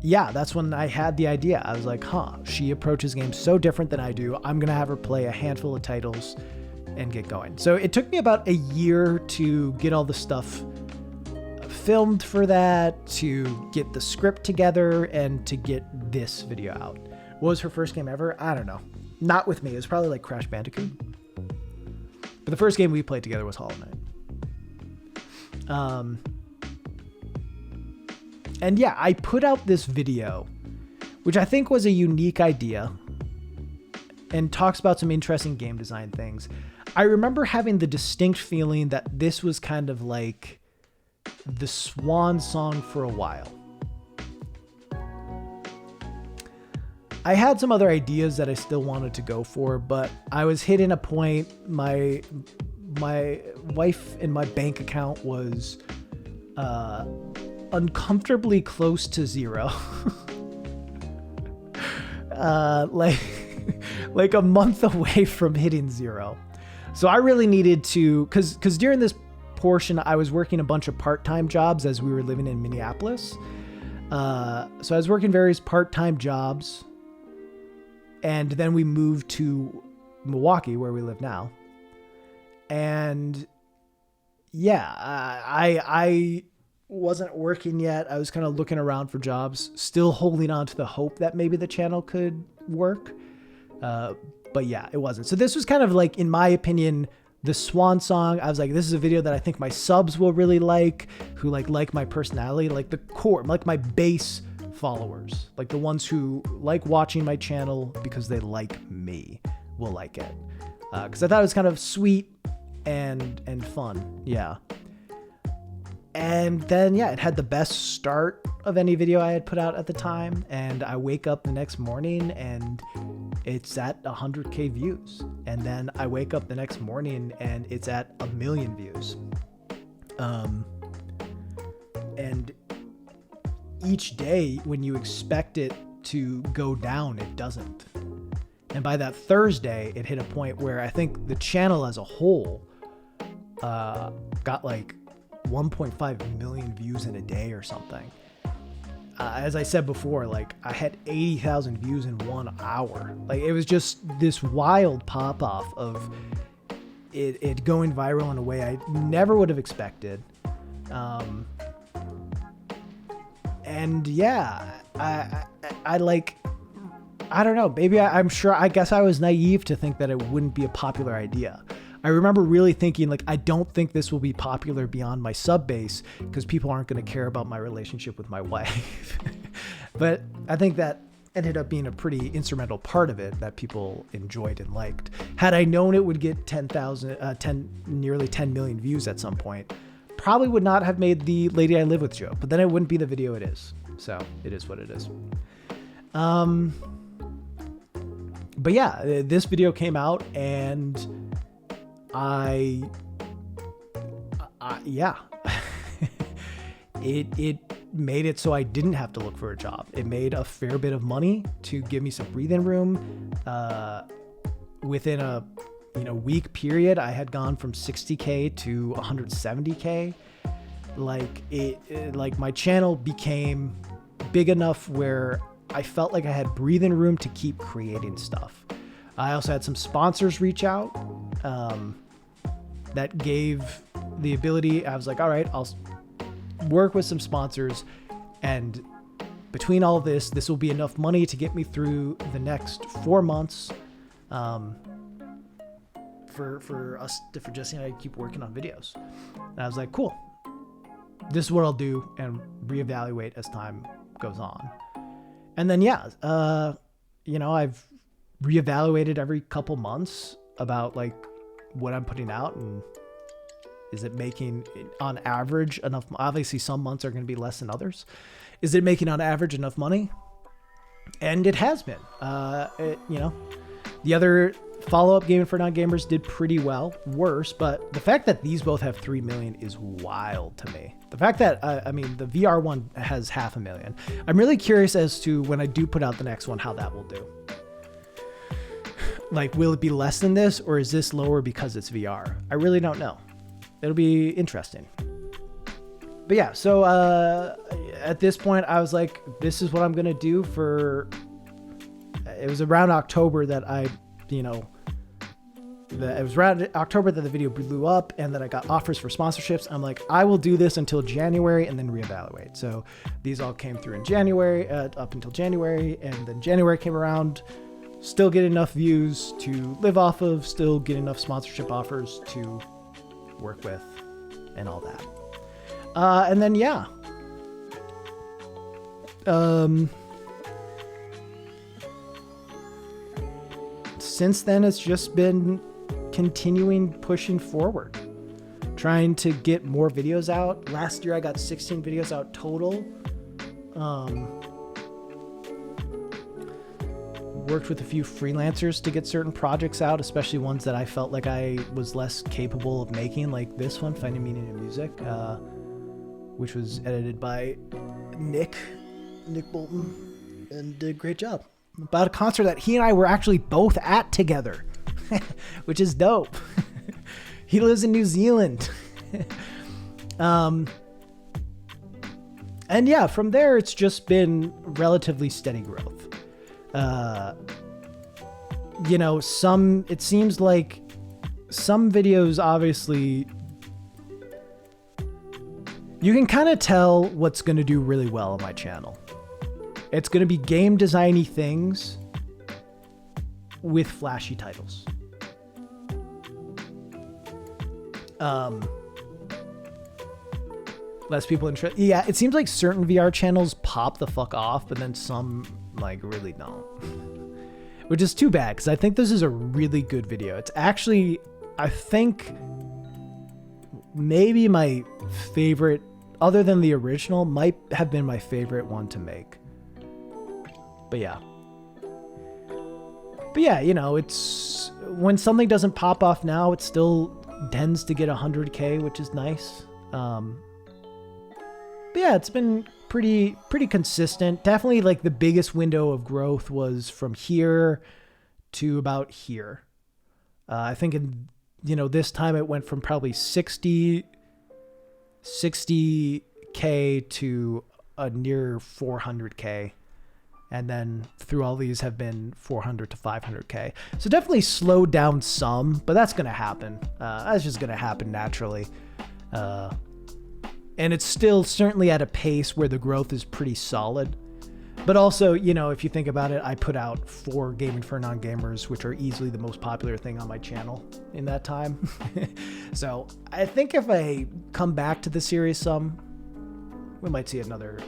yeah, that's when I had the idea. I was like, she approaches games so different than I do. I'm going to have her play a handful of titles and get going. So it took me about a year to get all the stuff filmed for that, to get the script together, and to get this video out. What was her first game ever? I don't know. Not with me. It was probably like Crash Bandicoot. But the first game we played together was Hollow Knight. And yeah, I put out this video, which I think was a unique idea and talks about some interesting game design things. I remember having the distinct feeling that this was kind of like the swan song for a while. I had some other ideas that I still wanted to go for, but I was hitting a point. My wife and my bank account was uncomfortably close to zero. like a month away from hitting zero. So I really needed to, because during this portion, I was working a bunch of part-time jobs as we were living in Minneapolis. So I was working various part-time jobs, and then we moved to Milwaukee, where we live now. And yeah, I wasn't working yet. I was kind of looking around for jobs, still holding on to the hope that maybe the channel could work. But yeah, it wasn't. So this was kind of like, in my opinion, the swan song. I was like, this is a video that I think my subs will really like, who like my personality, like the core, like my base followers, like the ones who like watching my channel because they like me will like it. Because I thought it was kind of sweet and fun. Yeah. And then, yeah, it had the best start of any video I had put out at the time. And I wake up the next morning and it's at 100K views. And then I wake up the next morning and it's at 1 million views. And each day when you expect it to go down, it doesn't. And by that Thursday, it hit a point where I think the channel as a whole got like 1.5 million views in a day or something. As I said before, like I had 80,000 views in 1 hour. Like it was just this wild pop off of it going viral in a way I never would have expected. And yeah, I like, I don't know, maybe I guess I was naive to think that it wouldn't be a popular idea. I remember really thinking, like, I don't think this will be popular beyond my sub base because people aren't going to care about my relationship with my wife. But I think that ended up being a pretty instrumental part of it that people enjoyed and liked. Had I known it would get nearly 10 million views at some point, probably would not have made the Lady I Live With joke, but then it wouldn't be the video it is. So it is what it is. But yeah, this video came out and yeah, it made it so I didn't have to look for a job. It made a fair bit of money to give me some breathing room. Within a week period, I had gone from 60K to 170K. Like my channel became big enough where I felt like I had breathing room to keep creating stuff. I also had some sponsors reach out that gave the ability. I was like, all right, I'll work with some sponsors, and between all this will be enough money to get me through the next 4 months for Jesse and I to keep working on videos. And I was like, cool, this is what I'll do and reevaluate as time goes on. And then, yeah, I've reevaluated every couple months about like what I'm putting out and is it making on average enough. Obviously some months are going to be less than others. Is it making on average enough money? And it has been. The other follow-up Gaming for Non-Gamers did pretty well, worse, but the fact that these both have 3 million is wild to me. The fact that, the VR one has 500,000. I'm really curious as to when I do put out the next one, how that will do. Like, will it be less than this, or is this lower because it's VR? I really don't know. It'll be interesting. But yeah, so at this point, I was like, this is what I'm going to do for... It was around October that it was around October that the video blew up and that I got offers for sponsorships. I'm like, I will do this until January and then reevaluate. So these all came through in January, up until January, and then January came around, still get enough views to live off of, still get enough sponsorship offers to work with and all that. And then, yeah. Since then, it's just been continuing pushing forward, trying to get more videos out. Last year, I got 16 videos out total. Worked with a few freelancers to get certain projects out, especially ones that I felt like I was less capable of making, like this one, Finding Meaning in Music, which was edited by Nick Bolton, and did a great job. About a concert that he and I were actually both at together, which is dope. He lives in New Zealand. And yeah, from there, it's just been relatively steady growth. It seems like some videos, obviously, you can kind of tell what's going to do really well on my channel. It's going to be game designy things with flashy titles. Less people interested. Yeah, it seems like certain VR channels pop the fuck off, but then some like really don't. Which is too bad, because I think this is a really good video. It's actually, I think, maybe my favorite, other than the original, might have been my favorite one to make. But yeah, it's when something doesn't pop off now, it still tends to get 100K, which is nice. But yeah, it's been pretty consistent. Definitely like the biggest window of growth was from here to about here. I think this time it went from probably 60K to a near 400K. And then through all these have been 400 to 500K. So definitely slowed down some, but that's going to happen. That's just going to happen naturally. And it's still certainly at a pace where the growth is pretty solid. But also, if you think about it, I put out 4 Gaming for Non-Gamers, which are easily the most popular thing on my channel in that time. So I think if I come back to the series some, we might see another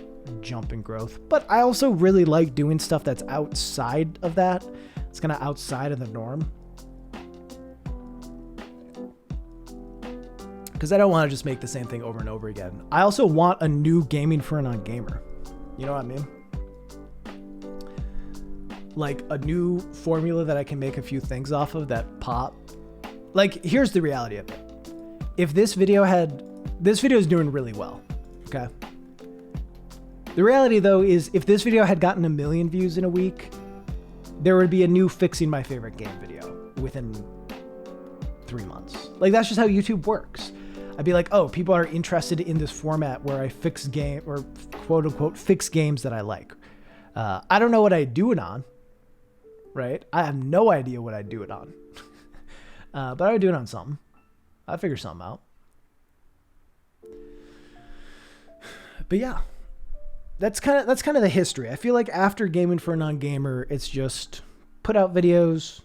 jump in growth. But I also really like doing stuff that's outside of that. It's kind of outside of the norm. Because I don't want to just make the same thing over and over again. I also want a new Gaming for a Non-Gamer. You know what I mean? Like a new formula that I can make a few things off of that pop. Like, here's the reality of it. If this video is doing really well, okay? The reality though is if this video had gotten 1 million views in a week, there would be a new fixing my favorite game video within 3 months. Like, that's just how YouTube works. I'd be like, oh, people are interested in this format where I fix game or quote unquote fix games that I like. I don't know what I'd do it on, right? I have no idea what I'd do it on. But I would do it on something. I'd figure something out. But yeah, that's kind of the history. I feel like after Gaming for a Non-Gamer, it's just put out videos.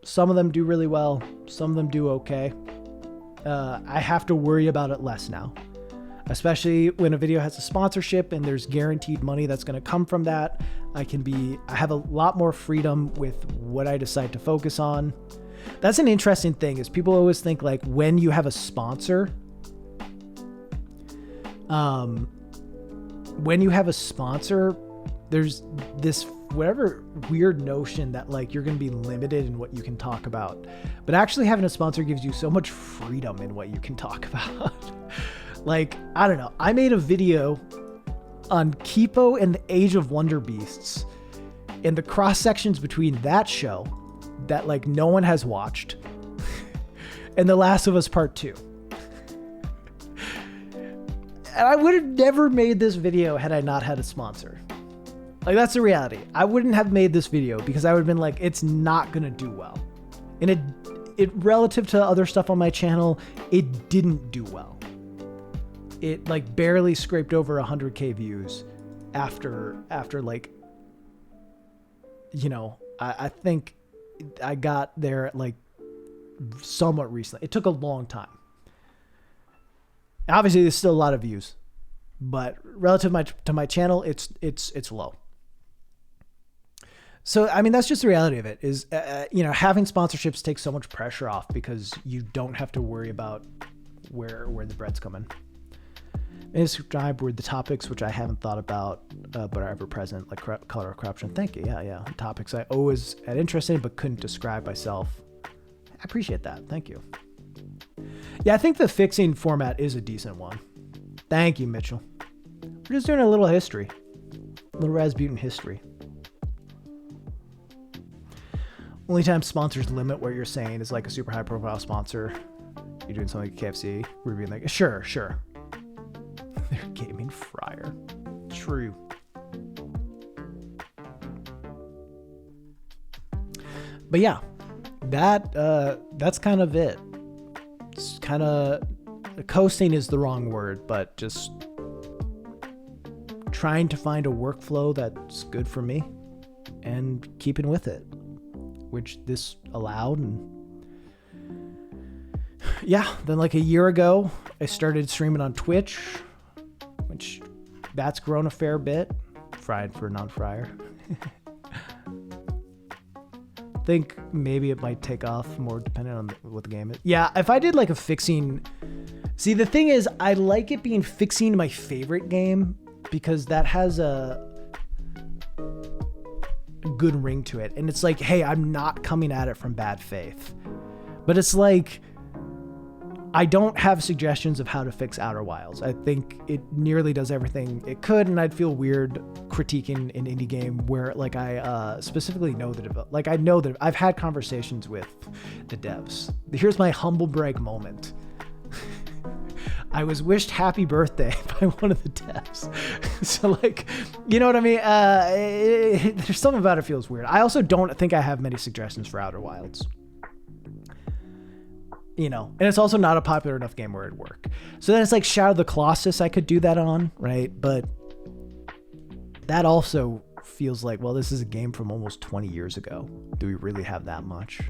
Some of them do really well. Some of them do okay. I have to worry about it less now, especially when a video has a sponsorship and there's guaranteed money that's going to come from that. I have a lot more freedom with what I decide to focus on. That's an interesting thing is people always think like when you have a sponsor, there's this whatever weird notion that like you're going to be limited in what you can talk about, but actually having a sponsor gives you so much freedom in what you can talk about. Like, I don't know. I made a video on Kipo and the Age of Wonder Beasts and the cross sections between that show that like no one has watched and The Last of Us Part 2. And I would have never made this video had I not had a sponsor. Like, that's the reality. I wouldn't have made this video because I would have been like, it's not going to do well. And it relative to other stuff on my channel, it didn't do well. It like barely scraped over 100K views after like, you know, I think I got there like somewhat recently. It took a long time. Obviously, there's still a lot of views, but relative to my channel, it's low. So, I mean, that's just the reality of it is, you know, having sponsorships takes so much pressure off because you don't have to worry about where the bread's coming. Maybe subscribe with the topics, which I haven't thought about, but are ever present, like color corruption. Thank you. Yeah. Topics I always had interest in, but couldn't describe myself. I appreciate that. Thank you. Yeah, I think the fixing format is a decent one. Thank you, Mitchell. We're just doing a little history. A little Rasputin history. Only time sponsors limit what you're saying is like a super high profile sponsor. You're doing something like KFC. We're being like, sure. They're gaming fryer. True. But yeah, that's kind of it. It's kind of coasting is the wrong word, but just trying to find a workflow that's good for me and keeping with it, which this allowed. And yeah, then like a year ago, I started streaming on Twitch, which that's grown a fair bit. Fried for non-fryer. Think maybe it might take off more depending on what the game is. Yeah, if I did like a fixing... See, the thing is, I like it being fixing my favorite game because that has a good ring to it. And it's like, hey, I'm not coming at it from bad faith. But it's like, I don't have suggestions of how to fix Outer Wilds. I think it nearly does everything it could, and I'd feel weird critiquing an indie game where like I specifically know I know that I've had conversations with the devs. Here's my humble brag moment. I was wished happy birthday by one of the devs. So like, you know what I mean? There's something about it feels weird. I also don't think I have many suggestions for Outer Wilds. You know, and it's also not a popular enough game where it'd work. So then it's like Shadow of the Colossus I could do that on, right? But that also feels like, well, this is a game from almost 20 years ago. Do we really have that much?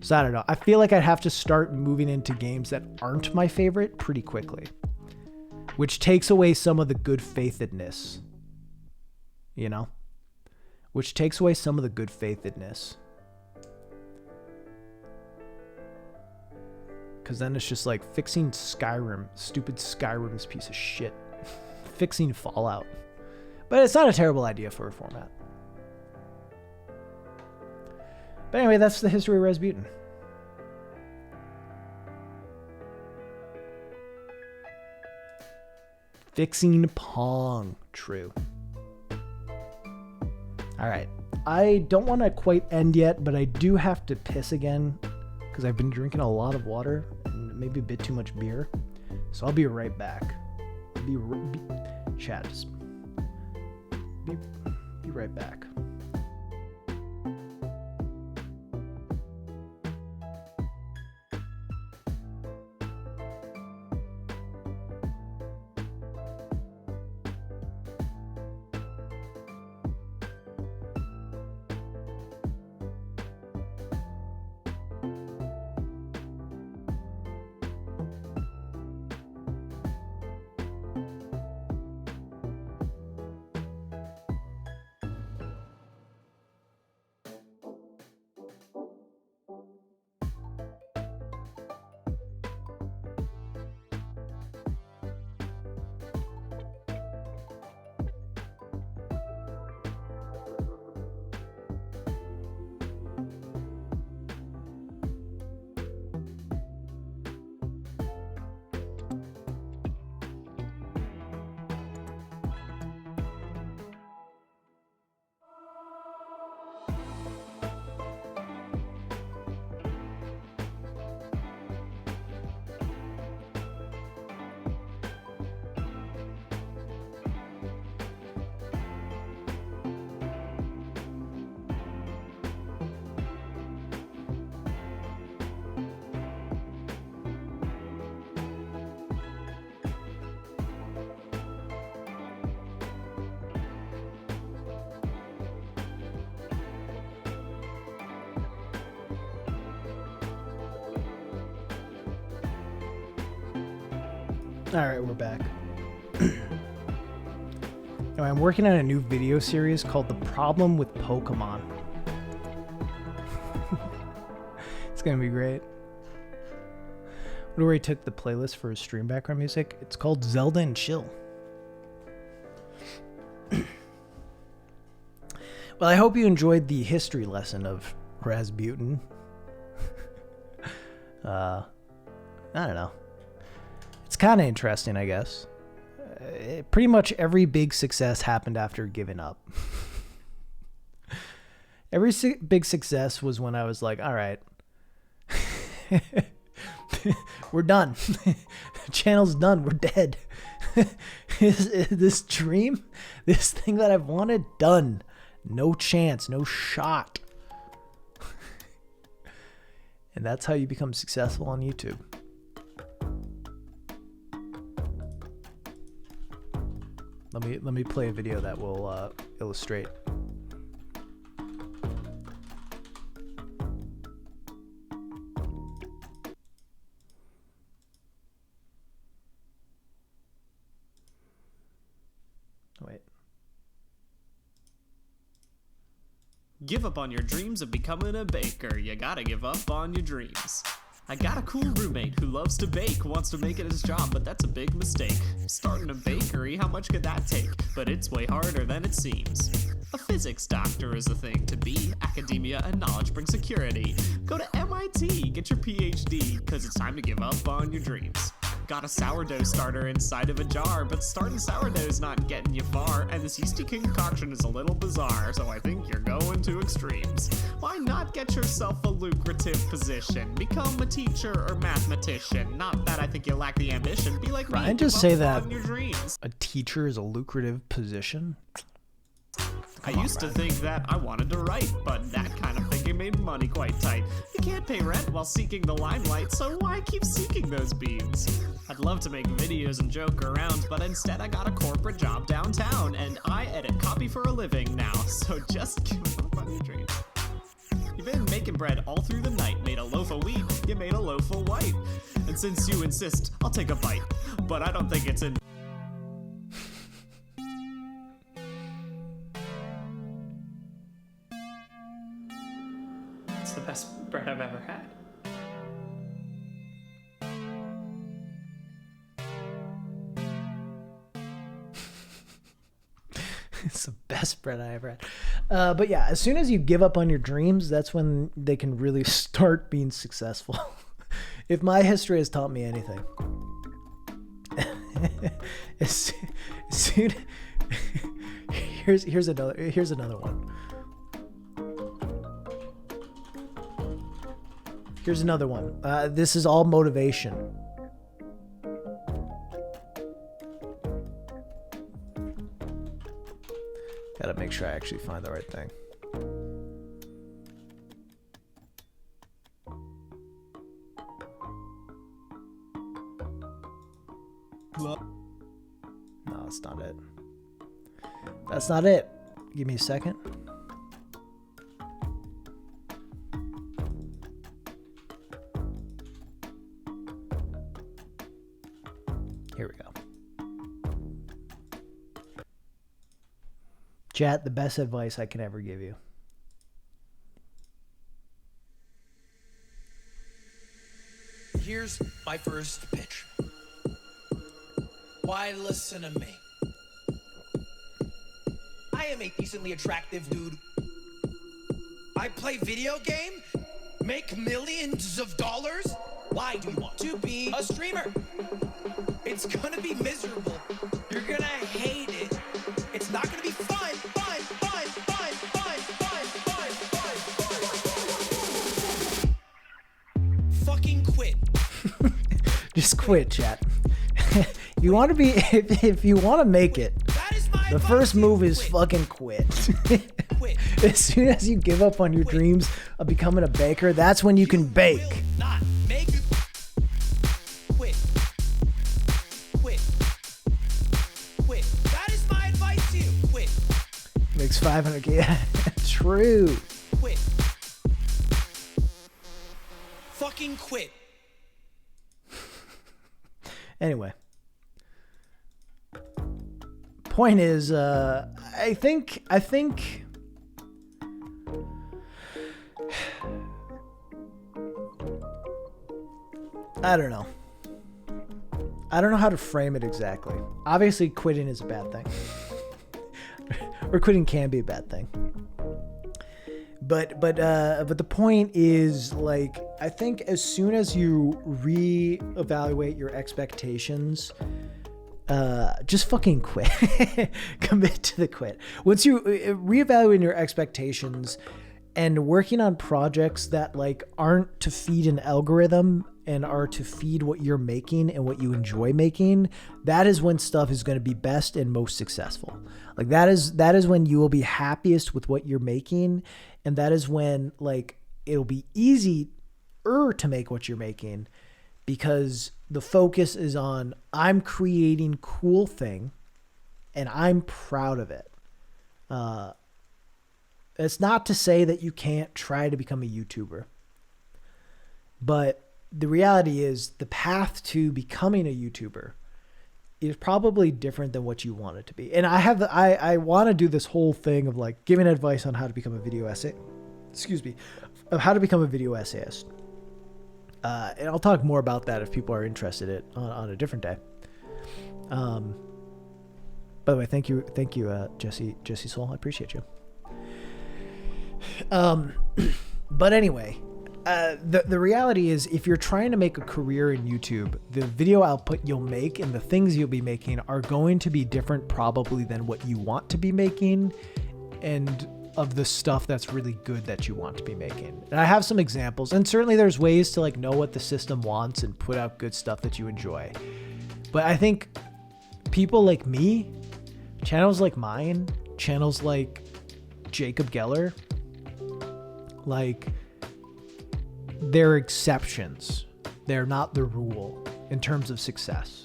So I don't know. I feel like I'd have to start moving into games that aren't my favorite pretty quickly, which takes away some of the good faithedness, you know, which takes away some of the good faithedness. because then it's just like fixing Skyrim. Stupid Skyrim's piece of shit. Fixing Fallout. But it's not a terrible idea for a format. But anyway, that's the history of Rasputin. Fixing Pong. True. Alright. I don't want to quite end yet, but I do have to piss again because I've been drinking a lot of water and maybe a bit too much beer. So I'll be right back. Chat. Just be right back. Alright, we're back. Anyway, I'm working on a new video series called The Problem with Pokemon. It's gonna be great. Where he took the playlist for his stream background music. It's called Zelda and Chill. Well, I hope you enjoyed the history lesson of Rasputin. I don't know. It's kind of interesting, I guess. Pretty much every big success happened after giving up. Every big success was when I was like, all right, we're done. The channel's done. We're dead. This dream, this thing that I've wanted, done. No chance, no shot. And that's how you become successful on YouTube. Let me play a video that will illustrate. Wait. Give up on your dreams of becoming a baker. You gotta give up on your dreams. I got a cool roommate who loves to bake, wants to make it his job, but that's a big mistake. Starting a bakery, how much could that take? But it's way harder than it seems. A physics doctor is a thing to be. Academia and knowledge bring security. Go to MIT, get your PhD, cause it's time to give up on your dreams. Got a sourdough starter inside of a jar, but starting sourdough's not getting you far, and this yeasty concoction is a little bizarre, so I think you're going to extremes. Why not get yourself a lucrative position? Become a teacher or mathematician. Not that I think you lack the ambition. Be like me, Ryan, just say that on your dreams. A teacher is a lucrative position? I used to think that I wanted to write, but that kind of thinking made money quite tight. You can't pay rent while seeking the limelight, so why keep seeking those beans? I'd love to make videos and joke around, but instead I got a corporate job downtown, and I edit copy for a living now, so just give up on your dreams. You've been making bread all through the night, made a loaf of wheat, you made a loaf of white. And since you insist, I'll take a bite, but I don't think it's in... It's the best bread I've ever had. It's the best bread I ever had. But yeah, as soon as you give up on your dreams, that's when they can really start being successful. If my history has taught me anything, as soon here's another one. Here's another one. This is all motivation. Gotta make sure I actually find the right thing. No, that's not it. That's not it. Give me a second. Here we go. Chat, the best advice I can ever give you. Here's my first pitch. Why listen to me? I am a decently attractive dude. I play video game, make millions of dollars. Why do you want to be a streamer? It's gonna be miserable. You're gonna hate it. It's not gonna be fun. Fucking quit. Just quit, chat. You want to be, if you want to make it, the first move is fucking quit. As soon as you give up on your dreams of becoming a baker, that's when you can bake. Not make it. Quit. Quit. Quit. That is my advice to you. Quit. Makes 500K. Yeah, true. Quit. Fucking quit. Anyway. Point is, I think I don't know. I don't know how to frame it exactly. Obviously, quitting is a bad thing. Or quitting can be a bad thing. But the point is, like, I think as soon as you reevaluate your expectations, just fucking quit. Commit to the quit. Once you reevaluate your expectations and working on projects that like aren't to feed an algorithm and are to feed what you're making and what you enjoy making, that is when stuff is going to be best and most successful. Like that is when you will be happiest with what you're making, and that is when like it'll be easier to make what you're making, because the focus is on I'm creating cool thing and I'm proud of it. It's not to say that you can't try to become a YouTuber, but the reality is the path to becoming a YouTuber is probably different than what you want it to be. And I want to do this whole thing of like giving advice on how to become a video of how to become a video essayist. And I'll talk more about that if people are interested on a different day. By the way, thank you, Jesse Soul. I appreciate you. But anyway, the reality is, if you're trying to make a career in YouTube, the video output you'll make and the things you'll be making are going to be different probably than what you want to be making, and of the stuff that's really good that you want to be making. And I have some examples, and certainly there's ways to like know what the system wants and put out good stuff that you enjoy. But I think people like me, channels like mine, channels like Jacob Geller, like, they're exceptions. They're not the rule in terms of success.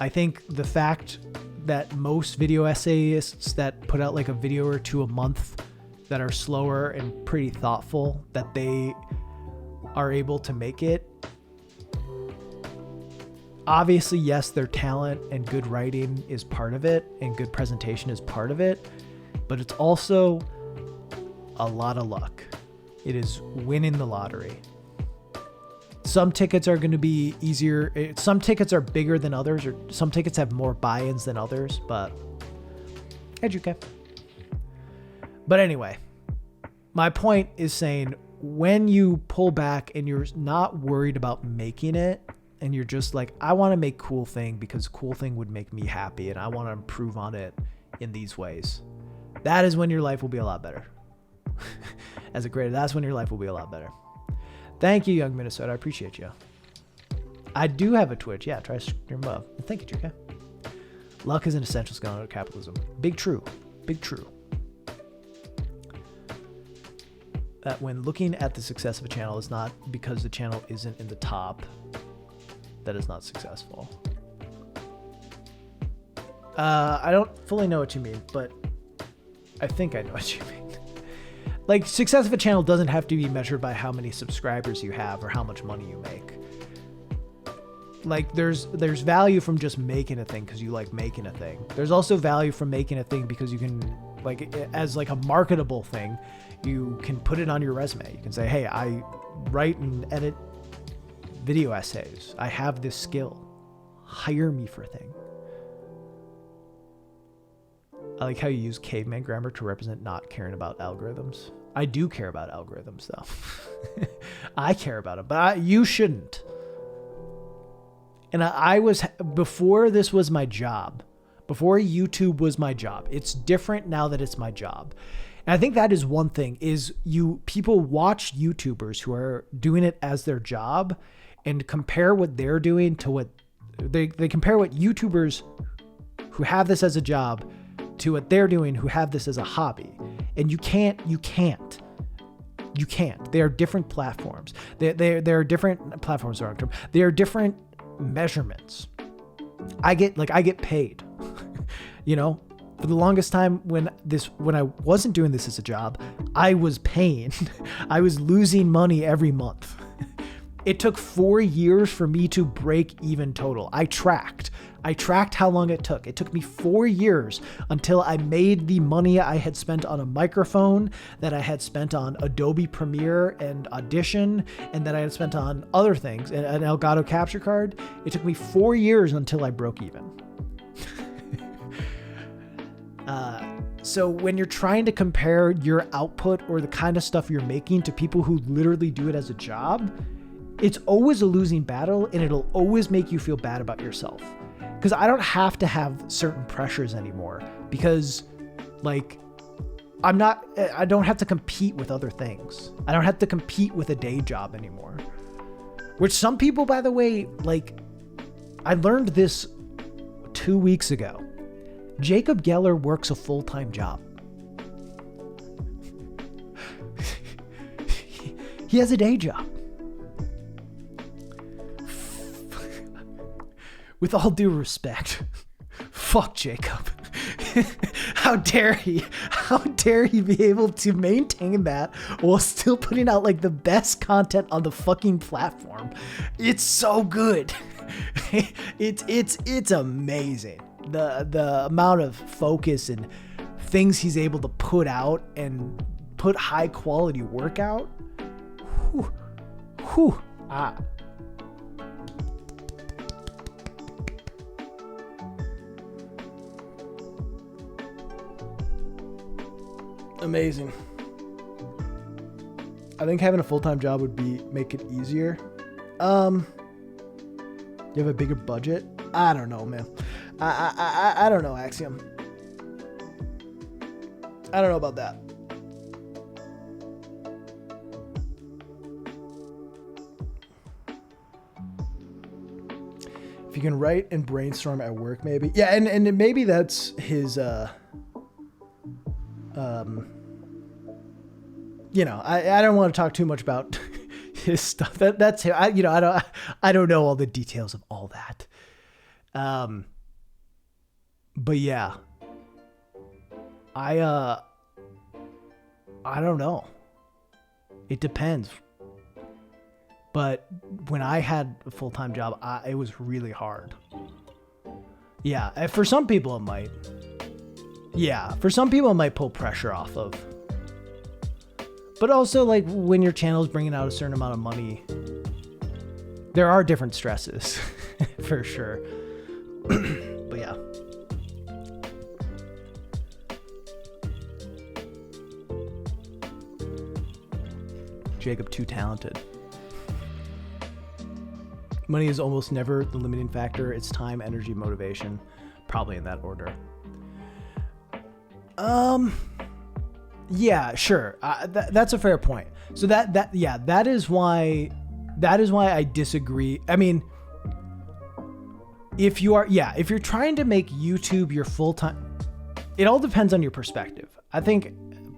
I think the fact that most video essayists that put out like a video or two a month that are slower and pretty thoughtful, that they are able to make it. Obviously, yes, their talent and good writing is part of it, and good presentation is part of it, but it's also a lot of luck. It is winning the lottery. Some tickets are going to be easier. Some tickets are bigger than others, or some tickets have more buy-ins than others, but educate. But anyway, my point is saying when you pull back and you're not worried about making it, and you're just like, I want to make Cool Thing because Cool Thing would make me happy and I want to improve on it in these ways. That is when your life will be a lot better. As a creator, that's when your life will be a lot better. Thank you, Young Minnesota. I appreciate you. I do have a Twitch. Yeah, try stream above. Thank you, JK. Luck is an essential skill under capitalism. Big true. Big true. That when looking at the success of a channel is not because the channel isn't in the top, that is not successful. I don't fully know what you mean, but I think I know what you mean. Like, success of a channel doesn't have to be measured by how many subscribers you have or how much money you make. Like, there's value from just making a thing because you like making a thing. There's also value from making a thing because you can, like, as like a marketable thing, you can put it on your resume. You can say, hey, I write and edit video essays. I have this skill. Hire me for a thing. I like how you use caveman grammar to represent not caring about algorithms. I do care about algorithms, though. I care about them, but you shouldn't. And I was, before this was my job, before YouTube was my job, it's different now that it's my job. And I think that is one thing, is people watch YouTubers who are doing it as their job and compare what they're doing to what, they compare what YouTubers who have this as a job to what they're doing who have this as a hobby. And you can't. They are different platforms. They are different platforms. They are different measurements. I get paid, you know, for the longest time when I wasn't doing this as a job, I was paying, I was losing money every month. It took 4 years for me to break even total. I tracked how long it took. It took me 4 years until I made the money I had spent on a microphone, that I had spent on Adobe Premiere and Audition, and that I had spent on other things, and an Elgato capture card. It took me 4 years until I broke even. So when you're trying to compare your output or the kind of stuff you're making to people who literally do it as a job, it's always a losing battle, and it'll always make you feel bad about yourself. Because I don't have to have certain pressures anymore, because like I don't have to compete with other things. I don't have to compete with a day job anymore. Which some people, by the way, like, I learned this 2 weeks ago. Jacob Geller works a full-time job. He has a day job. With all due respect, fuck Jacob. How dare he? How dare he be able to maintain that while still putting out like the best content on the fucking platform? It's so good. It's amazing. The amount of focus and things he's able to put out and put high quality work out. Whew. Amazing. I think having a full-time job would make it easier. You have a bigger budget? I don't know, man. I don't know, Axiom. I don't know about that. If you can write and brainstorm at work, maybe. Yeah, and maybe that's his you know, I don't want to talk too much about his stuff. That's him. I don't know all the details of all that. But yeah, I don't know. It depends. But when I had a full-time job, it was really hard. Yeah, for some people it might. Yeah, for some people it might pull pressure off of. But also, like, when your channel is bringing out a certain amount of money, There are different stresses for sure. But yeah. Jacob, too talented. Money is almost never the limiting factor. It's time, energy, motivation. Probably in that order. Yeah, sure. That's a fair point. So that is why I disagree. I mean, if you're trying to make YouTube your full-time, it all depends on your perspective. I think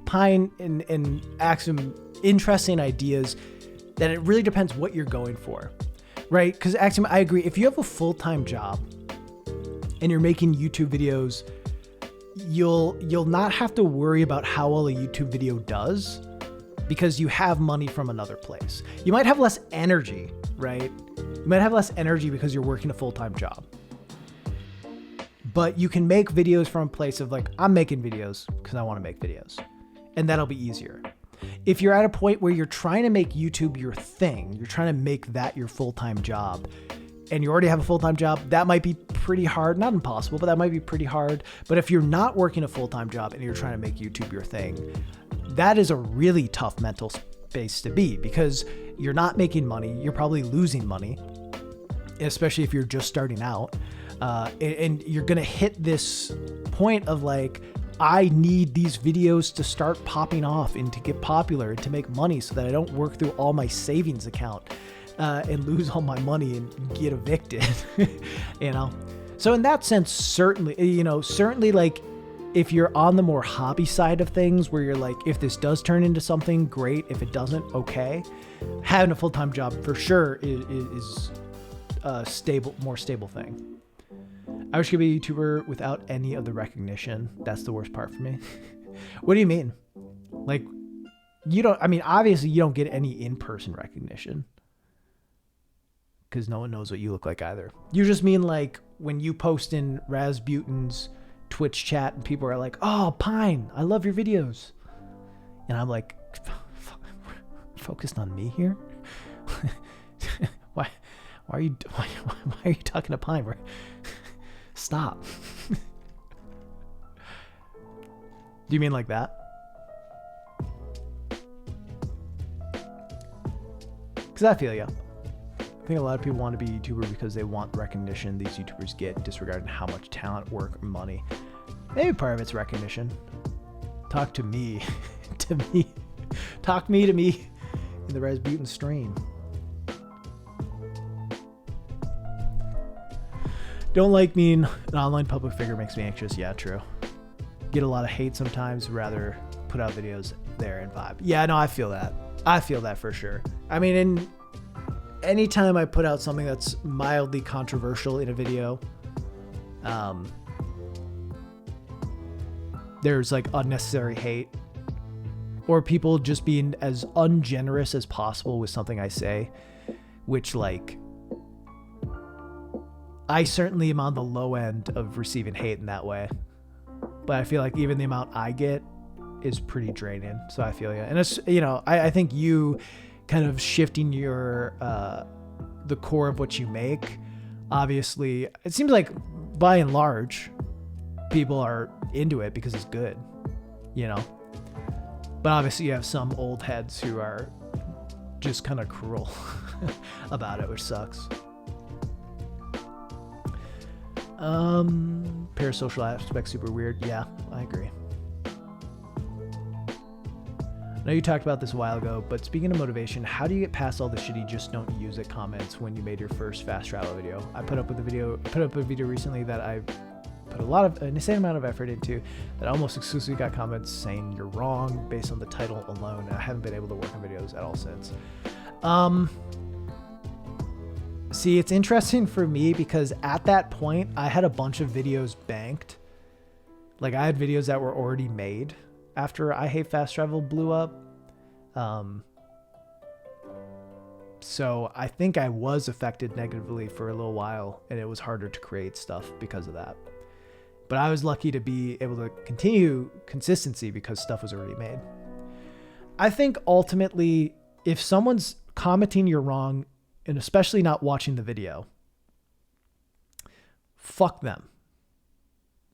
Pine and Axiom interesting ideas that it really depends what you're going for, right? Because Axiom, I agree. If you have a full-time job and you're making YouTube videos, you'll not have to worry about how well a YouTube video does because you have money from another place. You might have less energy, right? You might have less energy because you're working a full-time job. But you can make videos from a place of like, I'm making videos because I want to make videos. And that'll be easier. If you're at a point where you're trying to make YouTube your thing, you're trying to make that your full-time job, and you already have a full-time job, that might be pretty hard. Not impossible, but that might be pretty hard. But if you're not working a full-time job and you're trying to make YouTube your thing, that is a really tough mental space to be because you're not making money. You're probably losing money, especially if you're just starting out. And you're going to hit this point of like, I need these videos to start popping off and to get popular and to make money so that I don't work through all my savings account and lose all my money and get evicted, you know? So in that sense, certainly like if you're on the more hobby side of things where you're like, if this does turn into something, great. If it doesn't, okay. Having a full-time job for sure is a more stable thing. I wish I could be a YouTuber without any of the recognition. That's the worst part for me. What do you mean? Like, obviously you don't get any in-person recognition because no one knows what you look like either. You just mean like when you post in Rasputin's Twitch chat and people are like, oh, Pine, I love your videos. And I'm like, focused on me here? Why are you talking to Pine? Stop. Do you mean like that? Because I feel you. I think a lot of people want to be a YouTuber because they want the recognition these YouTubers get, disregarding how much talent, work, or money. Maybe part of it's recognition. Talk to me. to me. Talk me to me in the Rasputin stream. Don't like being an online public figure makes me anxious. Yeah, true. Get a lot of hate sometimes, rather put out videos there and vibe. Yeah, no, I feel that. I feel that for sure. I mean, anytime I put out something that's mildly controversial in a video, there's like unnecessary hate or people just being as ungenerous as possible with something I say, which like, I certainly am on the low end of receiving hate in that way, but I feel like even the amount I get is pretty draining. So I feel you. And it's, I think you kind of shifting your, the core of what you make, obviously it seems like by and large people are into it because it's good, but obviously you have some old heads who are just kind of cruel about it, which sucks. Parasocial aspect super weird. Yeah, I agree. I know you talked about this a while ago, but speaking of motivation, how do you get past all the shitty just don't use it comments when you made your first fast travel video? I put up a video recently that I put an insane amount of effort into that almost exclusively got comments saying you're wrong based on the title alone, and I haven't been able to work on videos at all since. See, it's interesting for me because at that point I had a bunch of videos banked. Like I had videos that were already made after I Hate Fast Travel blew up. So I think I was affected negatively for a little while and it was harder to create stuff because of that. But I was lucky to be able to continue consistency because stuff was already made. I think ultimately if someone's commenting you're wrong, and especially not watching the video, fuck them.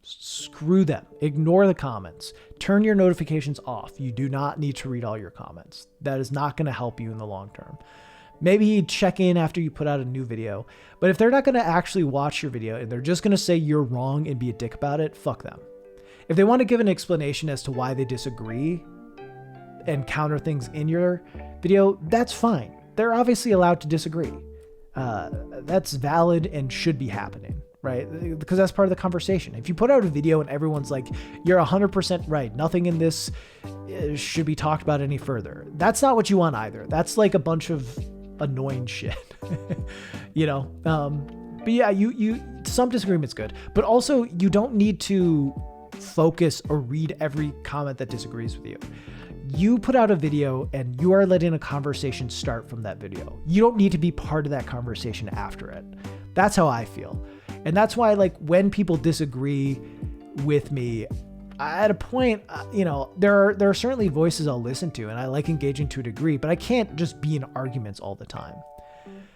Screw them. Ignore the comments. Turn your notifications off. You do not need to read all your comments. That is not going to help you in the long term. Maybe check in after you put out a new video. But if they're not going to actually watch your video and they're just going to say you're wrong and be a dick about it, fuck them. If they want to give an explanation as to why they disagree and counter things in your video, that's fine. They're obviously allowed to disagree. That's valid and should be happening, right? Because that's part of the conversation. If you put out a video and everyone's like, you're 100% right, nothing in this should be talked about any further, that's not what you want either. That's like a bunch of annoying shit, you know? But yeah, you some disagreement's good, but also you don't need to focus or read every comment that disagrees with you. You put out a video and you are letting a conversation start from that video. You don't need to be part of that conversation after it. That's how I feel. And that's why, like, when people disagree with me, at a point, you know, there are certainly voices I'll listen to and I like engaging to a degree, but I can't just be in arguments all the time.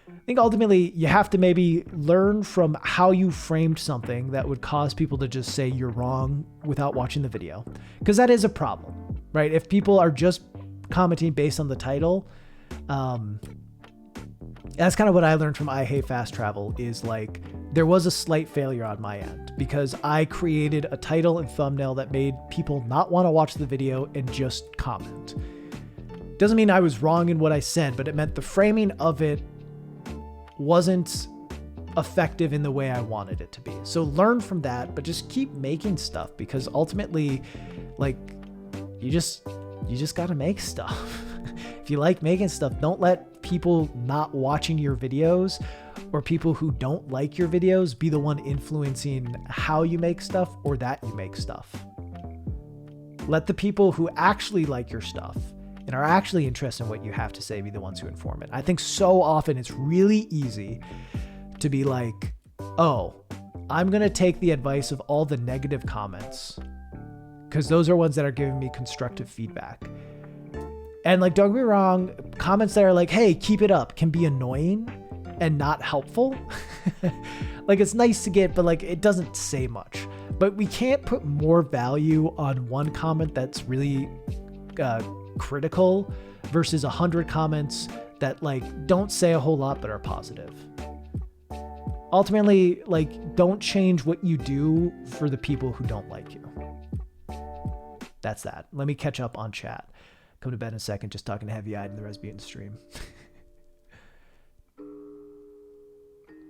I think ultimately you have to maybe learn from how you framed something that would cause people to just say you're wrong without watching the video. Because that is a problem, right? If people are just commenting based on the title, that's kind of what I learned from I Hate Fast Travel, is like, there was a slight failure on my end because I created a title and thumbnail that made people not want to watch the video and just comment. Doesn't mean I was wrong in what I said, but it meant the framing of it wasn't effective in the way I wanted it to be. So learn from that, but just keep making stuff, because ultimately, like, you just got to make stuff. If you like making stuff, don't let people not watching your videos or people who don't like your videos be the one influencing how you make stuff or that you make stuff. Let the people who actually like your stuff and are actually interested in what you have to say be the ones who inform it. I think so often it's really easy to be like, oh, I'm going to take the advice of all the negative comments because those are ones that are giving me constructive feedback. And like, don't get me wrong, comments that are like, hey, keep it up, can be annoying and not helpful. Like, it's nice to get, but like, it doesn't say much. But we can't put more value on one comment that's really critical versus 100 comments that like don't say a whole lot but are positive. Ultimately, like, don't change what you do for the people who don't like you. That's that. Let me catch up on chat. Come to bed in a second, just talking heavy-eyed in the Resbutin stream.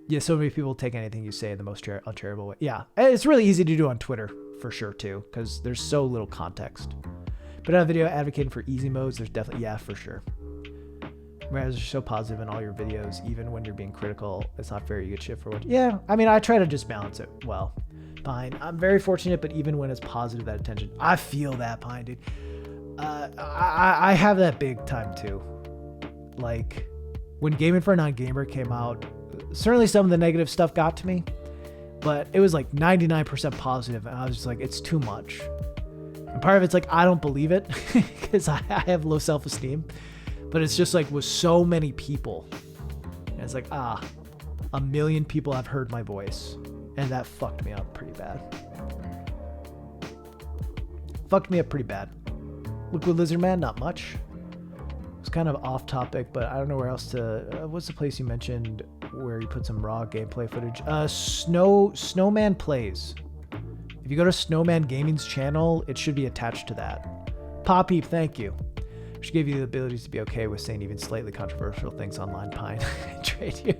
Yeah, so many people take anything you say in the most uncharitable way. Yeah, it's really easy to do on Twitter, for sure, too, because there's so little context. But on a video advocating for easy modes, there's definitely, yeah, for sure. Whereas you're so positive in all your videos, even when you're being critical, it's not fair you get shit for what... Yeah, I mean, I try to just balance it well. Pine, I'm very fortunate, but even when it's positive, that attention... I feel that, Pine, dude. I have that big time too. Like, when Gaming for a Non-Gamer came out, certainly some of the negative stuff got to me, but it was like 99% positive, and I was just like, it's too much. And part of it's like, I don't believe it because I have low self-esteem, but it's just like with so many people, and it's like, a million people have heard my voice, and that fucked me up pretty bad. Liquid Lizard Man, not much. It's kind of off topic, but I don't know where else to... what's the place you mentioned where you put some raw gameplay footage? Snowman Plays. If you go to Snowman Gaming's channel, it should be attached to that. Poppy, thank you. Which gave you the ability to be okay with saying even slightly controversial things online, Pine. Trade you.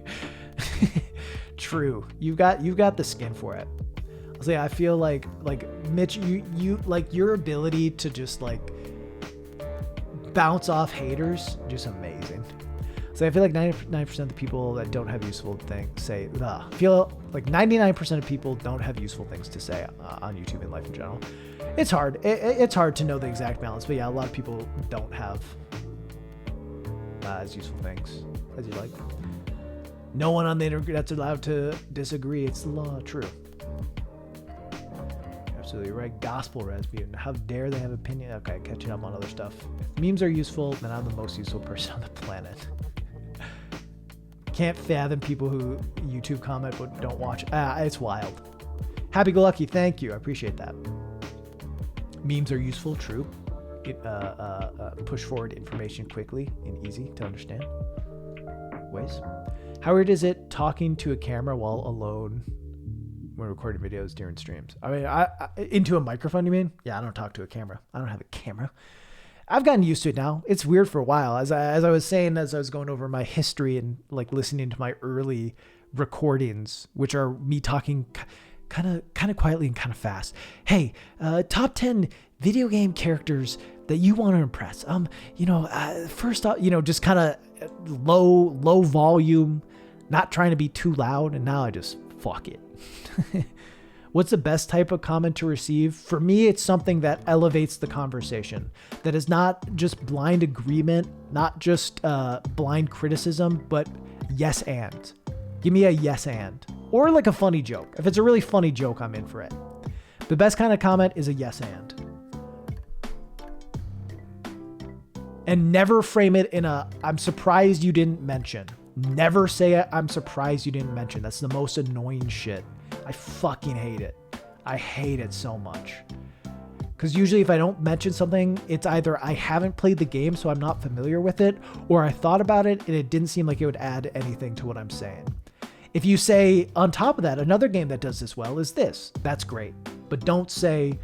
True. You've got the skin for it. I'll say, I feel like Mitch, you like your ability to just like bounce off haters, just amazing. So I feel like 99% of the people that don't have useful things say, feel like 99% of people don't have useful things to say on YouTube and life in general. It's hard. It's hard to know the exact balance, but yeah, a lot of people don't have as useful things as you like. No one on the internet that's allowed to disagree. It's the law. True. Absolutely right. Gospel Rasputin. How dare they have opinion? Okay, catching up on other stuff. If memes are useful, then I'm the most useful person on the planet. Can't fathom people who YouTube comment but don't watch. It's wild. Happy-go-lucky, thank you. I appreciate that. Memes are useful, true. Push forward information quickly and easy to understand ways. How weird is it talking to a camera while alone when recording videos during streams? I mean, into a microphone, you mean? Yeah, I don't talk to a camera. I don't have a camera. I've gotten used to it now. It's weird for a while. As I was saying, as I was going over my history and like listening to my early recordings, which are me talking kind of quietly and kind of fast. Hey, top 10 video game characters that you want to impress. First off, just kind of low volume, not trying to be too loud. And now I just fuck it. What's the best type of comment to receive? For me, it's something that elevates the conversation, that is not just blind agreement, not just blind criticism, but yes and. Give me a yes and. Or like a funny joke. If it's a really funny joke, I'm in for it. The best kind of comment is a yes and. And never frame it in a, I'm surprised you didn't mention. Never say I'm surprised you didn't mention. That's the most annoying shit. I fucking hate it. I hate it so much. Because usually if I don't mention something, it's either I haven't played the game, so I'm not familiar with it, or I thought about it and it didn't seem like it would add anything to what I'm saying. If you say, on top of that, another game that does this well is this, that's great. But don't say,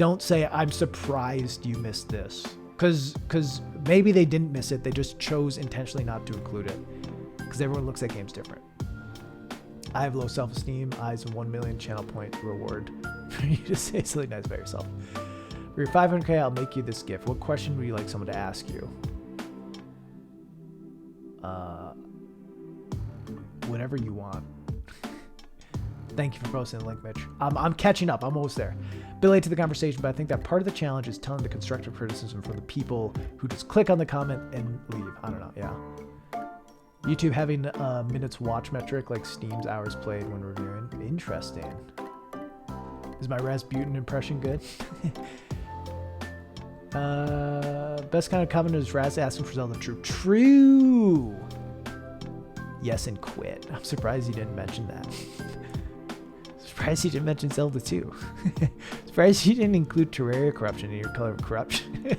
I'm surprised you missed this. Because maybe they didn't miss it, they just chose intentionally not to include it. Because everyone looks at games different. I have low self-esteem, eyes and 1 million channel point reward for you to say something nice about yourself. For your 500k, I'll make you this gift. What question would you like someone to ask you? Whatever you want. Thank you for posting the link, Mitch. I'm catching up. I'm almost there. Bit late to the conversation, but I think that part of the challenge is telling the constructive criticism from the people who just click on the comment and leave. I don't know. Yeah. YouTube having a minutes watch metric like Steam's hours played when reviewing. Interesting. Is my Rasputin impression good? Best kind of comment is Raz asking for Zelda. True. Yes, and quit. I'm surprised you didn't mention that. Surprised you didn't mention Zelda 2. Surprised you didn't include Terraria corruption in your color of corruption.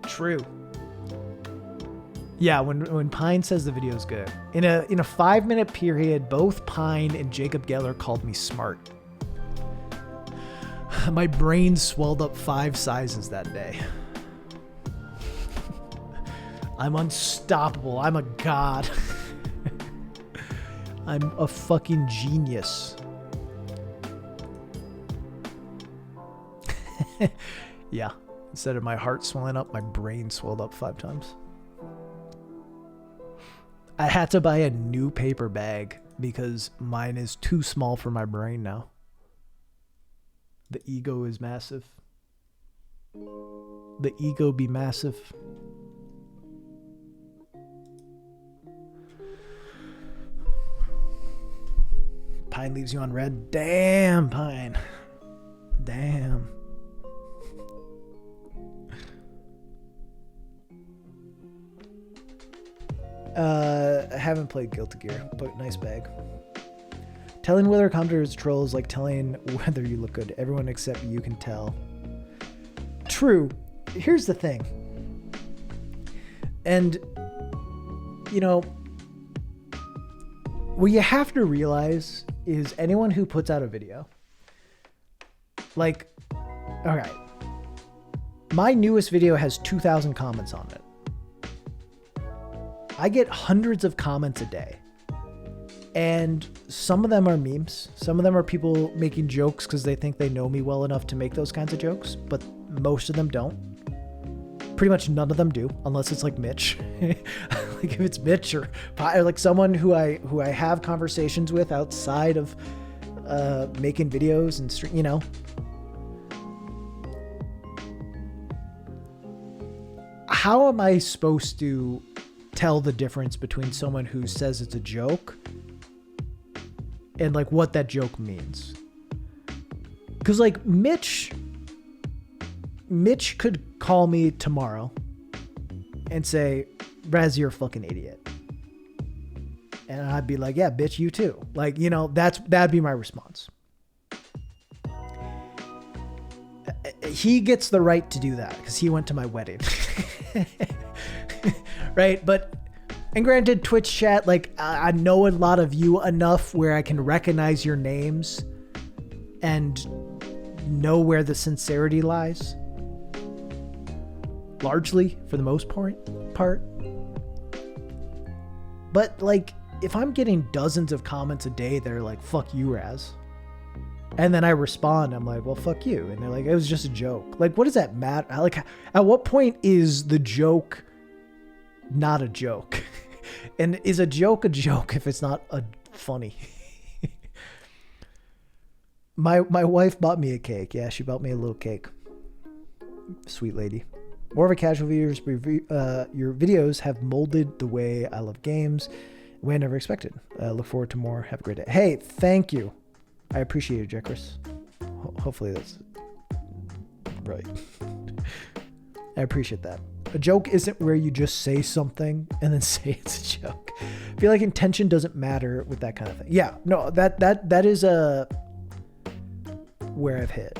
True. Yeah, when Pine says the video is good. In a 5-minute period, both Pine and Jacob Geller called me smart. My brain swelled up 5 sizes that day. I'm unstoppable. I'm a god. I'm a fucking genius. Yeah. Instead of my heart swelling up, my brain swelled up 5 times. I had to buy a new paper bag because mine is too small for my brain now. The ego is massive. The ego be massive. Pine leaves you on red. Damn, Pine. Damn. I haven't played Guilty Gear, but nice bag. Telling whether a commenter is a troll is like telling whether you look good. Everyone except you can tell. True. Here's the thing. And, you know, what you have to realize is anyone who puts out a video, like, all right, my newest video has 2,000 comments on it. I get hundreds of comments a day. And some of them are memes. Some of them are people making jokes because they think they know me well enough to make those kinds of jokes. But most of them don't. Pretty much none of them do, unless it's like Mitch. Like if it's Mitch or like someone who I have conversations with outside of making videos and you know. How am I supposed to tell the difference between someone who says it's a joke and like what that joke means? Because like Mitch could call me tomorrow and say, Raz, you're a fucking idiot. And I'd be like, yeah, bitch, you too. Like, you know, that'd be my response. He gets the right to do that because he went to my wedding. Right? And granted, Twitch chat, like, I know a lot of you enough where I can recognize your names and know where the sincerity lies. Largely, for the most part. But, like, if I'm getting dozens of comments a day that are like, fuck you, Raz. And then I respond, I'm like, well, fuck you. And they're like, it was just a joke. Like, what does that matter? Like, at what point is the joke not a joke? And is a joke if it's not funny? My wife bought me a cake. Yeah, she bought me a little cake. Sweet lady. More of a casual viewer's review. Your videos have molded the way I love games. The way I never expected. Look forward to more. Have a great day. Hey, thank you. I appreciate it, Jekris. Hopefully that's right. I appreciate that. A joke isn't where you just say something and then say it's a joke. I feel like intention doesn't matter with that kind of thing. Yeah, no, that is where I've hit.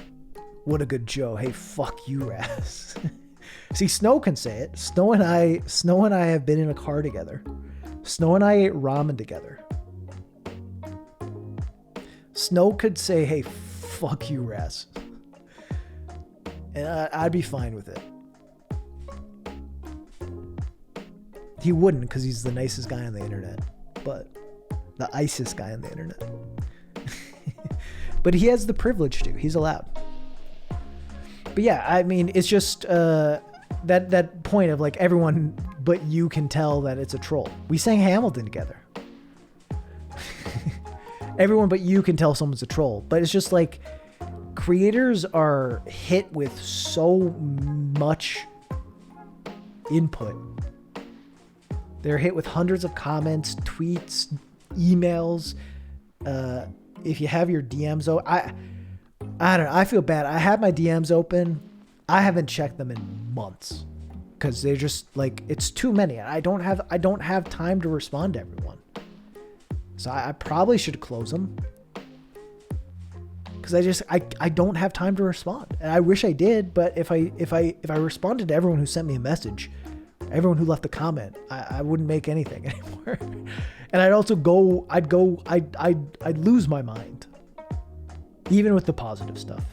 What a good Joe. Hey, fuck you, Raz. See, Snow can say it. Snow and I have been in a car together. Snow and I ate ramen together. Snow could say, hey, fuck you, Raz. And I'd be fine with it. He wouldn't because he's the nicest guy on the internet. But the icest guy on the internet. But he has the privilege to. He's allowed. But yeah, I mean, it's just that point of like everyone but you can tell that it's a troll. We sang Hamilton together. Everyone but you can tell someone's a troll. But it's just like creators are hit with so much input. They're hit with hundreds of comments, tweets, emails. If you have your DMs open, I don't know. I feel bad. I have my DMs open. I haven't checked them in months because they're just like, it's too many. I don't have time to respond to everyone. So I probably should close them because I don't have time to respond. And I wish I did, but if I responded to everyone who sent me a message, everyone who left a comment, I wouldn't make anything anymore. And I'd lose my mind. Even with the positive stuff.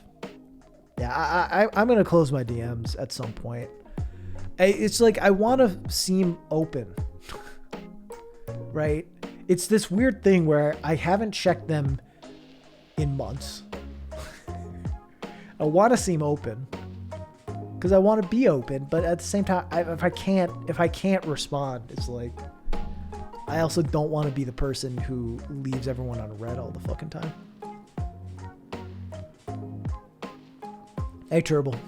Yeah, I'm going to close my DMs at some point. It's like, I want to seem open. Right? It's this weird thing where I haven't checked them in months. I want to seem open. Because I want to be open, but at the same time, if I can't respond, it's like, I also don't want to be the person who leaves everyone on red all the fucking time. Hey, Turble.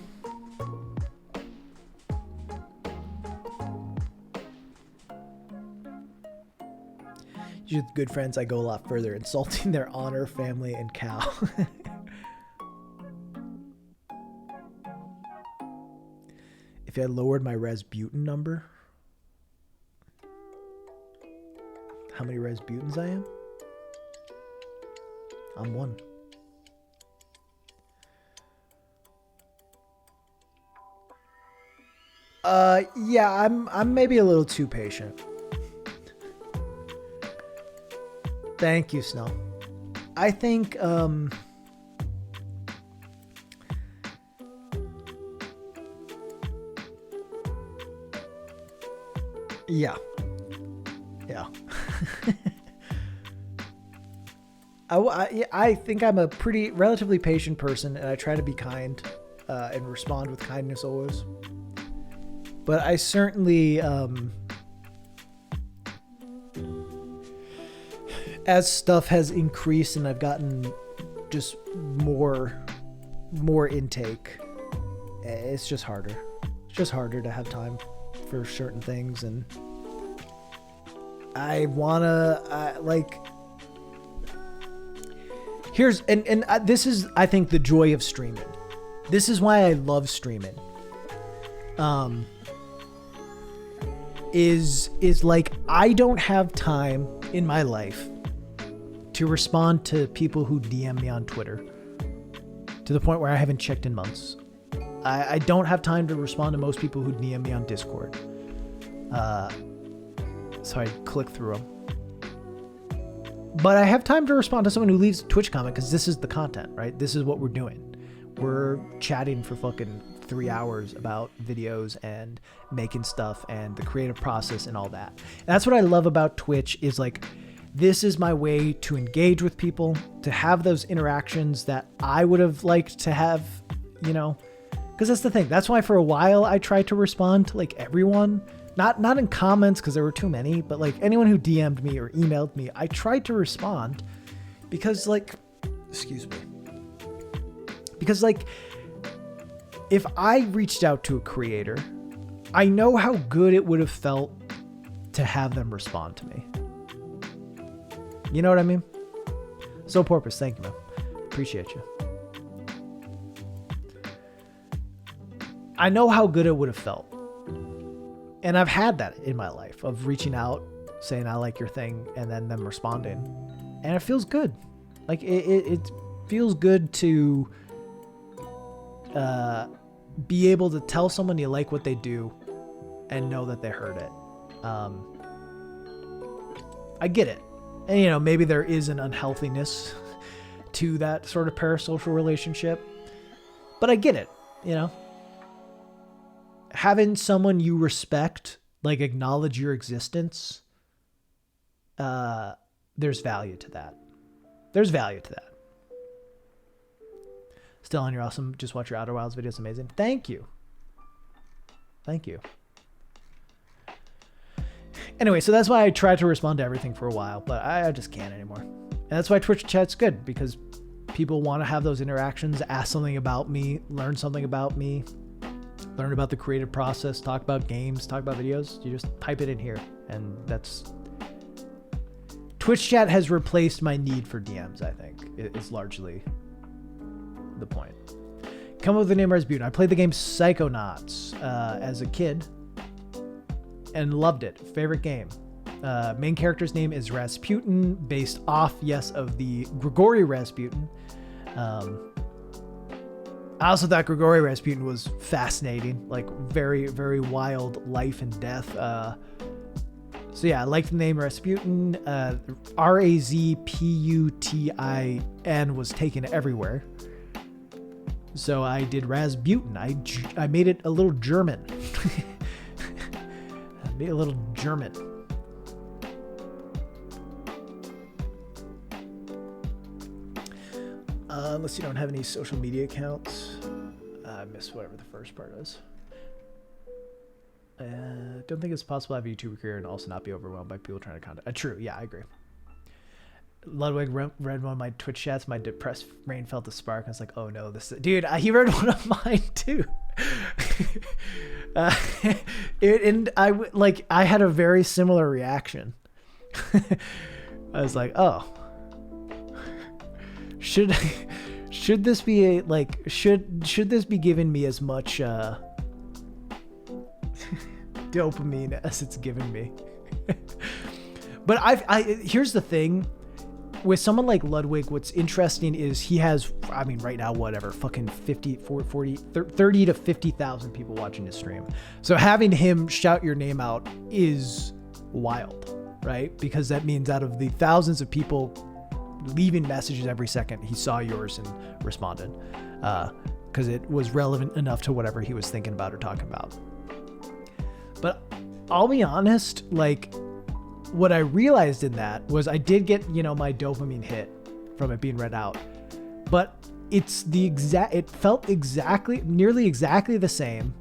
With good friends, I go a lot further, insulting their honor, family, and cow. If I lowered my Rasputin number, how many Rasputins I am? I'm one. Yeah, I'm maybe a little too patient. Thank you, Snow. I think, yeah. I think I'm a relatively patient person, and I try to be kind and respond with kindness always. But I certainly, as stuff has increased and I've gotten just more intake, it's just harder. It's just harder to have time for certain things, and I wanna here's this is, I think, the joy of streaming. This is why I love streaming. is like, I don't have time in my life to respond to people who DM me on Twitter to the point where I haven't checked in months. I don't have time to respond to most people who DM me on Discord. So I click through them. But I have time to respond to someone who leaves a Twitch comment because this is the content, right? This is what we're doing. We're chatting for fucking 3 hours about videos and making stuff and the creative process and all that. And that's what I love about Twitch is like, this is my way to engage with people, to have those interactions that I would have liked to have, you know, because that's the thing. That's why for a while I tried to respond to like everyone, not in comments because there were too many, but like anyone who DM'd me or emailed me, I tried to respond because like, excuse me, because like if I reached out to a creator, I know how good it would have felt to have them respond to me. You know what I mean? So Porpoise, thank you, man. Appreciate you. I know how good it would have felt. And I've had that in my life of reaching out, saying I like your thing, and then them responding. And it feels good. Like it feels good to be able to tell someone you like what they do and know that they heard it. I get it. And, you know, maybe there is an unhealthiness to that sort of parasocial relationship, but I get it, you know? Having someone you respect, like, acknowledge your existence, there's value to that. There's value to that. Still on, you're awesome. Just watch your Outer Wilds videos. Amazing. Thank you. Thank you. Anyway, so that's why I tried to respond to everything for a while, but I just can't anymore. And that's why Twitch chat's good, because people want to have those interactions, ask something about me, learn something about me, learn about the creative process, talk about games, talk about videos. You just type it in here, and that's... Twitch chat has replaced my need for DMs, I think, is largely the point. Come up with the name Rasputin. I played the game Psychonauts as a kid and loved it. Favorite game. Main character's name is Rasputin, based off, yes, of the Grigory Rasputin. I also thought Grigory Rasputin was fascinating, like very, very wild life and death. So yeah, I like the name Rasputin. Razputin was taken everywhere. So I did Rasputin. I made it a little German. I made it a little German. Unless you don't have any social media accounts. I missed whatever the first part was. Don't think it's possible to have a YouTube career and also not be overwhelmed by people trying to contact. True, yeah, I agree. Ludwig read one of my Twitch chats. My depressed brain felt a spark. I was like, oh no, dude, he read one of mine too. And I had a very similar reaction. I was like, oh, should this be should this be giving me as much dopamine as it's given me? But here's the thing. With someone like Ludwig, what's interesting is he has, I mean, right now, whatever, fucking 30 to 50,000 people watching his stream. So having him shout your name out is wild, right? Because that means out of the thousands of people leaving messages every second, he saw yours and responded, because it was relevant enough to whatever he was thinking about or talking about. But I'll be honest, like, what I realized in that was I did get, my dopamine hit from it being read out, but it felt nearly exactly the same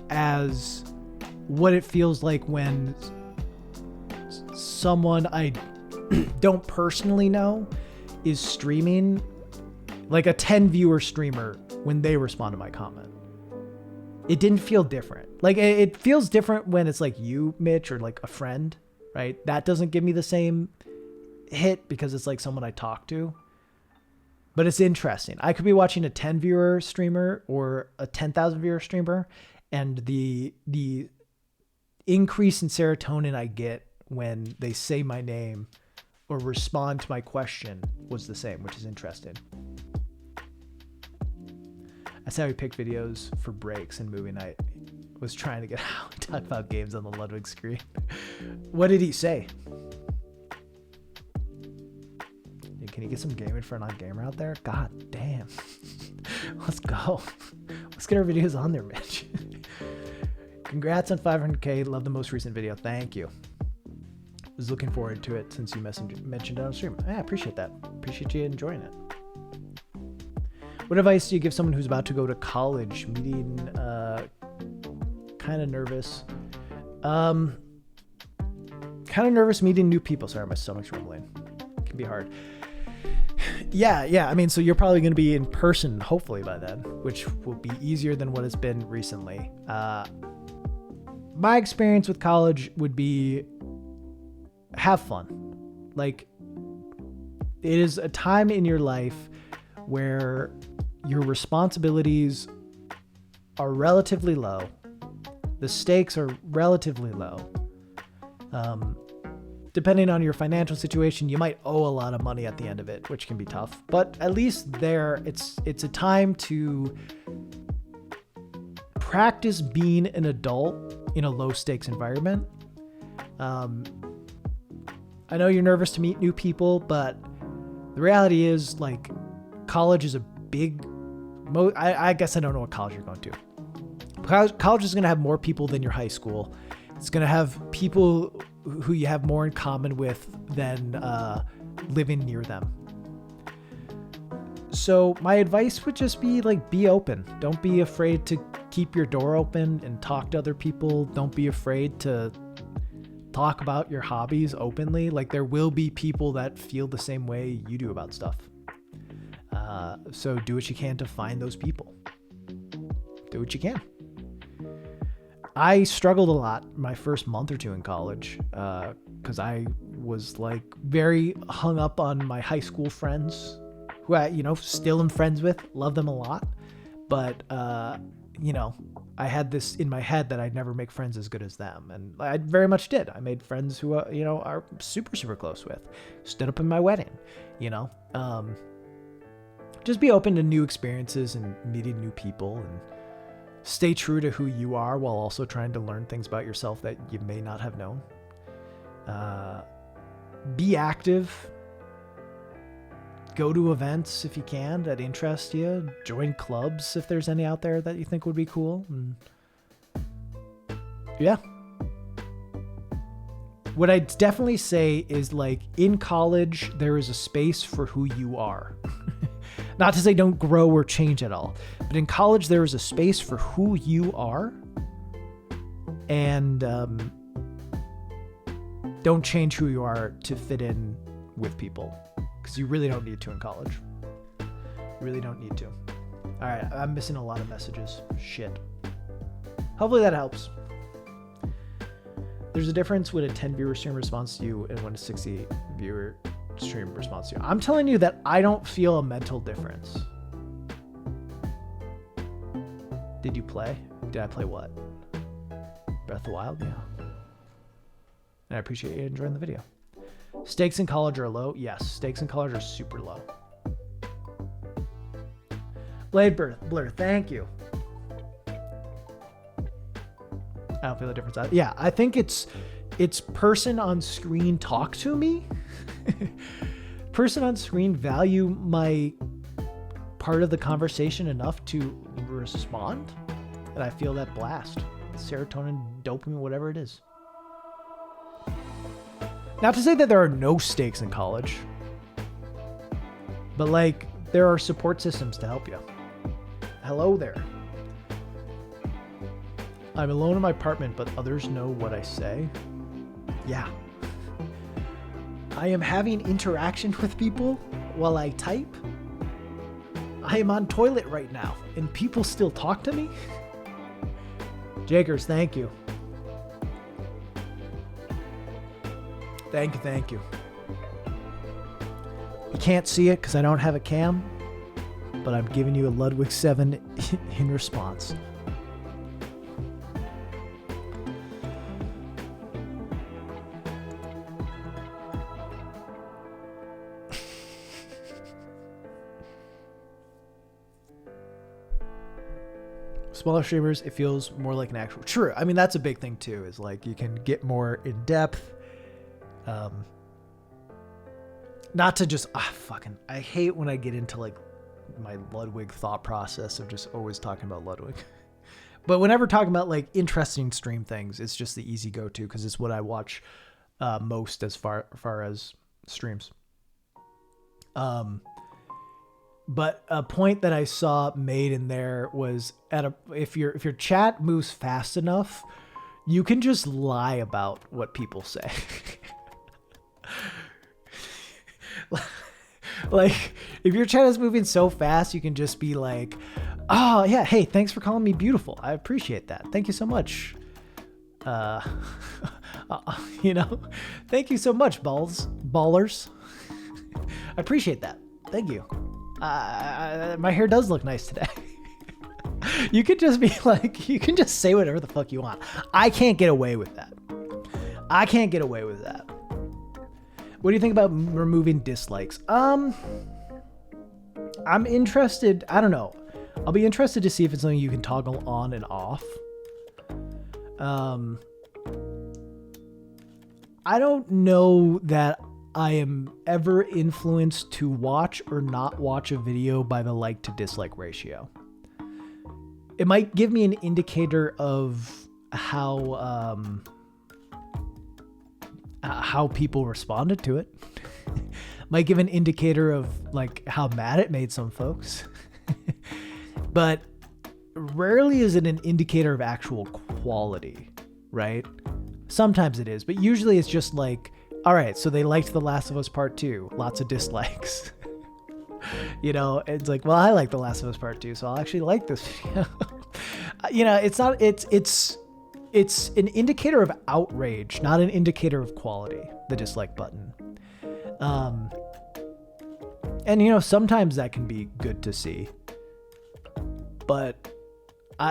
as what it feels like when someone I don't personally know is streaming, like a 10 viewer streamer, when they respond to my comment. It didn't feel different. Like, it feels different when it's like you, Mitch, or like a friend, right? That doesn't give me the same hit because it's like someone I talk to. But it's interesting. I could be watching a 10 viewer streamer or a 10,000 viewer streamer, and the increase in serotonin I get when they say my name or respond to my question was the same, which is interesting. That's how we picked videos for breaks and movie night. Was trying to get how we talk about games on the Ludwig screen. What did he say? Can you get some gaming for a non-gamer out there? God damn. Let's go. Let's get our videos on there, Mitch. Congrats on 500K. Love the most recent video. Thank you. Was looking forward to it since you mentioned it on stream. I appreciate that. Appreciate you enjoying it. What advice do you give someone who's about to go to college, meeting, kind of nervous? Kind of nervous meeting new people. Sorry, my stomach's rumbling. It can be hard. Yeah. I mean, so you're probably going to be in person, hopefully by then, which will be easier than what it's been recently. My experience with college would be have fun. Like, it is a time in your life where your responsibilities are relatively low. The stakes are relatively low. Depending on your financial situation, you might owe a lot of money at the end of it, which can be tough. But at least there, it's a time to practice being an adult in a low stakes environment. I know you're nervous to meet new people, but the reality is, like, college is a big... I guess I don't know what college you're going to. College is going to have more people than your high school. It's going to have people who you have more in common with than living near them. So my advice would just be, like, be open. Don't be afraid to keep your door open and talk to other people. Don't be afraid to talk about your hobbies openly. Like, there will be people that feel the same way you do about stuff. So do what you can to find those people. Do what you can. I struggled a lot my first month or two in college because I was, like, very hung up on my high school friends who I, still am friends with, love them a lot. But, I had this in my head that I'd never make friends as good as them. And I very much did. I made friends who, are super, super close with. Stood up in my wedding, Just be open to new experiences and meeting new people, and stay true to who you are while also trying to learn things about yourself that you may not have known. Be active. Go to events if you can that interest you. Join clubs if there's any out there that you think would be cool. And yeah. What I'd definitely say is, like, in college, there is a space for who you are. Not to say don't grow or change at all, but in college, there is a space for who you are. And don't change who you are to fit in with people, because you really don't need to in college. You really don't need to. All right, I'm missing a lot of messages. Shit. Hopefully that helps. There's a difference when a 10 viewer stream responds to you and when a 60 viewer stream responds to you. I'm telling you that I don't feel a mental difference. Did you play? Did I play what? Breath of the Wild? Yeah. And I appreciate you enjoying the video. Stakes in college are low? Yes, stakes in college are super low. Blade Blur, thank you. I don't feel the difference. Yeah, I think it's person on screen talk to me. Person on screen value my part of the conversation enough to respond, and I feel that blast. Serotonin, dopamine, whatever it is. Not to say that there are no stakes in college, but, like, there are support systems to help you. Hello there. I'm alone in my apartment, but others know what I say. Yeah. I am having interaction with people while I type. I am on toilet right now, and people still talk to me. Jakers, thank you. Thank you. You can't see it because I don't have a cam, but I'm giving you a Ludwig 7 in response. Smaller streamers, it feels more like an actual. True. I mean, that's a big thing too, is like you can get more in depth. Not to just, I hate when I get into like my Ludwig thought process of just always talking about Ludwig. But whenever talking about like interesting stream things, it's just the easy go-to because it's what I watch most as far as streams. But a point that I saw made in there was if your chat moves fast enough, you can just lie about what people say. Like if your chat is moving so fast, you can just be like, oh yeah, hey, thanks for calling me beautiful. I appreciate that. Thank you so much. You know, thank you so much, ballers. I appreciate that. Thank you. My hair does look nice today. You could just be like, you can just say whatever the fuck you want. I can't get away with that. What do you think about removing dislikes? I'm interested. I don't know. I'll be interested to see if it's something you can toggle on and off. I don't know that I am ever influenced to watch or not watch a video by the like to dislike ratio. It might give me an indicator of how people responded to it. Might give an indicator of like how mad it made some folks. But rarely is it an indicator of actual quality, right? Sometimes it is, but usually it's just like, all right, so they liked The Last of Us Part 2, lots of dislikes. You know, it's like, well, I like The Last of Us Part 2, so I'll actually like this video. You know, it's an indicator of outrage, not an indicator of quality, the dislike button. And you know, sometimes that can be good to see. But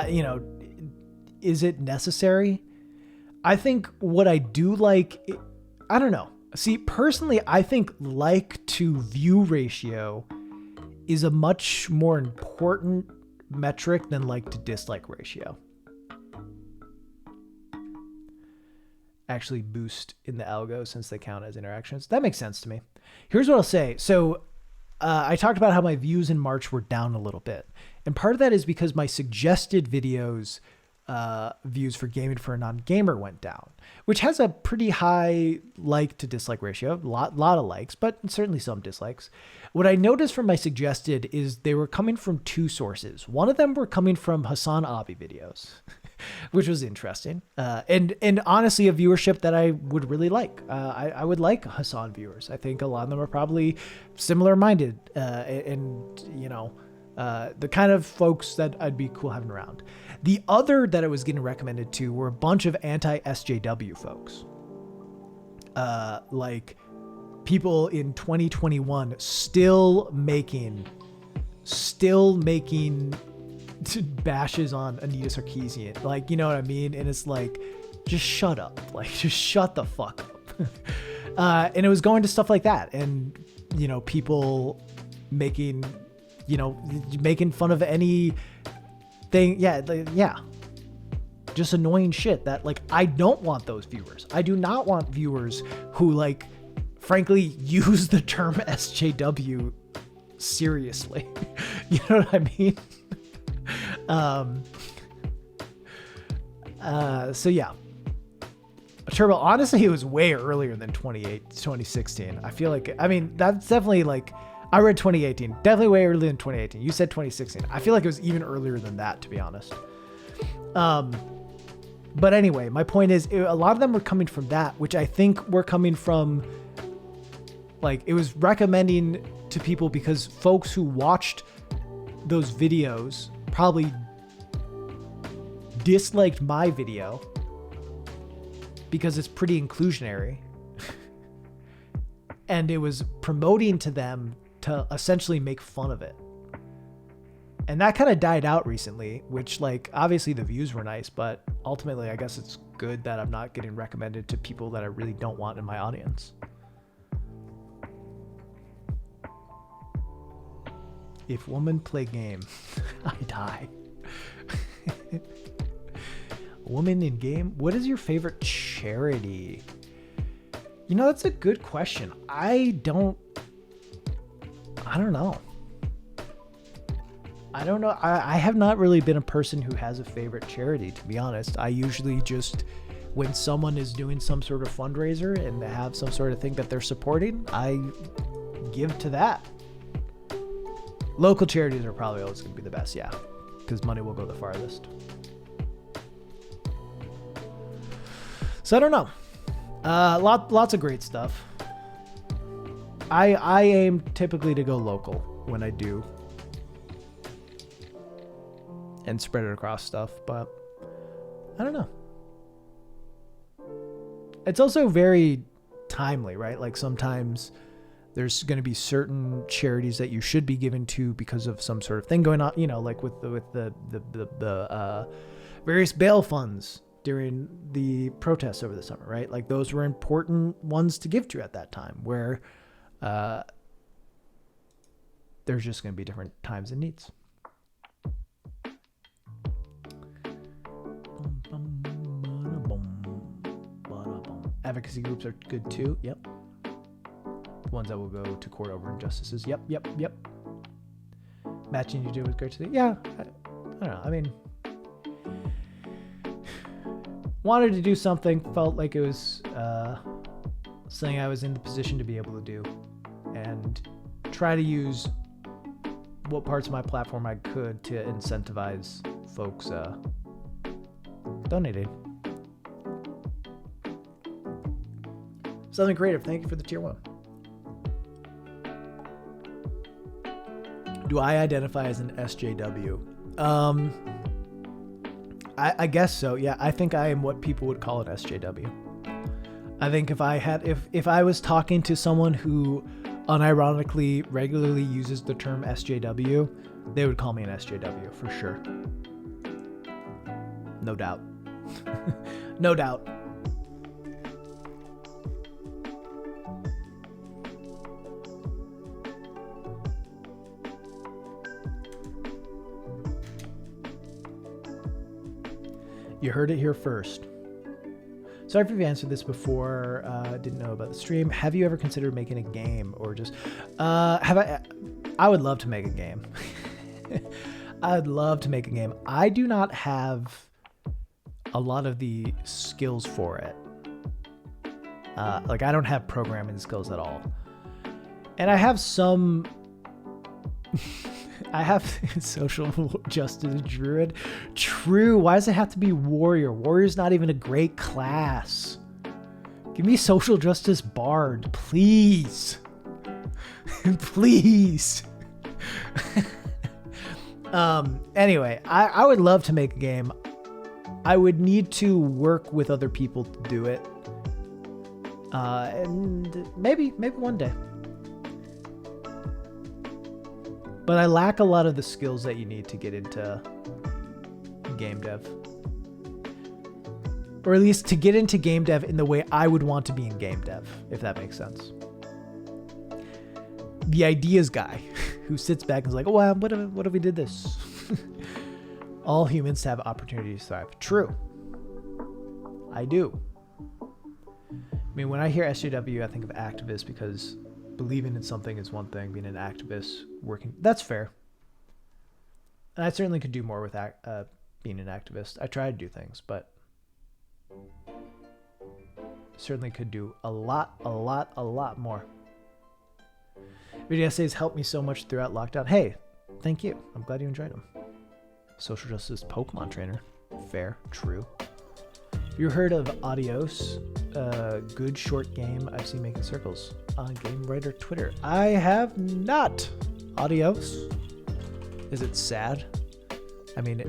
you know, is it necessary? I think what I do like, I don't know. See, personally, I think like to view ratio is a much more important metric than like to dislike ratio. Actually boost in the algo since they count as interactions. That makes sense to me. Here's what I'll say. So I talked about how my views in March were down a little bit. And part of that is because my suggested videos views for Gaming for a Non-Gamer went down, which has a pretty high like to dislike ratio, lot of likes, but certainly some dislikes. What I noticed from my suggested is they were coming from two sources. One of them were coming from Hassan Abi videos, which was interesting. And honestly, a viewership that I would really like. I would like Hassan viewers. I think a lot of them are probably similar minded, and you know, the kind of folks that I'd be cool having around. The other that I was getting recommended to were a bunch of anti-SJW folks. Like people in 2021 still making bashes on Anita Sarkeesian. Like, you know what I mean? And it's like, just shut up. Like, just shut the fuck up. And it was going to stuff like that. And, you know, people making fun of any thing. Yeah. Just annoying shit that, like, I don't want those viewers. I do not want viewers who, like, frankly, use the term SJW seriously. You know what I mean? So yeah. Turbo, honestly, it was way earlier than 2016. I feel like, I mean, that's definitely like, I read 2018, definitely way earlier than 2018. You said 2016. I feel like it was even earlier than that, to be honest. But anyway, my point is, a lot of them were coming from that, which I think were coming from, like, it was recommending to people because folks who watched those videos probably disliked my video because it's pretty inclusionary. And it was promoting to them to essentially make fun of it. And that kind of died out recently, which, like, obviously the views were nice, but ultimately I guess it's good that I'm not getting recommended to people that I really don't want in my audience. If women play game, I die. Woman in game. What is your favorite charity? You know, that's a good question. I don't know. I have not really been a person who has a favorite charity, to be honest. I usually just, when someone is doing some sort of fundraiser and they have some sort of thing that they're supporting, I give to that. Local charities are probably always going to be the best, yeah, because money will go the farthest. So I don't know. Lots of great stuff. I aim typically to go local when I do and spread it across stuff, but I don't know. It's also very timely, right? Like sometimes there's going to be certain charities that you should be given to because of some sort of thing going on, you know, like with the various bail funds during the protests over the summer, right? Like those were important ones to give to at that time, where there's just going to be different times and needs. Advocacy groups are good too. Yep. The ones that will go to court over injustices. Yep. Matching you do with great to see. Yeah. I don't know. I mean, wanted to do something, felt like it was something I was in the position to be able to do, and try to use what parts of my platform I could to incentivize folks donating. Something creative. Thank you for the tier 1. Do I identify as an SJW? I guess so. Yeah, I think I am what people would call an SJW. I think if I was talking to someone who unironically regularly uses the term SJW, they would call me an SJW for sure. No doubt. No doubt. You heard it here first. Sorry if you've answered this before. Didn't know about the stream. Have you ever considered making a game, or just I would love to make a game. I'd love to make a game. I do not have a lot of the skills for it. Like I don't have programming skills at all, and I have some. I have social justice druid. True. Why does it have to be warrior? Warrior's not even a great class. Give me social justice bard, please. Please. Anyway, I would love to make a game. I would need to work with other people to do it. And maybe one day. But I lack a lot of the skills that you need to get into game dev. Or at least to get into game dev in the way I would want to be in game dev, if that makes sense. The ideas guy who sits back and is like, oh, wow, what if we did this? All humans have opportunities to thrive. True. I do. I mean, when I hear SJW, I think of activist, because believing in something is one thing, being an activist, working, that's fair. And I certainly could do more with being an activist. I try to do things, but certainly could do a lot more. Video essays helped me so much throughout lockdown. Hey, thank you. I'm glad you enjoyed them. Social justice Pokemon trainer. Fair, true. You heard of Adios? Good short game I've seen making circles on Game Writer Twitter. I have not. Adios? Is it sad? I mean,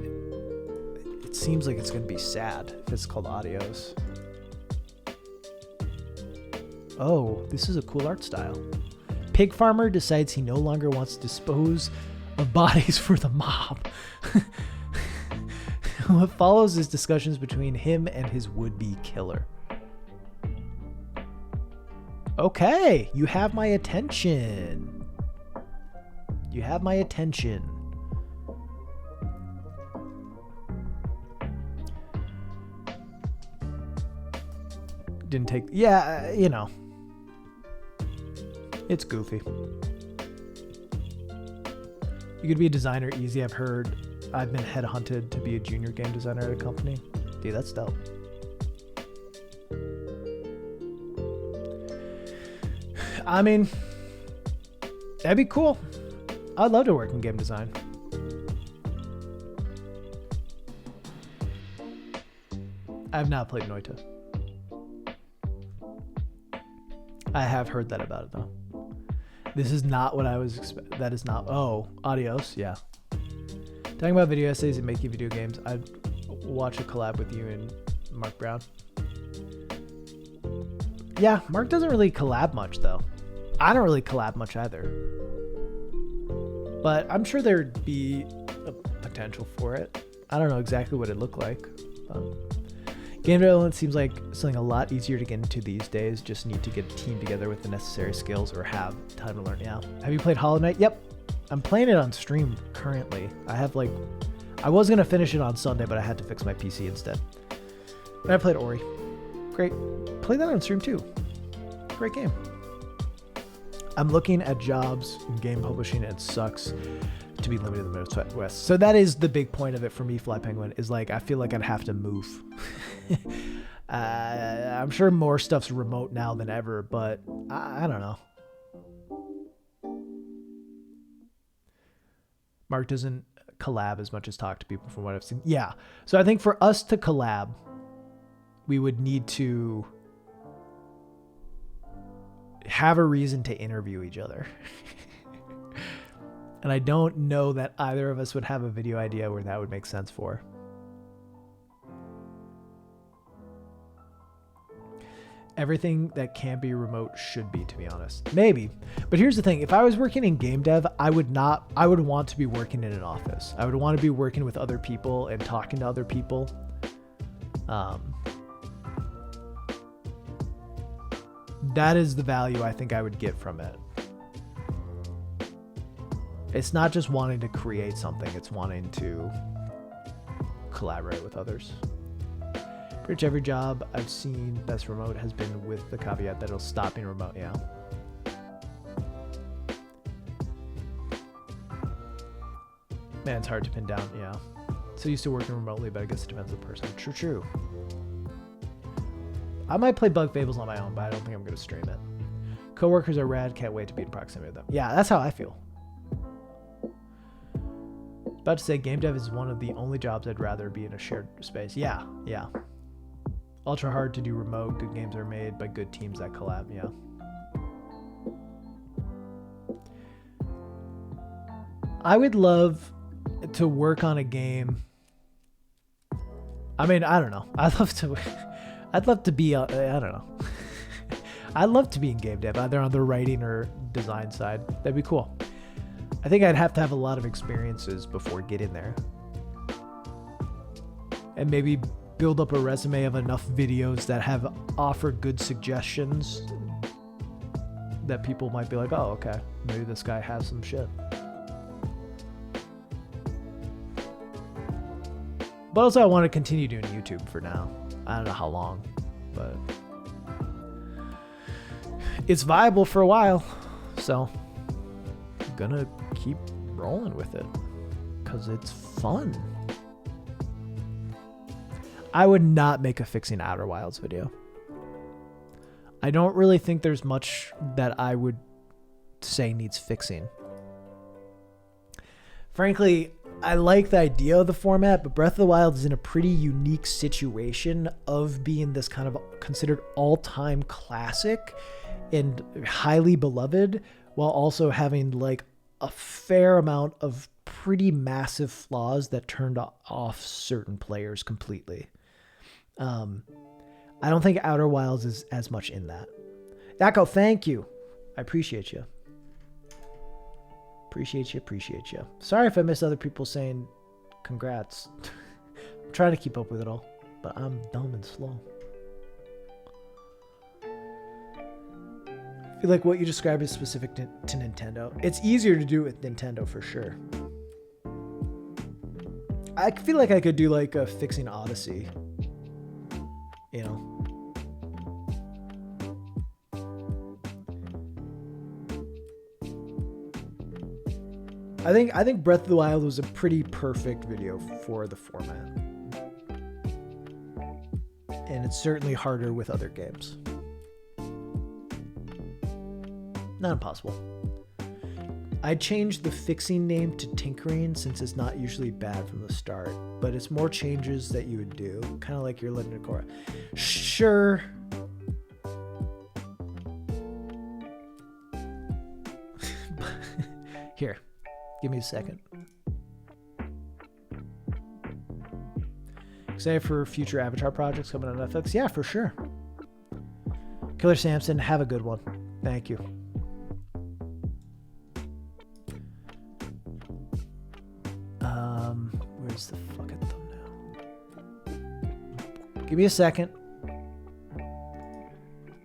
it seems like it's going to be sad if it's called Adios. Oh, this is a cool art style. Pig farmer decides he no longer wants to dispose of bodies for the mob. What follows is discussions between him and his would-be killer. Okay, you have my attention. You have my attention. didn't take. Yeah, you know, it's goofy. You could be a designer easy. I've heard. I've been headhunted to be a junior game designer at a company. Dude, that's dope. I mean, that'd be cool. I'd love to work in game design. I have not played Noita. I have heard that about it though. This is not what I was expecting. That is not. Oh, Adios. Yeah. Talking about video essays and making video games, I'd watch a collab with you and Mark Brown. Yeah, Mark doesn't really collab much though. I don't really collab much either. But I'm sure there'd be a potential for it. I don't know exactly what it'd look like. Game development seems like something a lot easier to get into these days. Just need to get a team together with the necessary skills or have time to learn. Yeah. Have you played Hollow Knight? Yep. I'm playing it on stream currently. I was going to finish it on Sunday, but I had to fix my PC instead. And I played Ori. Great. Play that on stream too. Great game. I'm looking at jobs in game publishing and it sucks to be limited in the Midwest. So that is the big point of it for me, Fly Penguin, is like, I feel like I'd have to move. I'm sure more stuff's remote now than ever, but I don't know. Mark doesn't collab as much as talk to people from what I've seen. Yeah. So I think for us to collab, we would need to have a reason to interview each other. And I don't know that either of us would have a video idea where that would make sense for. Everything that can be remote should be, to be honest. Maybe. But here's the thing. If I was working in game dev, I would want to be working in an office. I would want to be working with other people and talking to other people. That is the value I think I would get from it. It's not just wanting to create something, it's wanting to collaborate with others. Pretty much every job I've seen best remote has been with the caveat that it'll stop being remote, yeah. Man, it's hard to pin down, yeah. So used to working remotely, but I guess it depends on the person. True. I might play Bug Fables on my own, but I don't think I'm going to stream it. Coworkers are rad, can't wait to be in proximity with them. Yeah, that's how I feel. About to say, game dev is one of the only jobs I'd rather be in a shared space. Yeah. Ultra hard to do remote. Good games are made by good teams that collab. Yeah. I would love to work on a game. I mean, I don't know. I'd love to be, I don't know. I'd love to be in game dev, either on the writing or design side. That'd be cool. I think I'd have to have a lot of experiences before getting there. And maybe build up a resume of enough videos that have offered good suggestions that people might be like, oh, okay, maybe this guy has some shit. But also I want to continue doing YouTube for now. I don't know how long, but it's viable for a while. So I'm gonna keep rolling with it because it's fun. I would not make a fixing Outer Wilds video. I don't really think there's much that I would say needs fixing. Frankly, I like the idea of the format, but Breath of the Wild is in a pretty unique situation of being this kind of considered all-time classic and highly beloved, while also having like a fair amount of pretty massive flaws that turned off certain players completely. I don't think Outer Wilds is as much in that. Echo, thank you. I appreciate you. Appreciate you. Sorry if I missed other people saying congrats. I'm trying to keep up with it all, but I'm dumb and slow. I feel like what you described is specific to Nintendo. It's easier to do with Nintendo for sure. I feel like I could do like a fixing Odyssey. You know, I think Breath of the Wild was a pretty perfect video for the format. And it's certainly harder with other games. Not impossible. I changed the fixing name to tinkering since it's not usually bad from the start, but it's more changes that you would do, kind of like your Legend of Korra. Sure. Here, give me a second. Excited for future Avatar projects coming on Netflix? Yeah, for sure. Killer Samson, have a good one. Thank you. Where's the fucking thumbnail? Give me a second.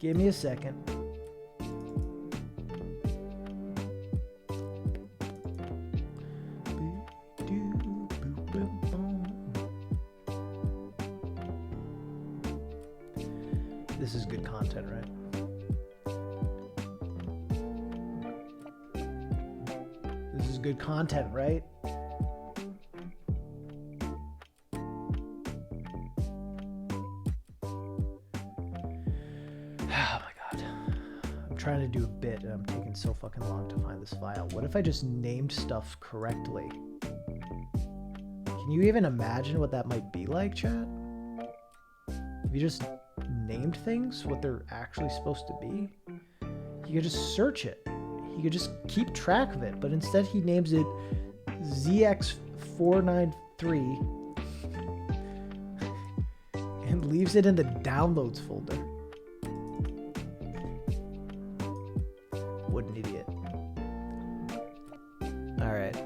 Give me a second. This is good content, right? This is good content, right? Trying to do a bit and I'm taking so fucking long to find this file. What if I just named stuff correctly? Can you even imagine what that might be like, chat? If you just named things what they're actually supposed to be, you could just search it. He could just keep track of it, but instead he names it ZX493 and leaves it in the downloads folder. What an idiot. All right.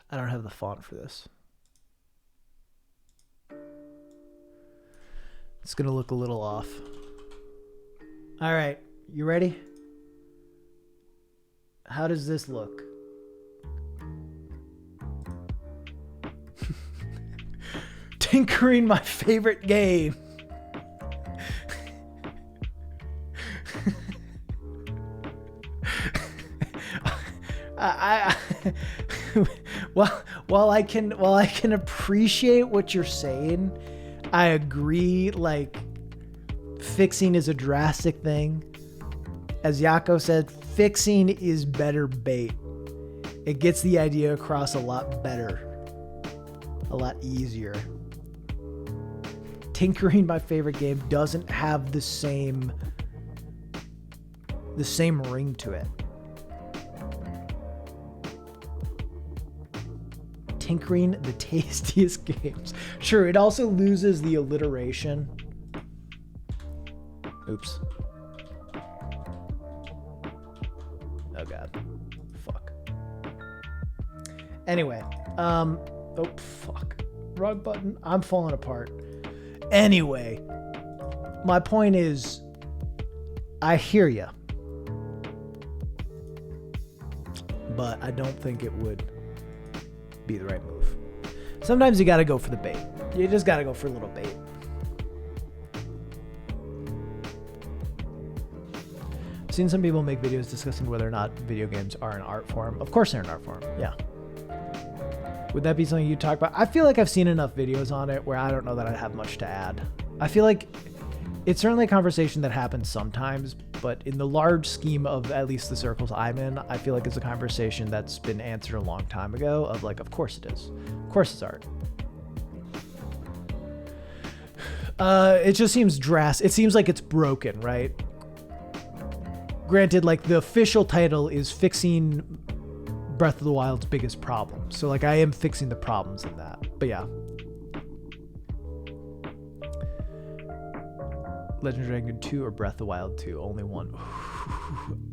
I don't have the font for this. It's going to look a little off. All right. You ready? How does this look? Tinkering, my favorite game. While I can appreciate what you're saying, I agree. Like, fixing is a drastic thing. As Yako said, fixing is better bait. It gets the idea across a lot better, a lot easier. Tinkering, my favorite game, doesn't have the same ring to it. Tinkering, the tastiest games. Sure, it also loses the alliteration. Oops. Oh god. Fuck. Anyway, oh fuck. Wrong button. I'm falling apart. Anyway, my point is, I hear ya, but I don't think it would be the right move. Sometimes you gotta go for the bait. You just gotta go for a little bait. I've seen some people make videos discussing whether or not video games are an art form. Of course they're an art form, yeah. Would that be something you talk about? I feel like I've seen enough videos on it where I don't know that I have much to add. I feel like it's certainly a conversation that happens sometimes, but in the large scheme of at least the circles I'm in, I feel like it's a conversation that's been answered a long time ago of like, of course it is. Of course it's art. It just seems drastic. It seems like it's broken, right? Granted, like the official title is fixing Breath of the Wild's biggest problem. So like I am fixing the problems in that. But yeah. Legend of Dragoon 2 or Breath of the Wild 2? Only one.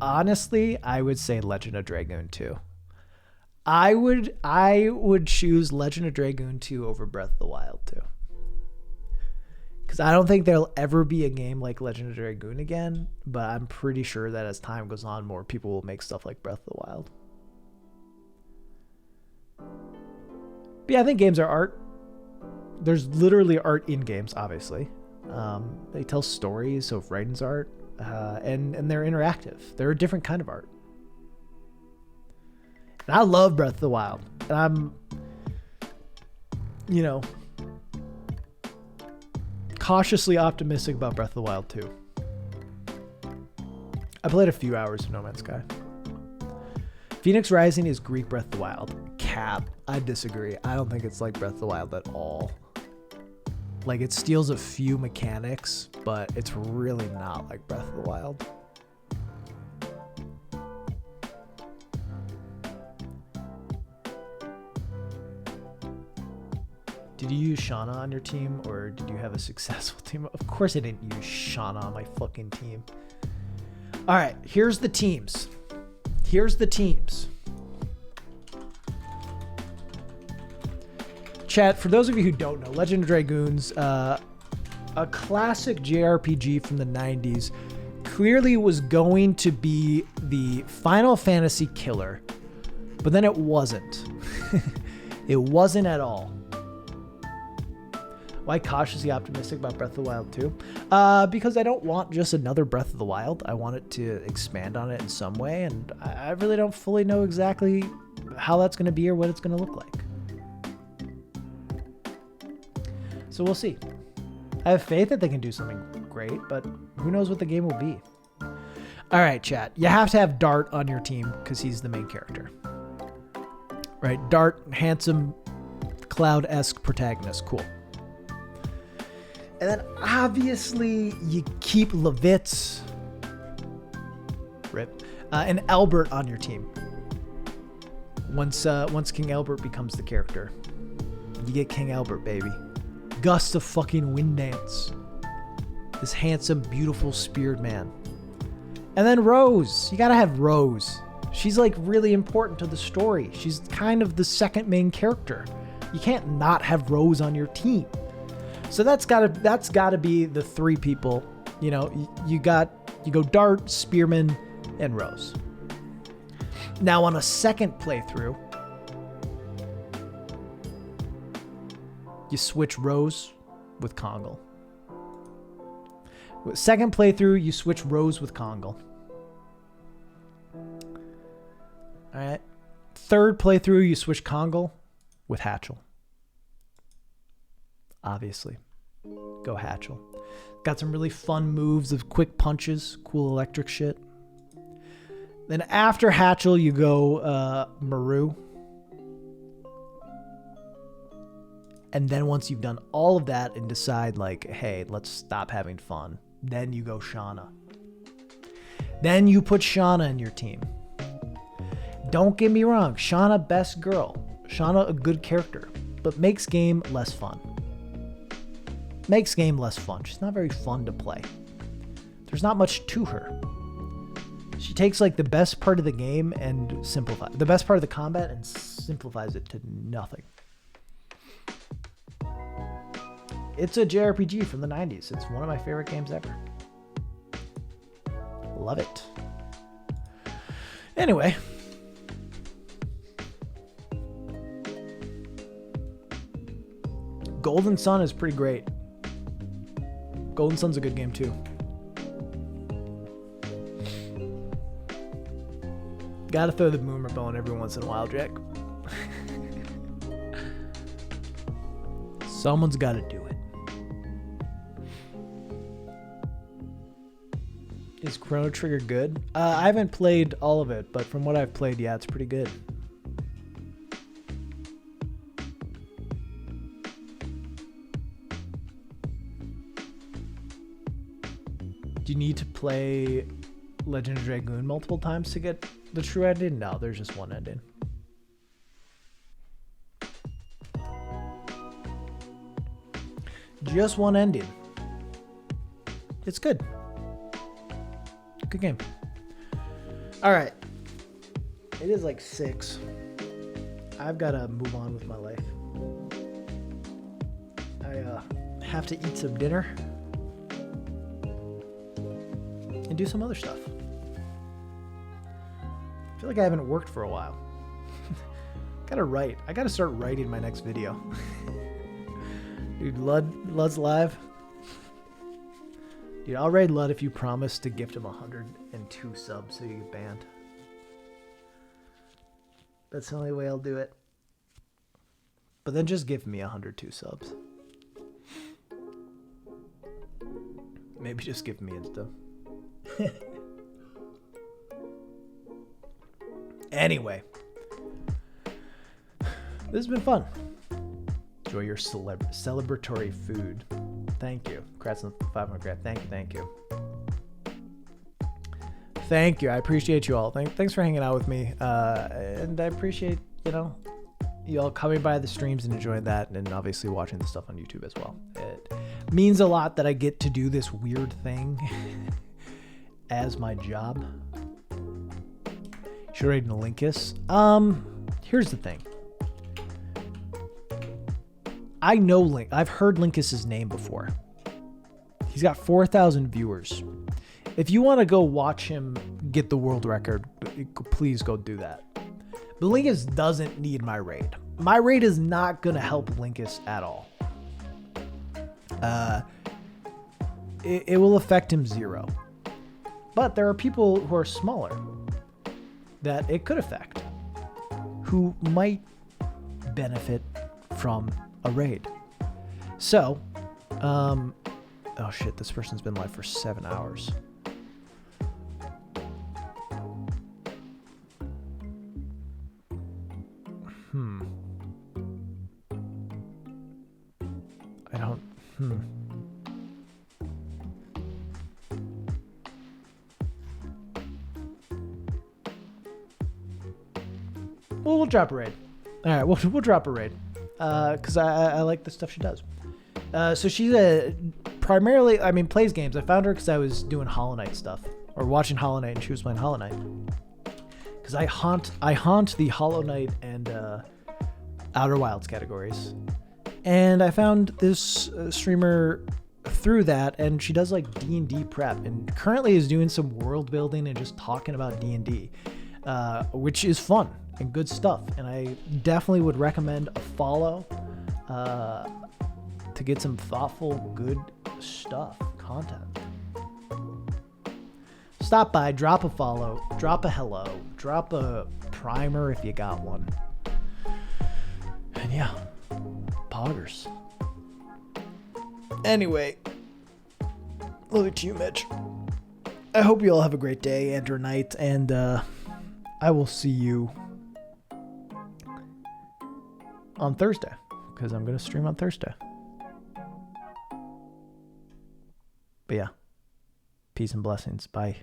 Honestly, I would say Legend of Dragoon 2. I would choose Legend of Dragoon 2 over Breath of the Wild 2. Because I don't think there'll ever be a game like Legend of Dragoon again, but I'm pretty sure that as time goes on, more people will make stuff like Breath of the Wild. But yeah, I think games are art. There's literally art in games, obviously. They tell stories, so writing's art, and they're interactive. They're a different kind of art. And I love Breath of the Wild. And I'm, cautiously optimistic about Breath of the Wild 2. I played a few hours of No Man's Sky. Phoenix Rising is Greek Breath of the Wild. Cap. I disagree. I don't think it's like Breath of the Wild at all. Like, it steals a few mechanics, but it's really not like Breath of the Wild. Did you use Shauna on your team, or did you have a successful team? Of course I didn't use Shauna on my fucking team. All right, here's the teams. Chat, for those of you who don't know, Legend of Dragoons, a classic JRPG from the 90s, clearly was going to be the Final Fantasy killer, but then it wasn't. It wasn't at all. Why cautiously optimistic about Breath of the Wild 2? Because I don't want just another Breath of the Wild. I want it to expand on it in some way, and I really don't fully know exactly how that's going to be or what it's going to look like. So we'll see. I have faith that they can do something great, but who knows what the game will be. All right, chat. You have to have Dart on your team because he's the main character. Right? Dart, handsome, Cloud-esque protagonist. Cool. And then obviously you keep Levitz, rip, and Albert on your team. Once King Albert becomes the character, you get King Albert, baby. Gust of fucking Winddance. This handsome, beautiful speared man. And then Rose. You gotta have Rose. She's like really important to the story. She's kind of the second main character. You can't not have Rose on your team. So that's gotta be the three people. You go Dart, Spearman, and Rose. Now on a second playthrough, you switch Rose with Kongal. Second playthrough, you switch Rose with Kongal. Alright. Third playthrough, you switch Kongal with Hatchel. Obviously. Go Hatchel. Got some really fun moves of quick punches, cool electric shit. Then after Hatchel, you go Maru. And then once you've done all of that and decide like, hey, let's stop having fun, then you go Shauna. Then you put Shauna in your team. Don't get me wrong, Shauna, best girl. Shauna, a good character, but makes game less fun. Makes game less fun. She's not very fun to play. There's not much to her. She takes like the best part of the game and the best part of the combat and simplifies it to nothing. It's a JRPG from the 90s. It's one of my favorite games ever. Love it. Anyway. Golden Sun is pretty great. Golden Sun's a good game too. Gotta throw the boomer bone every once in a while, Jack. Someone's gotta do it. Is Chrono Trigger good? I haven't played all of it, but from what I've played, yeah, it's pretty good. Do you need to play Legend of Dragoon multiple times to get the true ending? No, there's just one ending. Just one ending. It's good. Good game. All right. It is like 6. I've got to move on with my life. I have to eat some dinner and do some other stuff. I feel like I haven't worked for a while. Gotta write. I gotta start writing my next video. Dude, Lud's live. Dude, I'll raid Lud if you promise to gift him 102 subs so you get banned. That's the only way I'll do it. But then just give me 102 subs. Maybe just give me Insta. Anyway. This has been fun. Enjoy your celebratory food. Thank you. Congrats on the 500 grand. Thank you. Thank you. I appreciate you all. Thanks for hanging out with me. And I appreciate, you all coming by the streams and enjoying that, and obviously watching the stuff on YouTube as well. It means a lot that I get to do this weird thing as my job. Should raid Nalinkus. Here's the thing. I know Link. I've heard Linkus's name before. He's got 4,000 viewers. If you want to go watch him get the world record, please go do that. But Linkus doesn't need my raid. My raid is not going to help Linkus at all. It will affect him zero. But there are people who are smaller that it could affect, who might benefit from a raid. So, oh shit, this person's been live for 7 hours. Well, we'll drop a raid. All right, we'll drop a raid. Because I like the stuff she does. So she's primarily, plays games. I found her because I was doing Hollow Knight stuff, or watching Hollow Knight, and she was playing Hollow Knight. Because I haunt the Hollow Knight and Outer Wilds categories, and I found this streamer through that, and she does like D&D prep, and currently is doing some world building and just talking about D&D, which is fun and good stuff, and I definitely would recommend a follow to get some thoughtful, good stuff, content. Stop by, drop a follow, drop a hello, drop a primer if you got one. And yeah, poggers. Anyway, look at you, Mitch. I hope you all have a great day and or night, and I will see you on Thursday, because I'm going to stream on Thursday. But yeah, peace and blessings. Bye.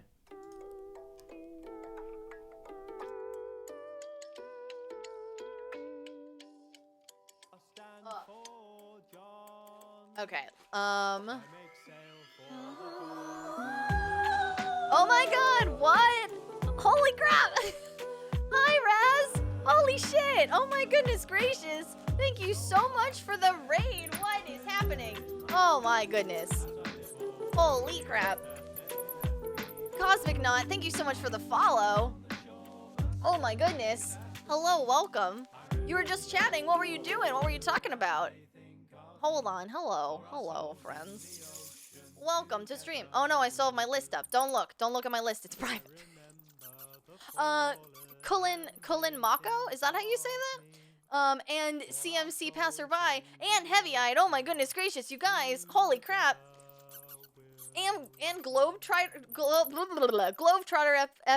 Okay. Oh my god, what? Holy crap! Hi, Raz! Holy shit! Oh my goodness gracious! Thank you so much for the raid! What is happening? Oh my goodness. Holy crap. Cosmic Knot, thank you so much for the follow. Oh my goodness. Hello, welcome. You were just chatting. What were you doing? What were you talking about? Hold on. Hello. Hello, friends. Welcome to stream. Oh no, I still have my list up. Don't look. Don't look at my list. It's private. Cullen Mako? Is that how you say that? And CMC Passerby and Heavy Eyed. Oh my goodness gracious, you guys. Holy crap. And Globetrotter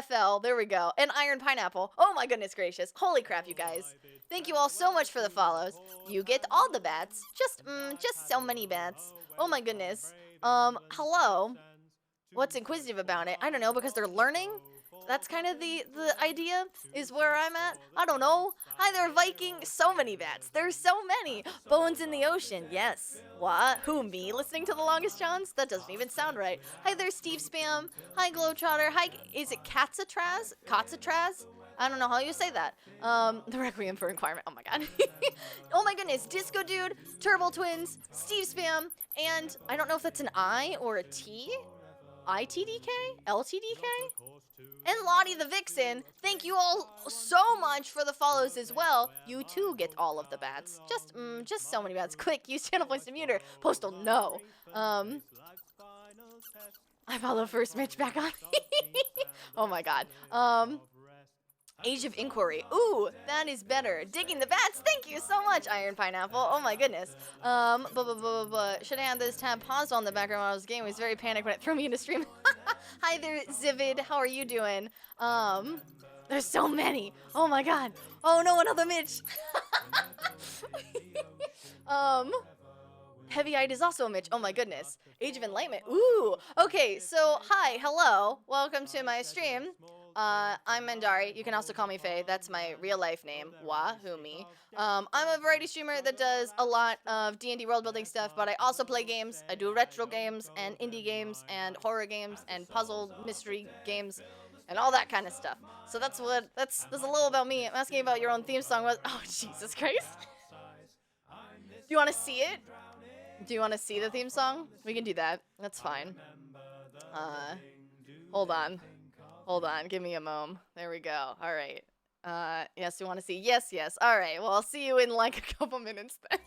FL. There we go. And Iron Pineapple. Oh my goodness gracious. Holy crap, you guys. Thank you all so much for the follows. You get all the bats. Just so many bats. Oh my goodness. Hello. What's inquisitive about it? I don't know, because they're learning? That's kind of the idea, is where I'm at. I don't know. Hi there, Viking. So many bats. There's so many. Bones in the ocean. Yes. What? Who, me? Listening to the longest Johns? That doesn't even sound right. Hi there, Steve Spam. Hi, Globetrotter. Hi, is it Katsatraz? Katsatraz? I don't know how you say that. The Requiem for Inquirement. Oh my god. Oh my goodness. Disco Dude, Turbo Twins, Steve Spam, and I don't know if that's an I or a T. ITDK? LTDK? And Lottie the Vixen, thank you all so much for the follows as well. You too get all of the bats. Just so many bats. Quick, use channel points to mute her. Postal, no. I follow first Mitch back on. Oh my god. Age of Inquiry. Ooh, that is better. Digging the bats. Thank you so much, Iron Pineapple. Oh my goodness. Should I have this tab paused on the background while I was gaming? I was very panicked when it threw me into stream. Hi there, Zivid. How are you doing? There's so many. Oh my god. Oh no, another Mitch. Heavy-eyed is also a Mitch. Oh my goodness. Age of Enlightenment. Ooh. Okay, so hi, hello. Welcome to my stream. I'm Mandari. You can also call me Faye. That's my real life name. Wahoo-me. I'm a variety streamer that does a lot of D&D world building stuff, but I also play games. I do retro games and indie games and horror games and puzzle mystery games and all that kind of stuff. So that's a little about me. I'm asking about your own theme song. Oh, Jesus Christ. Do you want to see it? Do you want to see the theme song? We can do that. That's fine. Hold on. Hold on. Give me a moment. There we go. All right. Yes, you want to see? Yes, yes. All right. Well, I'll see you in like a couple minutes then.